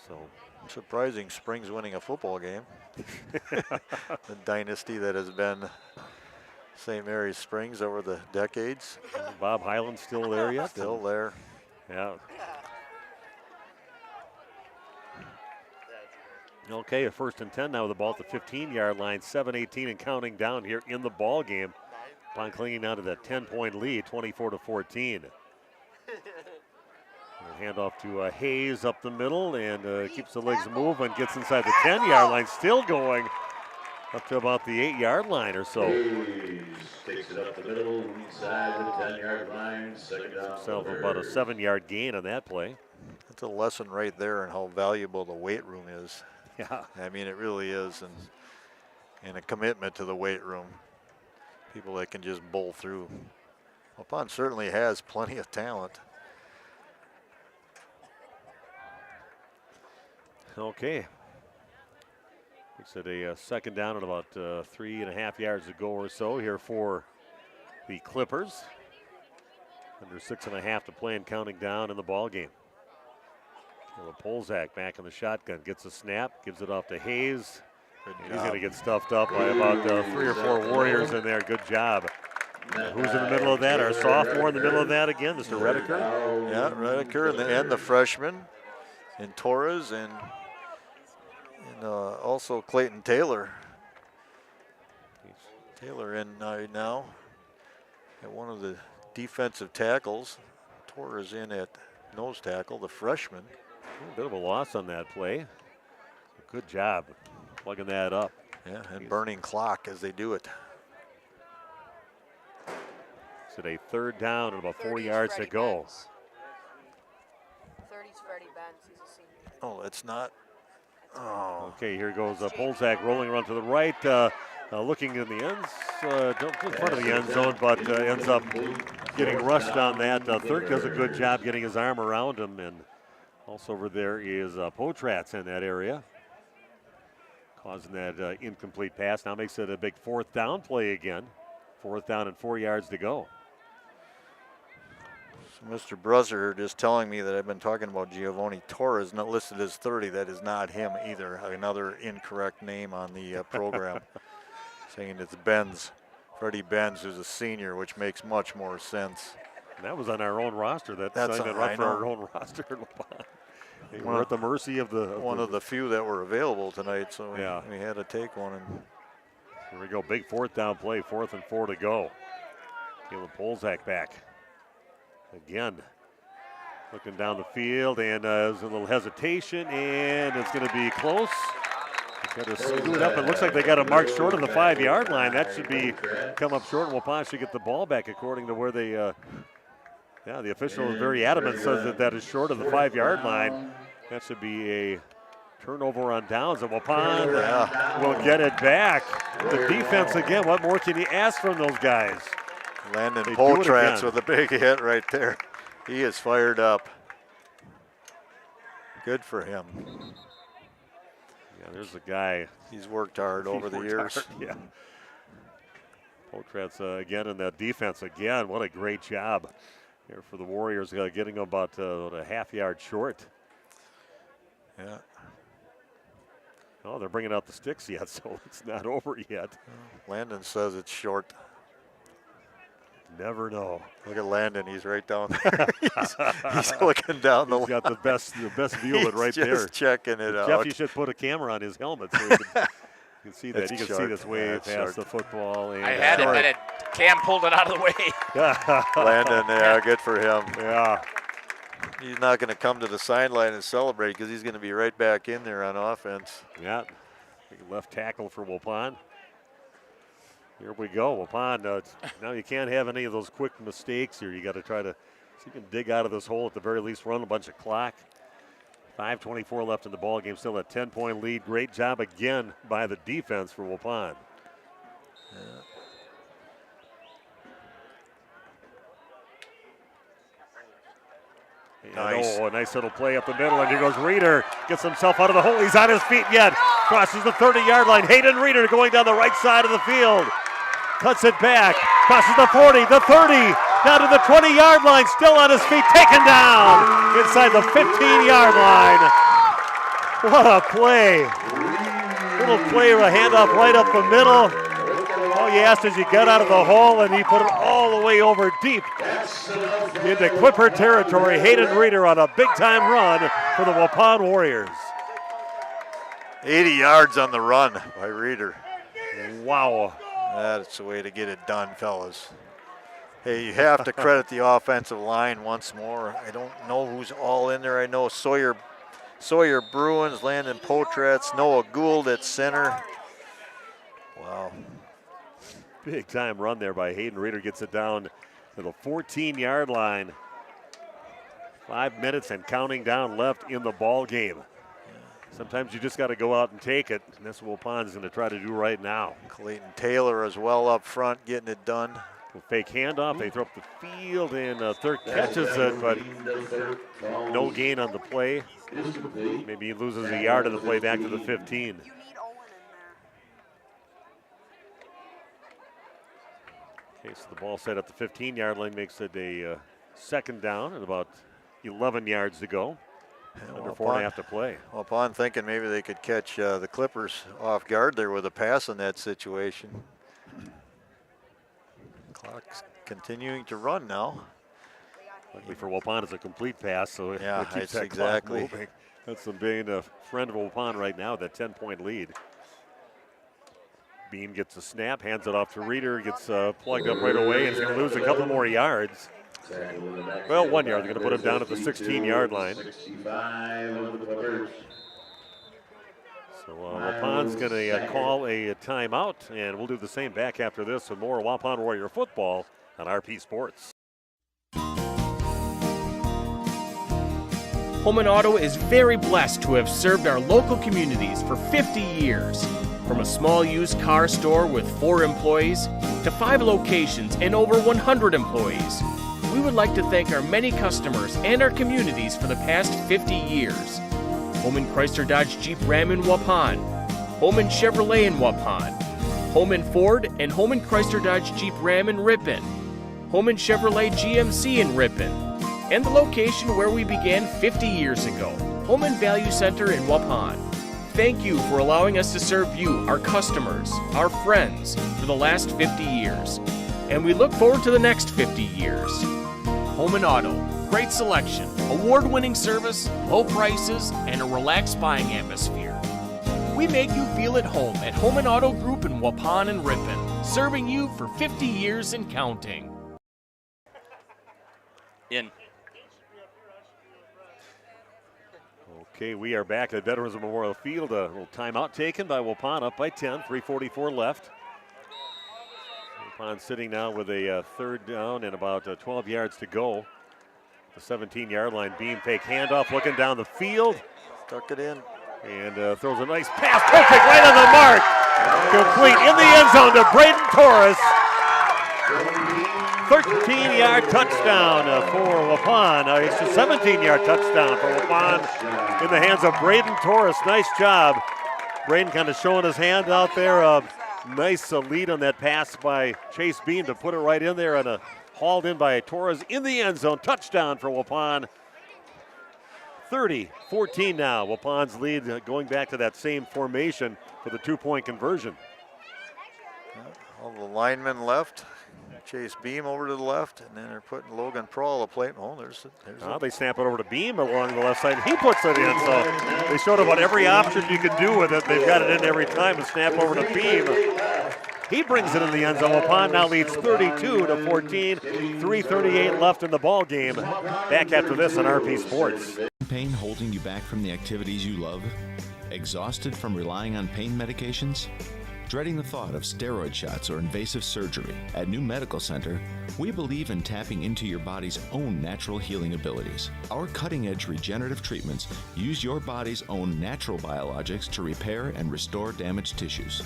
So surprising, Springs winning a football game. The dynasty that has been St. Mary's Springs over the decades. Bob Highland still there yet? Still there. Yeah. Okay, a 1st and 10 now with the ball at the 15-yard line, 7:18 and counting down here in the ball game. Upon clinging down to that 10-point lead, 24-14. Hand off to Hayes up the middle and keeps the legs moving, gets inside the 10-yard line, still going up to about the 8-yard line or so. Hayes takes it up the middle, inside the 10-yard line, second down. Himself about a 7-yard gain on that play. That's a lesson right there in how valuable the weight room is. Yeah. I mean, it really is, and a commitment to the weight room. People that can just bowl through. Waupun certainly has plenty of talent. Okay. Makes it a second down and about 3.5 yards to go or so here for the Clippers. Under 6.5 to play and counting down in the ball game. Polzak back in the shotgun, gets a snap, gives it off to Hayes. He's going to get stuffed up by about 3 or 4 Warriors in there. Good job. Who's in the middle of that? Our sophomore in the middle of that again, Mr. Redeker. Yeah, Redeker and the freshman, and Torres, and also Clayton Taylor. Taylor in now at one of the defensive tackles. Torres in at nose tackle, the freshman. A bit of a loss on that play. Good job plugging that up. Yeah, and burning clock as they do it. It's at a 3rd down and about 4 yards to go. 30's Freddie Benz, he's a senior. Oh, it's not. Oh. Okay, here goes Polzak rolling around to the right, looking in the ends, in front of the end zone, but ends up getting rushed on that. Third does a good job getting his arm around him, and also over there is Potratz in that area, causing that incomplete pass. Now makes it a big 4th down play again. 4th down and 4 yards to go. So Mr. Brusser just telling me that I've been talking about Giovanni Torres, not listed as 30. That is not him either. Another incorrect name on the program. Saying it's Benz, Freddie Benz, who's a senior, which makes much more sense. And that was on our own roster. That's right for our own roster. We're at the mercy of one of the few that were available tonight, so yeah, we had to take one. And here we go, big 4th down play, 4th and 4 to go. Caleb Polzak back again, looking down the field, and there's a little hesitation, and it's going to be close. Got to scoot up. It looks like they got a mark short of the 5-yard line. That should be come up short, and Waupun should get the ball back according to where they. The official is very adamant, says that is short of the 5-yard line. That should be a turnover on downs, and Waupun will get it back. The defense again. What more can you ask from those guys? Landon Poltratz with a big hit right there. He is fired up. Good for him. Yeah, there's a guy. He's worked hard over the years. Hard, yeah. Poltratz again in that defense again. What a great job here for the Warriors, getting about a half-yard short. Yeah. Oh, they're bringing out the sticks yet, so it's not over yet. Landon says it's short. Never know. Look at Landon; he's right down there. he's looking down the. He's got the best view of it right there. Just checking it out. Jeff, you should put a camera on his helmet so you can see that. It's you can short. see this way past the football. And I had it, but Cam pulled it out of the way. Landon, yeah, good for him. Yeah. He's not going to come to the sideline and celebrate because he's going to be right back in there on offense. Yeah, big left tackle for Waupun. Here we go, Waupun. Now you can't have any of those quick mistakes here. You got to try to see if you can dig out of this hole, at the very least run a bunch of clock. 5:24 left in the ball game, still a 10-point lead. Great job again by the defense for Waupun. Nice. Oh, a nice little play up the middle, and here goes Reeder. Gets himself out of the hole. He's on his feet yet. Crosses the 30-yard line. Hayden Reeder going down the right side of the field. Cuts it back. Crosses the 40, the 30, down to the 20-yard line. Still on his feet. Taken down inside the 15-yard line. What a play. Little play, a handoff right up the middle. All you asked is you got out of the hole, and he put it all the way over deep into Clipper territory. Hayden Reeder on a big-time run for the Waupun Warriors. 80 yards on the run by Reeder. Wow. That's the way to get it done, fellas. Hey, you have to credit the offensive line once more. I don't know who's all in there. I know Sawyer Bruins, Landon Potratz, Noah Gould at center. Wow. Big time run there by Hayden Reeder. Gets it down to the 14-yard line. 5 minutes and counting down left in the ball game. Sometimes you just got to go out and take it, and that's what Waupun is going to try to do right now. Clayton Taylor as well up front, getting it done. A fake handoff. They throw up the field, and Thirk catches it, but no gain on the play. Maybe he loses a yard of the play back to the 15. Okay, so the ball set at the 15-yard line makes it a second down and about 11 yards to go. Under 4.5 to play. Upon thinking maybe they could catch the Clippers off guard there with a pass in that situation. Clock's continuing to run now. Luckily for Waupun, it's a complete pass, so it keeps that exactly. clock moving. That's being a friend of Waupun right now, that 10-point lead. Beam gets a snap, hands it off to Reeder, gets plugged up right away, and he's going to lose a couple more yards. Well, 1 yard. They're going to put him down at the 16-yard line. So Waupun's going to call a timeout, and we'll do the same back after this with more Waupun Warrior football on RP Sports. Holman Auto is very blessed to have served our local communities for 50 years. From a small used car store with 4 employees to 5 locations and over 100 employees, we would like to thank our many customers and our communities for the past 50 years. Holman Chrysler Dodge Jeep Ram in Waupun, Holman Chevrolet in Waupun, Holman Ford and Holman Chrysler Dodge Jeep Ram in Ripon, Holman Chevrolet GMC in Ripon, and the location where we began 50 years ago, Holman Value Center in Waupun. Thank you for allowing us to serve you, our customers, our friends, for the last 50 years. And we look forward to the next 50 years. Holman Auto, great selection, award-winning service, low prices, and a relaxed buying atmosphere. We make you feel at home at Holman Auto Group in Waupun and Ripon, serving you for 50 years and counting. In. Okay, we are back at Veterans Memorial Field. A little timeout taken by Waupun, up by 10, 3:44 left. Waupun sitting now with a third down and about 12 yards to go. The 17-yard line, beam fake handoff, looking down the field. Tuck it in. And throws a nice pass, perfect, right on the mark. Complete in the end zone to Braden Torres. 13-yard touchdown for Waupun. It's a 17-yard touchdown for Waupun in the hands of Braden Torres. Nice job. Braden kind of showing his hand out there. Nice lead on that pass by Chase Beam to put it right in there, and hauled in by Torres in the end zone. Touchdown for Waupun. 30-14 now. Waupun's lead going back to that same formation for the 2-point conversion. All the linemen left. Chase Beam over to the left, and then they're putting Logan Prohl a plate. Oh, there's they snap it over to Beam along the left side, and he puts it in. So they showed about every option you could do with it. They've got it in every time. And snap over to Beam. He brings it in the end zone. Waupun now leads 32-14. 3:38 left in the ball game. Back after this on RP Sports. Pain holding you back from the activities you love? Exhausted from relying on pain medications? Dreading the thought of steroid shots or invasive surgery? At New Medical Center, we believe in tapping into your body's own natural healing abilities. Our cutting-edge regenerative treatments use your body's own natural biologics to repair and restore damaged tissues.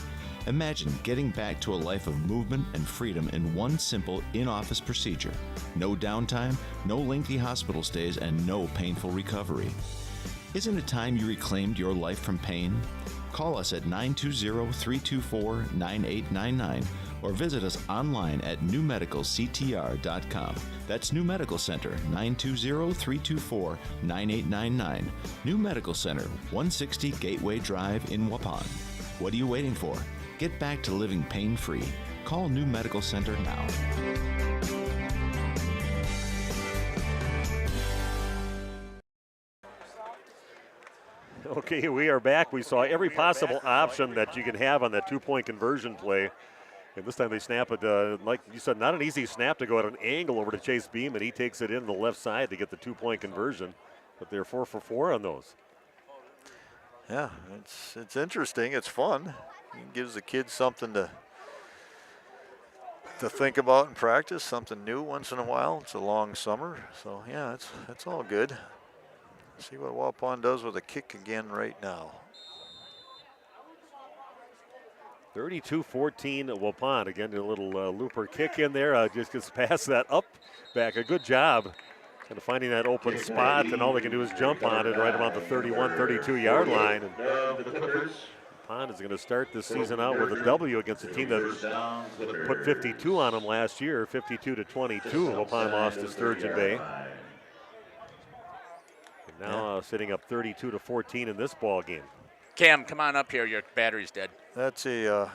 Imagine getting back to a life of movement and freedom in one simple in-office procedure. No downtime, no lengthy hospital stays, and no painful recovery. Isn't it time you reclaimed your life from pain? Call us at 920-324-9899 or visit us online at newmedicalctr.com. That's New Medical Center, 920-324-9899. New Medical Center, 160 Gateway Drive in Waupun. What are you waiting for? Get back to living pain-free. Call New Medical Center now. Okay, we are back. We saw every possible option that you can have on that two-point conversion play. And this time they snap it, like you said, not an easy snap to go at an angle over to Chase Beam, and he takes it in the left side to get the two-point conversion. But they're 4 for 4 on those. Yeah, it's interesting. It's fun. It gives the kids something to think about and practice, something new once in a while. It's a long summer, so yeah, it's all good. See what Waupun does with a kick again right now. 32-14 Waupun. Again, a little looper kick in there. Just gets past that up back. A good job kind of finding that open spot, and all they can do is jump on it right about the 31, 32-yard line. And Waupun is going to start this season out with a W against a team that put 52 on them last year, 52-22. Waupun lost to Sturgeon Bay. And now sitting up 32-14 in this ball game. Cam, come on up here. Your battery's dead. That's a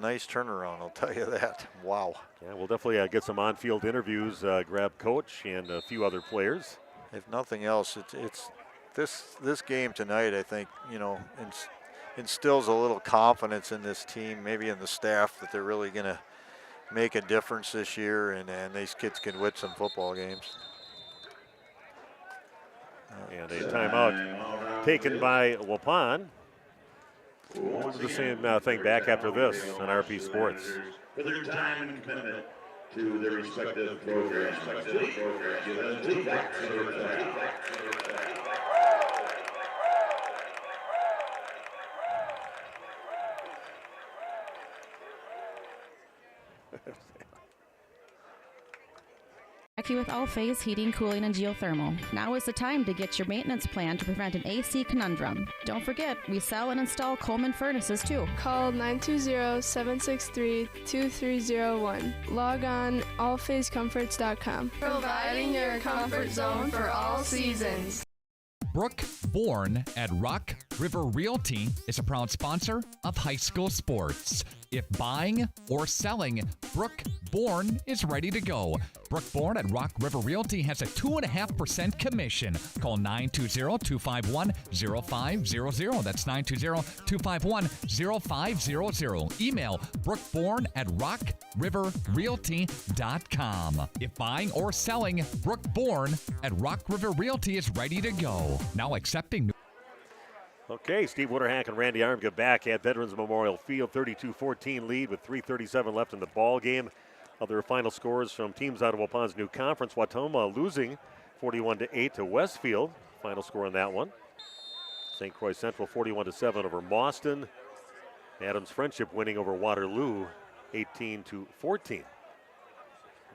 nice turnaround, I'll tell you that. Wow. Yeah, we'll definitely get some on-field interviews, grab coach and a few other players. If nothing else, it's this game tonight, I think, instills a little confidence in this team, maybe in the staff, that they're really going to make a difference this year, and these kids can win some football games. And a timeout taken by Waupun. We'll do the same thing back after this on RP Sports. For their time and commitment to their respective programs. With All-Phase Heating, Cooling, and Geothermal. Now is the time to get your maintenance plan to prevent an AC conundrum. Don't forget, we sell and install Coleman furnaces too. Call 920-763-2301. Log on allphasecomforts.com. Providing your comfort zone for all seasons. Brooke Bourne at Rock River Realty is a proud sponsor of high school sports. If buying or selling, Brooke Bourne is ready to go. Brooke Bourne at Rock River Realty has a 2.5% commission. Call 920-251-0500. That's 920-251-0500. Email brookebourne at rockriverrealty.com. If buying or selling, Brooke Bourne at Rock River Realty is ready to go. Now accepting new. Okay, Steve Wooderhack and Randy Armgett back at Veterans Memorial Field. 32-14 lead with 3:37 left in the ball game. Other final scores from teams out of Waupun's new conference. Wautoma losing 41-8 to Westfield. Final score on that one. St. Croix Central 41-7 over Mauston. Adams Friendship winning over Waterloo 18-14.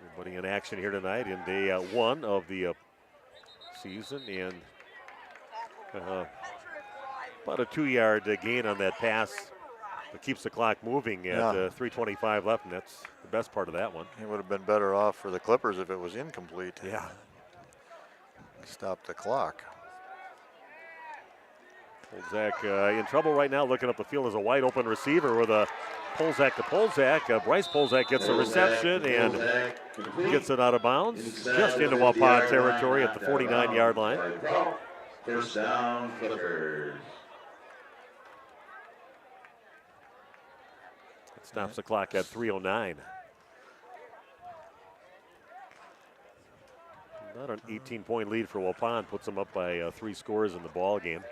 Everybody in action here tonight in day one of the season, and about a 2-yard gain on that pass that keeps the clock moving at 3:25 left, and that's the best part of that one. It would have been better off for the Clippers if it was incomplete. Yeah. Stop the clock. Polzak in trouble right now, looking up the field as a wide open receiver with a Polzak to Polzak. Bryce Polzak gets the reception and gets it out of bounds, just into Waupun territory at the 49-yard line. First down, Clippers. Stops the clock at 3:09. Not an 18-point lead for Waupun. Puts them up by 3 scores in the ball game.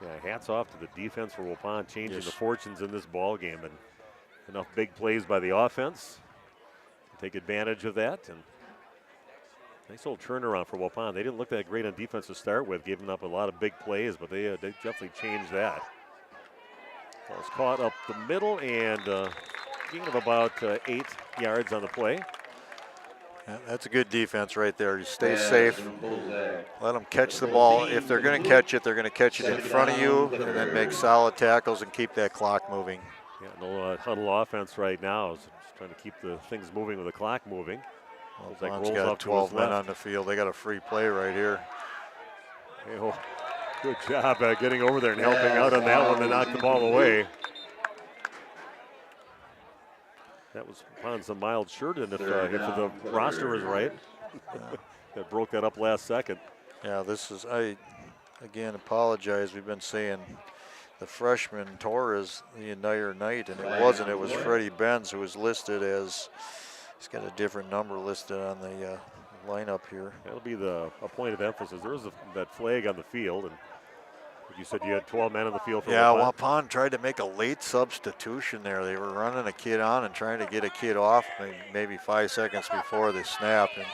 Yeah, hats off to the defense for Waupun, changing the fortunes in this ball game, and enough big plays by the offense to take advantage of that. And nice old turnaround for Waupun. They didn't look that great on defense to start with, giving up a lot of big plays, but they definitely changed that. Ball's caught up the middle, and gain of about 8 yards on the play. Yeah, that's a good defense right there. You stay safe, let them catch the ball. If they're going to catch it, they're going to catch it in front of you, and then make solid tackles and keep that clock moving. Yeah, no huddle offense right now. Just trying to keep the things moving with the clock moving. Wapun's got 12 men on the field. They got a free play right here. Hey, good job getting over there and helping out on that one to knock the ball away. That was upon some mild Sheridan if the roster was right. That broke that up last second. Yeah, I again apologize. We've been saying the freshman Torres the entire night, and it wasn't. It was Freddie Benz who was listed as, he's got a different number listed on the lineup here. That'll be a point of emphasis. There was that flag on the field, and you said you had 12 men on the field for Waupun. Waupun tried to make a late substitution there. They were running a kid on and trying to get a kid off maybe 5 seconds before the snap. And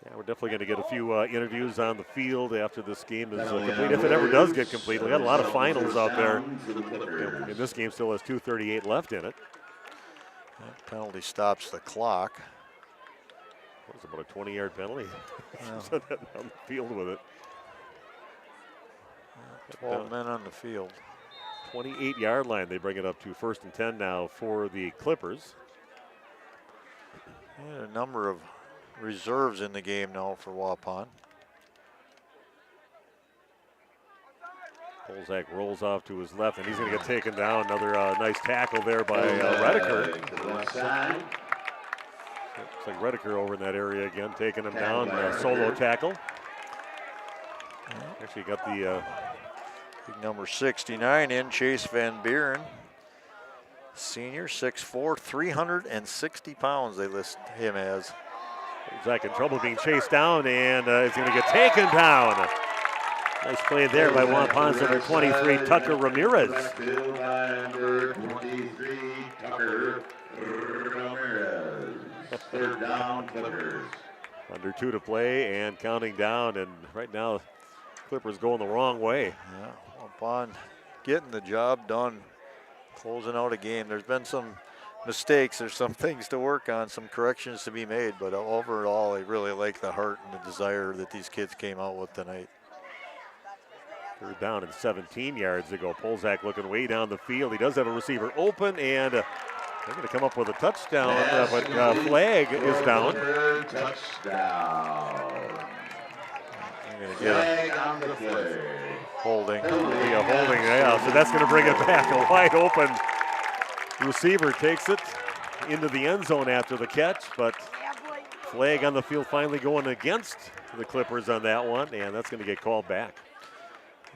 yeah, we're definitely going to get a few interviews on the field after this game is complete, if it ever does get complete. We got a lot of finals out there. And this game still has 2:38 left in it. That penalty stops the clock. That was about a 20-yard penalty. On the field with it. 12 men on the field. 28-yard line. They bring it up to 1st and 10 now for the Clippers. Yeah, a number of reserves in the game now for Waupun. Polzak rolls off to his left, and he's going to get taken down. Another nice tackle there by Rediker. Looks like Rediker over in that area again, taking him down. Solo tackle. Actually got the big number 69 in, Chase Van Buren. Senior, 6'4", 360 pounds they list him as. Polzak in trouble being chased down, and is going to get taken down. Nice play there by Waupun's number 23, Tucker Ramirez. Number 23, Tucker Ramirez. 3rd down, Clippers. Under 2 to play and counting down, and right now Clippers going the wrong way. Yeah, Waupun getting the job done, closing out a game. There's been some mistakes. There's some things to work on, some corrections to be made, but overall I really like the heart and the desire that these kids came out with tonight. 3rd down and 17 yards to go. Polzak looking way down the field. He does have a receiver open, and they're going to come up with a touchdown, but flag is down. Touchdown. I'm going to get a on the play. Holding. It'll be a holding, yeah. So that's going to bring it back. A wide open receiver takes it into the end zone after the catch, but flag on the field finally going against the Clippers on that one, and that's going to get called back.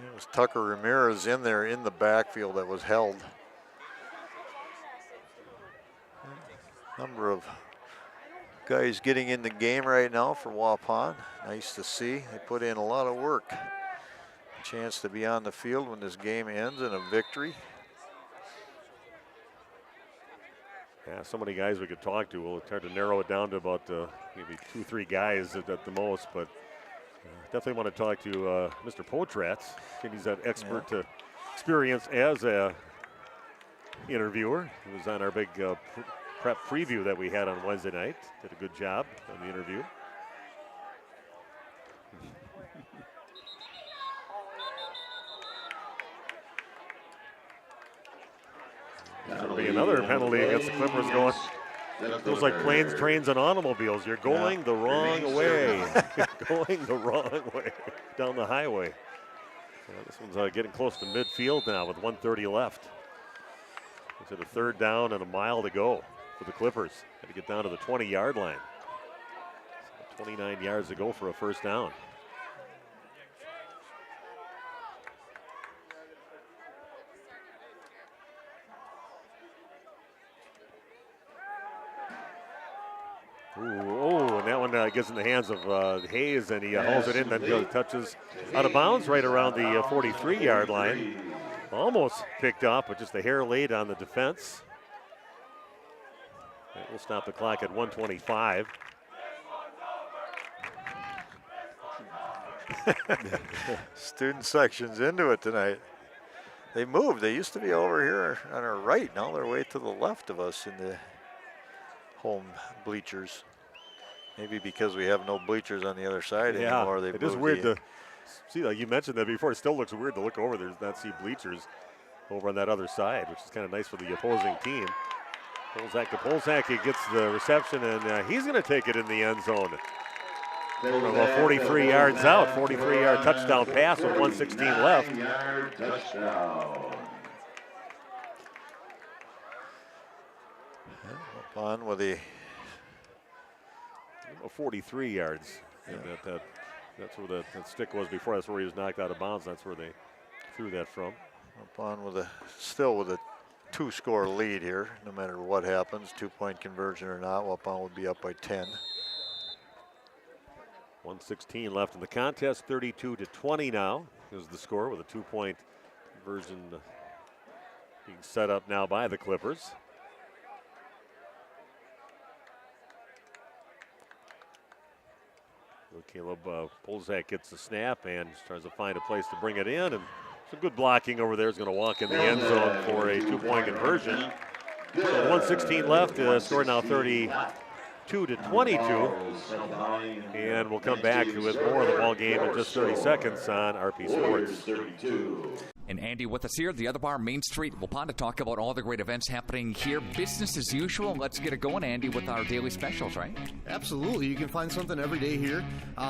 It was Tucker Ramirez in there in the backfield that was held. Number of guys getting in the game right now for Waupun. Nice to see. They put in a lot of work. A chance to be on the field when this game ends in a victory. Yeah, so many guys we could talk to. We'll try to narrow it down to about maybe 2-3 guys at the most, but definitely want to talk to Mr. Potratz. He's that expert experience as a interviewer. He was on our big prep preview that we had on Wednesday night. Did a good job on the interview. There'll be another penalty against the Clippers going. Feels like planes, trains, and automobiles. You're going the wrong way. You're going the wrong way down the highway. Yeah, this one's getting close to midfield now with 1:30 left. It's at a 3rd down and a mile to go for the Clippers. Got to get down to the 20-yard line. So 29 yards to go for a 1st down. And that one gets in the hands of Hayes, and he hauls it in, then touches out of bounds right around the 43-yard line. Almost picked off, but just a hair late on the defense. That will stop the clock at 1:25. Student section's into it tonight. They moved. They used to be over here on our right. Now they're way to the left of us in the home bleachers. Maybe because we have no bleachers on the other side anymore. It is weird to see. Like you mentioned that before. It still looks weird to look over there and not see bleachers over on that other side, which is kind of nice for the opposing team. Polzak to Polzak. He gets the reception, and he's going to take it in the end zone. From about 43 yards out, 43-yard touchdown pass with 1:16 left. On with the 43 yards. Yeah. That's where that stick was before. That's where he was knocked out of bounds. That's where they threw that from. Up on with still with a 2-score lead here. No matter what happens, 2-point conversion or not, Waupun would be up by 10. 1:16 left in the contest. 32-20 now is the score, with a 2-point conversion being set up now by the Clippers. Caleb Polzak gets the snap and tries to find a place to bring it in, and some good blocking over there. Is going to walk in the end zone for a 2-point conversion. So 1:16 left. Score now 32-22. And we'll come back with more of the ball game in just 30 seconds on RP Sports. And Andy with us here, the other bar, Main Street, Waupun, to talk about all the great events happening here. Business as usual. Let's get it going, Andy, with our daily specials, right? Absolutely. You can find something every day here.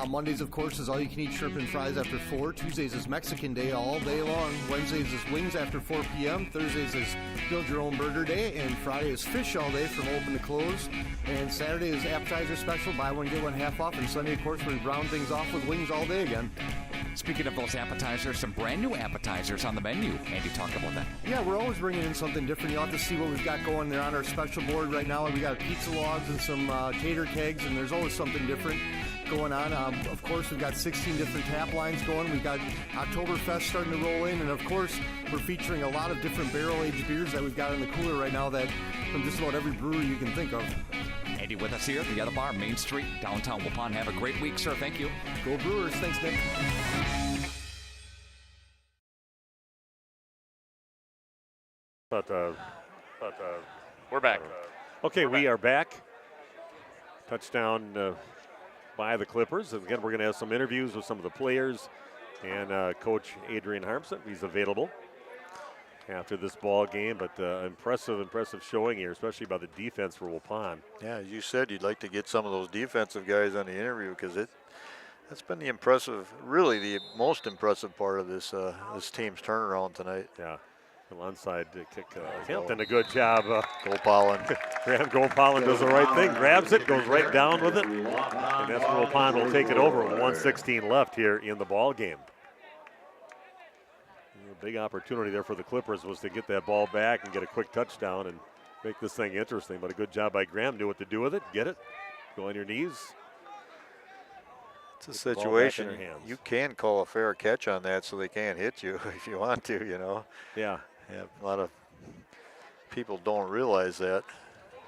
Mondays, of course, is all-you-can-eat shrimp and fries after 4. Tuesdays is Mexican Day all day long. Wednesdays is wings after 4 p.m. Thursdays is build your own burger day. And Friday is fish all day from open to close. And Saturday is appetizer special, buy one, get one half off. And Sunday, of course, we round things off with wings all day again. Speaking of those appetizers, some brand new appetizers on the menu. Andy, talk about that. Yeah, we're always bringing in something different. You'll have to see what we've got going there on our special board right now. We got pizza logs and some tater kegs, and there's always something different going on. Of course, we've got 16 different tap lines going. We've got Oktoberfest starting to roll in, and of course, we're featuring a lot of different barrel-aged beers that we've got in the cooler right now that from just about every brewery you can think of. Andy with us here, the other bar, Main Street, downtown Waupun. Have a great week, sir. Thank you. Go Brewers. Thanks, Nick. We're back. Okay, we are back. Touchdown by the Clippers. And again, we're going to have some interviews with some of the players and Coach Adrian Harmson. He's available after this ball game, but impressive showing here, especially by the defense for Waupun. Yeah, as you said, you'd like to get some of those defensive guys on the interview because that's been the most impressive part of this team's turnaround tonight. Yeah. Onside kick attempt, and a good job. Gopalin. Gopalin does the right thing, grabs it, goes right down with it, and that's where Waupun will take it over with 1:16 left here in the ball game. A big opportunity there for the Clippers was to get that ball back and get a quick touchdown and make this thing interesting, but a good job by Graham. Knew what to do with it, get it, go on your knees. It's a situation you can call a fair catch on that so they can't hit you if you want to, you know. Yeah, a lot of people don't realize that.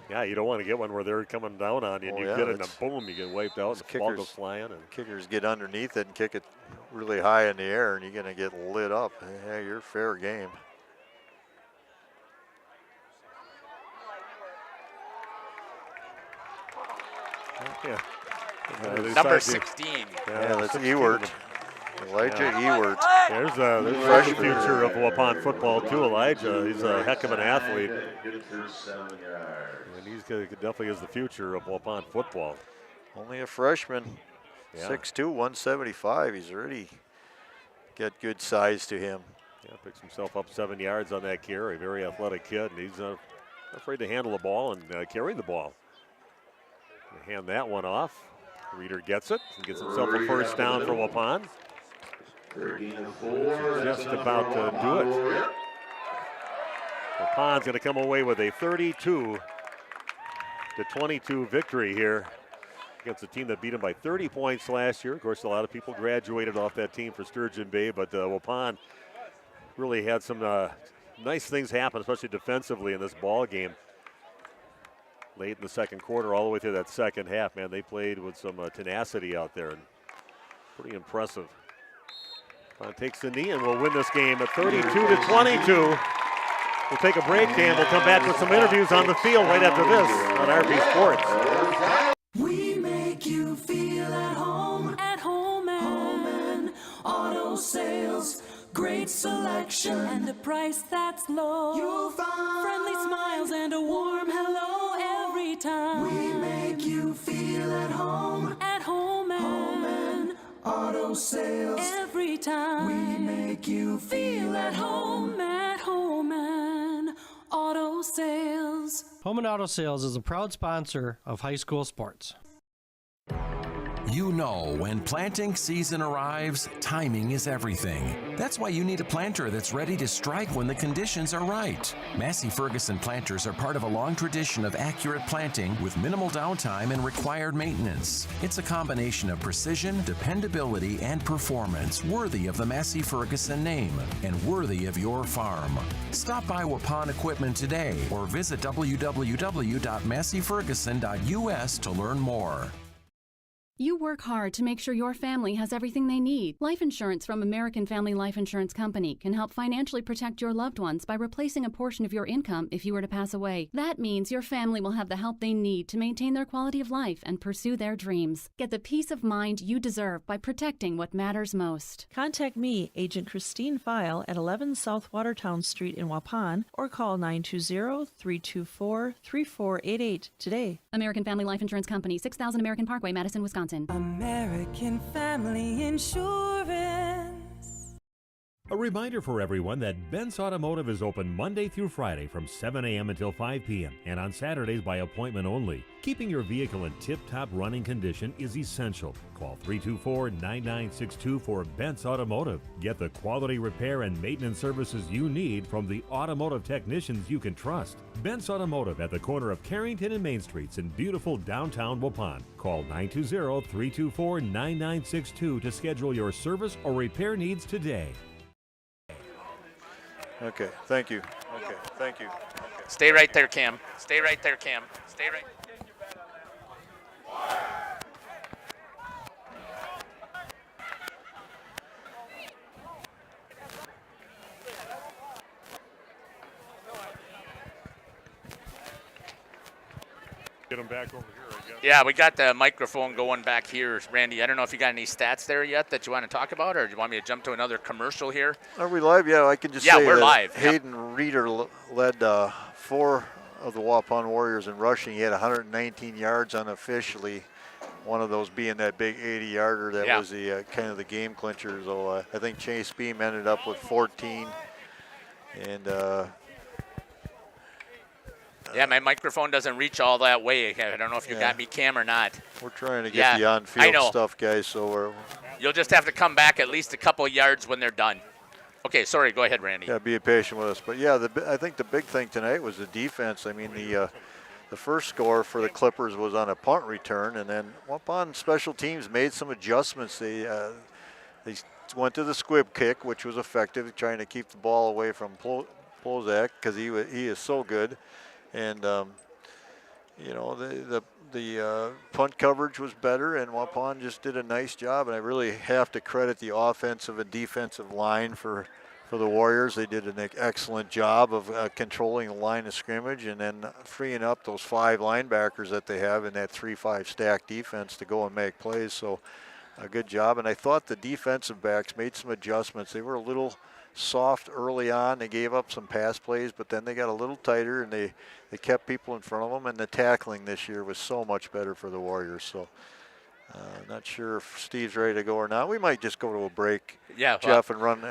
Yeah, you don't want to get one where they're coming down on you and you get it and boom, you get wiped out and the ball goes flying. And kickers get underneath it and kick it really high in the air and you're going to get lit up. Yeah, you're fair game. Yeah. Number 16. Yeah, that's Ewert. Elijah Ewert. There's the future of Waupun football too. Elijah, he's a heck of an athlete, and he's definitely is the future of Waupun football. Only a freshman, 6'2", 175. He's already got good size to him. Yeah, picks himself up 7 yards on that carry. Very athletic kid, and he's not afraid to handle the ball and carry the ball. Hand that one off. Reeder gets it and gets himself a first down for Waupun. Just about to do it. Waupun's going to come away with a 32-22 victory here against a team that beat them by 30 points last year. Of course, a lot of people graduated off that team for Sturgeon Bay, but Waupun really had some nice things happen, especially defensively in this ball game. Late in the second quarter, all the way through that second half, man, they played with some tenacity out there, and pretty impressive. Takes the knee and will win this game at 32-22. We'll take a break and we'll come back with some interviews on the field right after this on RP Sports. We make you feel at home and auto sales. Great selection and a price that's low. You'll find friendly smiles and a warm hello every time. We make you feel at home and auto sales. Every time we make you feel at home and auto sales. Home and Auto Sales is a proud sponsor of high school sports. You know, when planting season arrives, timing is everything. That's why you need a planter that's ready to strike when the conditions are right. Massey Ferguson planters are part of a long tradition of accurate planting with minimal downtime and required maintenance. It's a combination of precision, dependability, and performance worthy of the Massey Ferguson name and worthy of your farm. Stop by Waupun Equipment today or visit www.masseyferguson.us to learn more. You work hard to make sure your family has everything they need. Life insurance from American Family Life Insurance Company can help financially protect your loved ones by replacing a portion of your income if you were to pass away. That means your family will have the help they need to maintain their quality of life and pursue their dreams. Get the peace of mind you deserve by protecting what matters most. Contact me, Agent Christine File, at 11 South Watertown Street in Waupun, or call 920-324-3488 today. American Family Life Insurance Company, 6000 American Parkway, Madison, Wisconsin. American Family Insurance. A reminder for everyone that Bent's Automotive is open Monday through Friday from 7 a.m. until 5 p.m. and on Saturdays by appointment only. Keeping your vehicle in tip-top running condition is essential. Call 324-9962 for Bent's Automotive. Get the quality repair and maintenance services you need from the automotive technicians you can trust. Bent's Automotive at the corner of Carrington and Main Streets in beautiful downtown Waupun. Call 920-324-9962 to schedule your service or repair needs today. Okay, thank you. Okay, thank you. Okay. Stay right there, Cam. Stay right there, Cam. Stay right. Get them back over here, I guess. Yeah, we got the microphone going back here, Randy. I don't know if you got any stats there yet that you want to talk about, or do you want me to jump to another commercial here? Are we live? Yeah, I can just say we're that live. Hayden Reeder led 4 of the Waupun Warriors in rushing. He had 119 yards unofficially, one of those being that big 80-yarder that was the kind of the game clincher. So I think Chase Beam ended up with 14. And yeah, my microphone doesn't reach all that way. I don't know if you got me, Cam, or not. We're trying to get the on-field stuff, guys. So you'll just have to come back at least a couple yards when they're done. Okay, sorry. Go ahead, Randy. Yeah, be patient with us. But yeah, I think the big thing tonight was the defense. I mean, the first score for the Clippers was on a punt return, and then Waupun special teams made some adjustments. They went to the squib kick, which was effective, trying to keep the ball away from Plozak because he is so good. And you know, the punt coverage was better, and Waupun just did a nice job. And I really have to credit the offensive and defensive line for the Warriors. They did an excellent job of controlling the line of scrimmage and then freeing up those 5 linebackers that they have in that 3-5 stack defense to go and make plays. So a good job. And I thought the defensive backs made some adjustments. They were a little soft early on. They gave up some pass plays, but then they got a little tighter and they kept people in front of them, and the tackling this year was so much better for the Warriors. So not sure if Steve's ready to go or not. We might just go to a break, Jeff, and run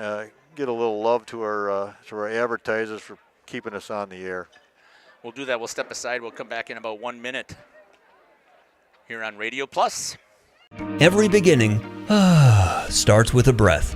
get a little love to our advertisers for keeping us on the air. We'll do that. We'll step aside. We'll come back in about 1 minute here on Radio Plus. Every beginning starts with a breath.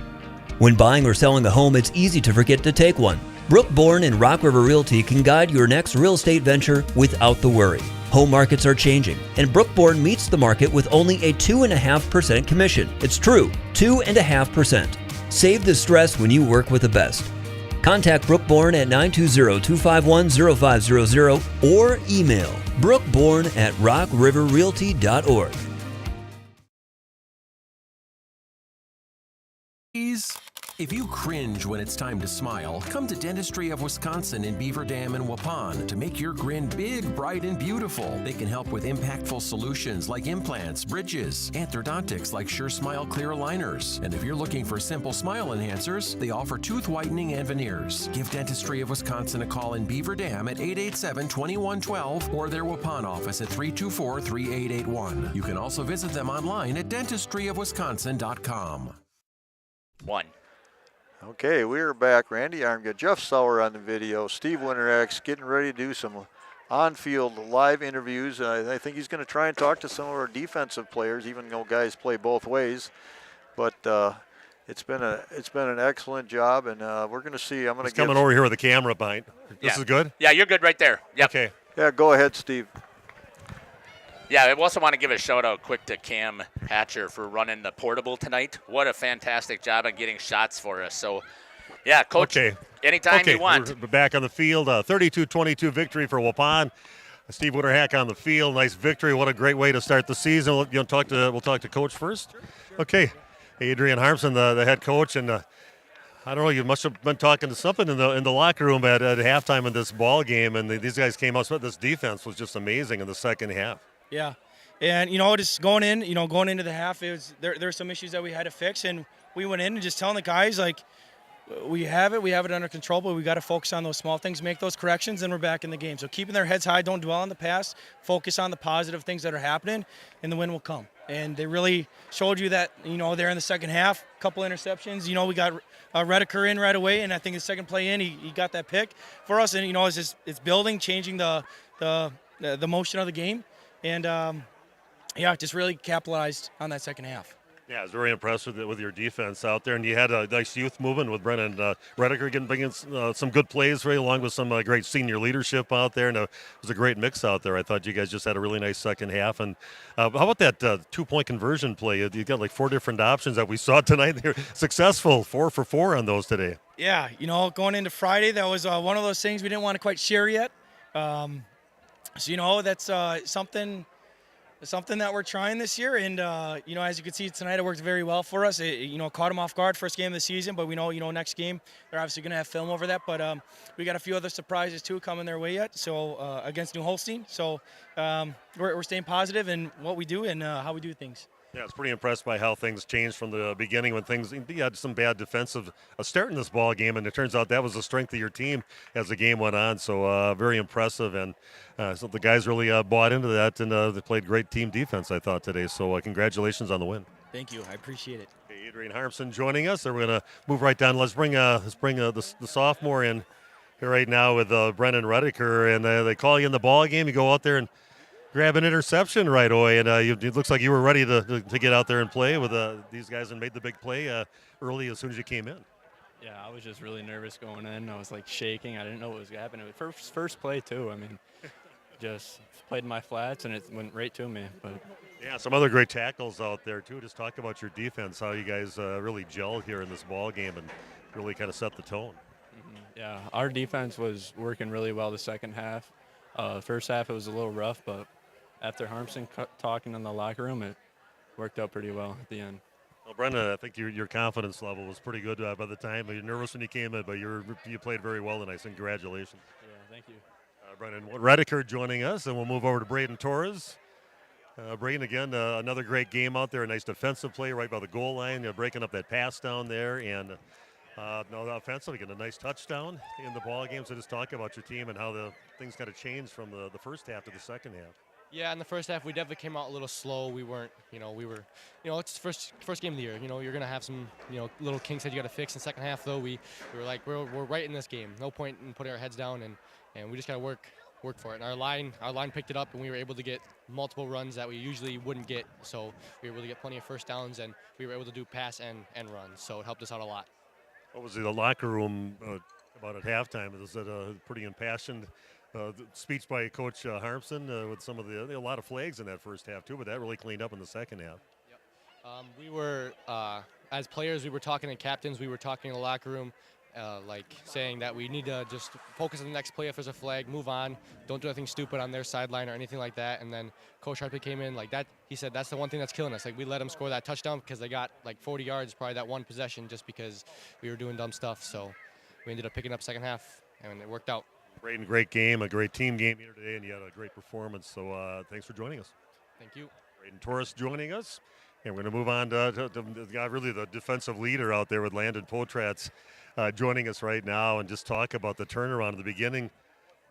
When buying or selling a home, it's easy to forget to take one. Brooke Bourne and Rock River Realty can guide your next real estate venture without the worry. Home markets are changing, and Brookborn meets the market with only a 2.5% commission. It's true, 2.5%. Save the stress when you work with the best. Contact Brookborn at 920-251-0500 or email brookborn@rockriverrealty.org. If you cringe when it's time to smile, come to Dentistry of Wisconsin in Beaver Dam and Waupun to make your grin big, bright, and beautiful. They can help with impactful solutions like implants, bridges, orthodontics like Sure Smile clear aligners. And if you're looking for simple smile enhancers, they offer tooth whitening and veneers. Give Dentistry of Wisconsin a call in Beaver Dam at 887-2112 or their Waupun office at 324-3881. You can also visit them online at dentistryofwisconsin.com. 1. Okay, we're back. Randy Armgard, Jeff Sauer on the video, Steve Winterax getting ready to do some on-field live interviews. I think he's going to try and talk to some of our defensive players, even though guys play both ways. But it's been an excellent job, and we're going to see. I'm going to coming over here with a camera behind. This is good. Yeah, you're good right there. Yep. Okay. Yeah, go ahead, Steve. Yeah, I also want to give a shout-out quick to Cam Hatcher for running the portable tonight. What a fantastic job on getting shots for us. So, yeah, Coach, anytime you want. We're back on the field. 32-22 victory for Waupun. Steve Witterhack on the field. Nice victory. What a great way to start the season. We'll talk to Coach first. Okay. Adrian Harmson, the head coach, and I don't know, you must have been talking to something in the locker room at halftime in this ball game, and these guys came out. So this defense was just amazing in the second half. Yeah, and just going into the half, it was there were some issues that we had to fix, and we went in and just telling the guys like, we have it under control, but we got to focus on those small things, make those corrections, and we're back in the game. So keeping their heads high, don't dwell on the past, focus on the positive things that are happening, and the win will come. And they really showed you that, there in the second half, a couple interceptions. We got Rediker in right away, and I think the second play in, he got that pick for us. And it's building, changing the motion of the game. And, just really capitalized on that second half. Yeah, I was very impressed with your defense out there. And you had a nice youth movement with Brennan Rediker bringing some good plays, right, along with some great senior leadership out there. And it was a great mix out there. I thought you guys just had a really nice second half. And how about that 2-point conversion play? You got like 4 different options that we saw tonight. They were successful, 4 for 4 on those today. Yeah, going into Friday, that was one of those things we didn't want to quite share yet. So, that's something that we're trying this year. And, as you can see tonight, it worked very well for us. It, caught them off guard first game of the season, but we know, next game, they're obviously going to have film over that. But we got a few other surprises, too, coming their way yet. So, against New Holstein. So, we're staying positive in what we do and how we do things. Yeah, I was pretty impressed by how things changed from the beginning when you had some bad defensive start in this ball game, and it turns out that was the strength of your team as the game went on. So very impressive, and so the guys really bought into that, and they played great team defense, I thought, today. So congratulations on the win. Thank you. I appreciate it. Okay, Adrian Harmson joining us. So we're going to move right down. Let's bring the sophomore in here right now with Brennan Rediker, and they call you in the ball game. You go out there and grab an interception right away, and it looks like you were ready to get out there and play with these guys and made the big play early as soon as you came in. Yeah, I was just really nervous going in. I was like shaking. I didn't know what was happening. First play too. I mean, just played my flats and it went right to me. But yeah, some other great tackles out there too. Just talk about your defense, how you guys really gelled here in this ball game and really kind of set the tone. Mm-hmm. Yeah, our defense was working really well the second half. First half it was a little rough, but after Harmson talking in the locker room, it worked out pretty well at the end. Well, Brenda, I think your confidence level was pretty good by the time. You're nervous when you came in, but you played very well tonight. So congratulations. Yeah, thank you. Brendan Rediker joining us, and we'll move over to Braden Torres. Braden, again, another great game out there. A nice defensive play right by the goal line, breaking up that pass down there. And offensively, getting a nice touchdown in the ball game. So just talk about your team and how the things kind of changed from the first half to the second half. Yeah, in the first half, we definitely came out a little slow. We weren't, it's the first game of the year. You're going to have some, little kinks that you got to fix. In the second half, though, we were like, we're right in this game. No point in putting our heads down, and we just got to work for it. And our line picked it up, and we were able to get multiple runs that we usually wouldn't get. So we were able to get plenty of first downs, and we were able to do pass and run. So it helped us out a lot. What was the locker room about at halftime? Was it pretty impassioned speech by Coach Harmson with some of a lot of flags in that first half too, but that really cleaned up in the second half. We were, as players, we were talking to captains, we were talking in the locker room, saying that we need to just focus on the next play. If there's a flag, move on. Don't do anything stupid on their sideline or anything like that. And then Coach Hartman came in like that. He said that's the one thing that's killing us. Like, we let them score that touchdown because they got like 40 yards, probably that one possession, just because we were doing dumb stuff. So we ended up picking up second half, and it worked out. Great game, a great team game here today, and you had a great performance. So thanks for joining us. Thank you. Braden Torres joining us. And we're going to move on to the guy, really the defensive leader out there with Landon Potratz joining us right now, and just talk about the turnaround in the beginning.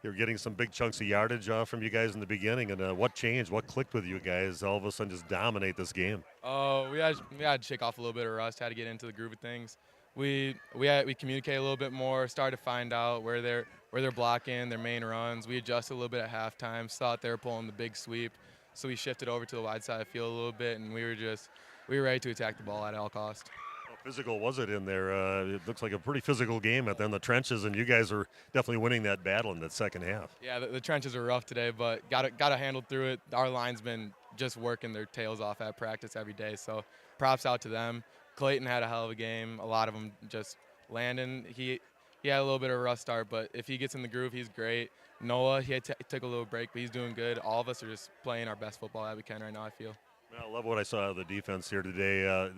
You're getting some big chunks of yardage from you guys in the beginning, and what changed? What clicked with you guys? All of a sudden, just dominate this game. We had to shake off a little bit of rust. Had to get into the groove of things. We communicate a little bit more. Started to find out where they're blocking their main runs. We adjusted a little bit at halftime. Thought they were pulling the big sweep. So we shifted over to the wide side of the field a little bit, and we were ready to attack the ball at all costs. How physical was it in there? It looks like a pretty physical game in the trenches, and you guys are definitely winning that battle in that second half. Yeah, the trenches are rough today, but got to handle through it. Our line's been just working their tails off at practice every day, so props out to them. Clayton had a hell of a game. A lot of them just Landon. He had a little bit of a rough start, but if he gets in the groove, he's great. Noah, he took a little break, but he's doing good. All of us are just playing our best football that we can right now, I feel. I love what I saw of the defense here today,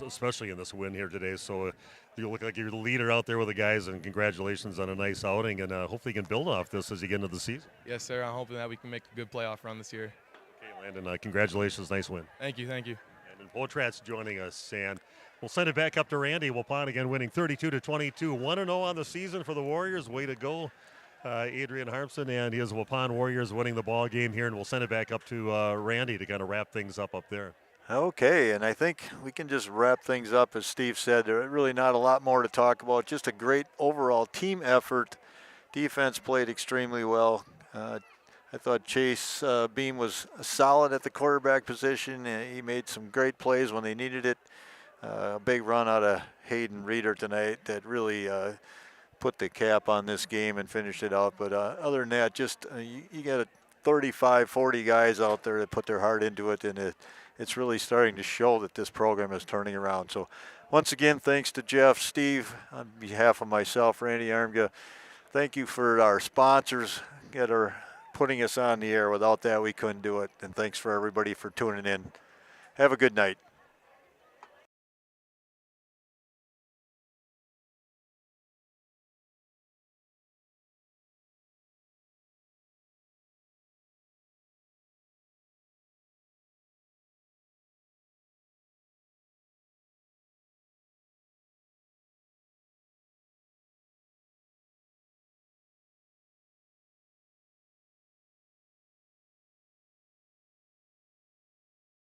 especially in this win here today. So you look like you're the leader out there with the guys, and congratulations on a nice outing, and hopefully you can build off this as you get into the season. Yes, sir. I'm hoping that we can make a good playoff run this year. Okay, Landon, congratulations. Nice win. Thank you. And Potratz joining us, and we'll send it back up to Randy. Waupun again winning 32-22, 1-0 on the season for the Warriors. Way to go. Adrian Harmson and his Waupun Warriors winning the ball game here, and we'll send it back up to Randy to kind of wrap things up there. Okay, and I think we can just wrap things up. As Steve said, there's really not a lot more to talk about. Just a great overall team effort. Defense played extremely well. I thought Chase Beam was solid at the quarterback position. He made some great plays when they needed it. A big run out of Hayden Reeder tonight that really put the cap on this game and finished it out. But other than that, just you got 35, 40 guys out there that put their heart into it, and it's really starting to show that this program is turning around. So once again, thanks to Jeff, Steve, on behalf of myself, Randy Armga. Thank you for our sponsors that are putting us on the air. Without that, we couldn't do it. And thanks for everybody for tuning in. Have a good night.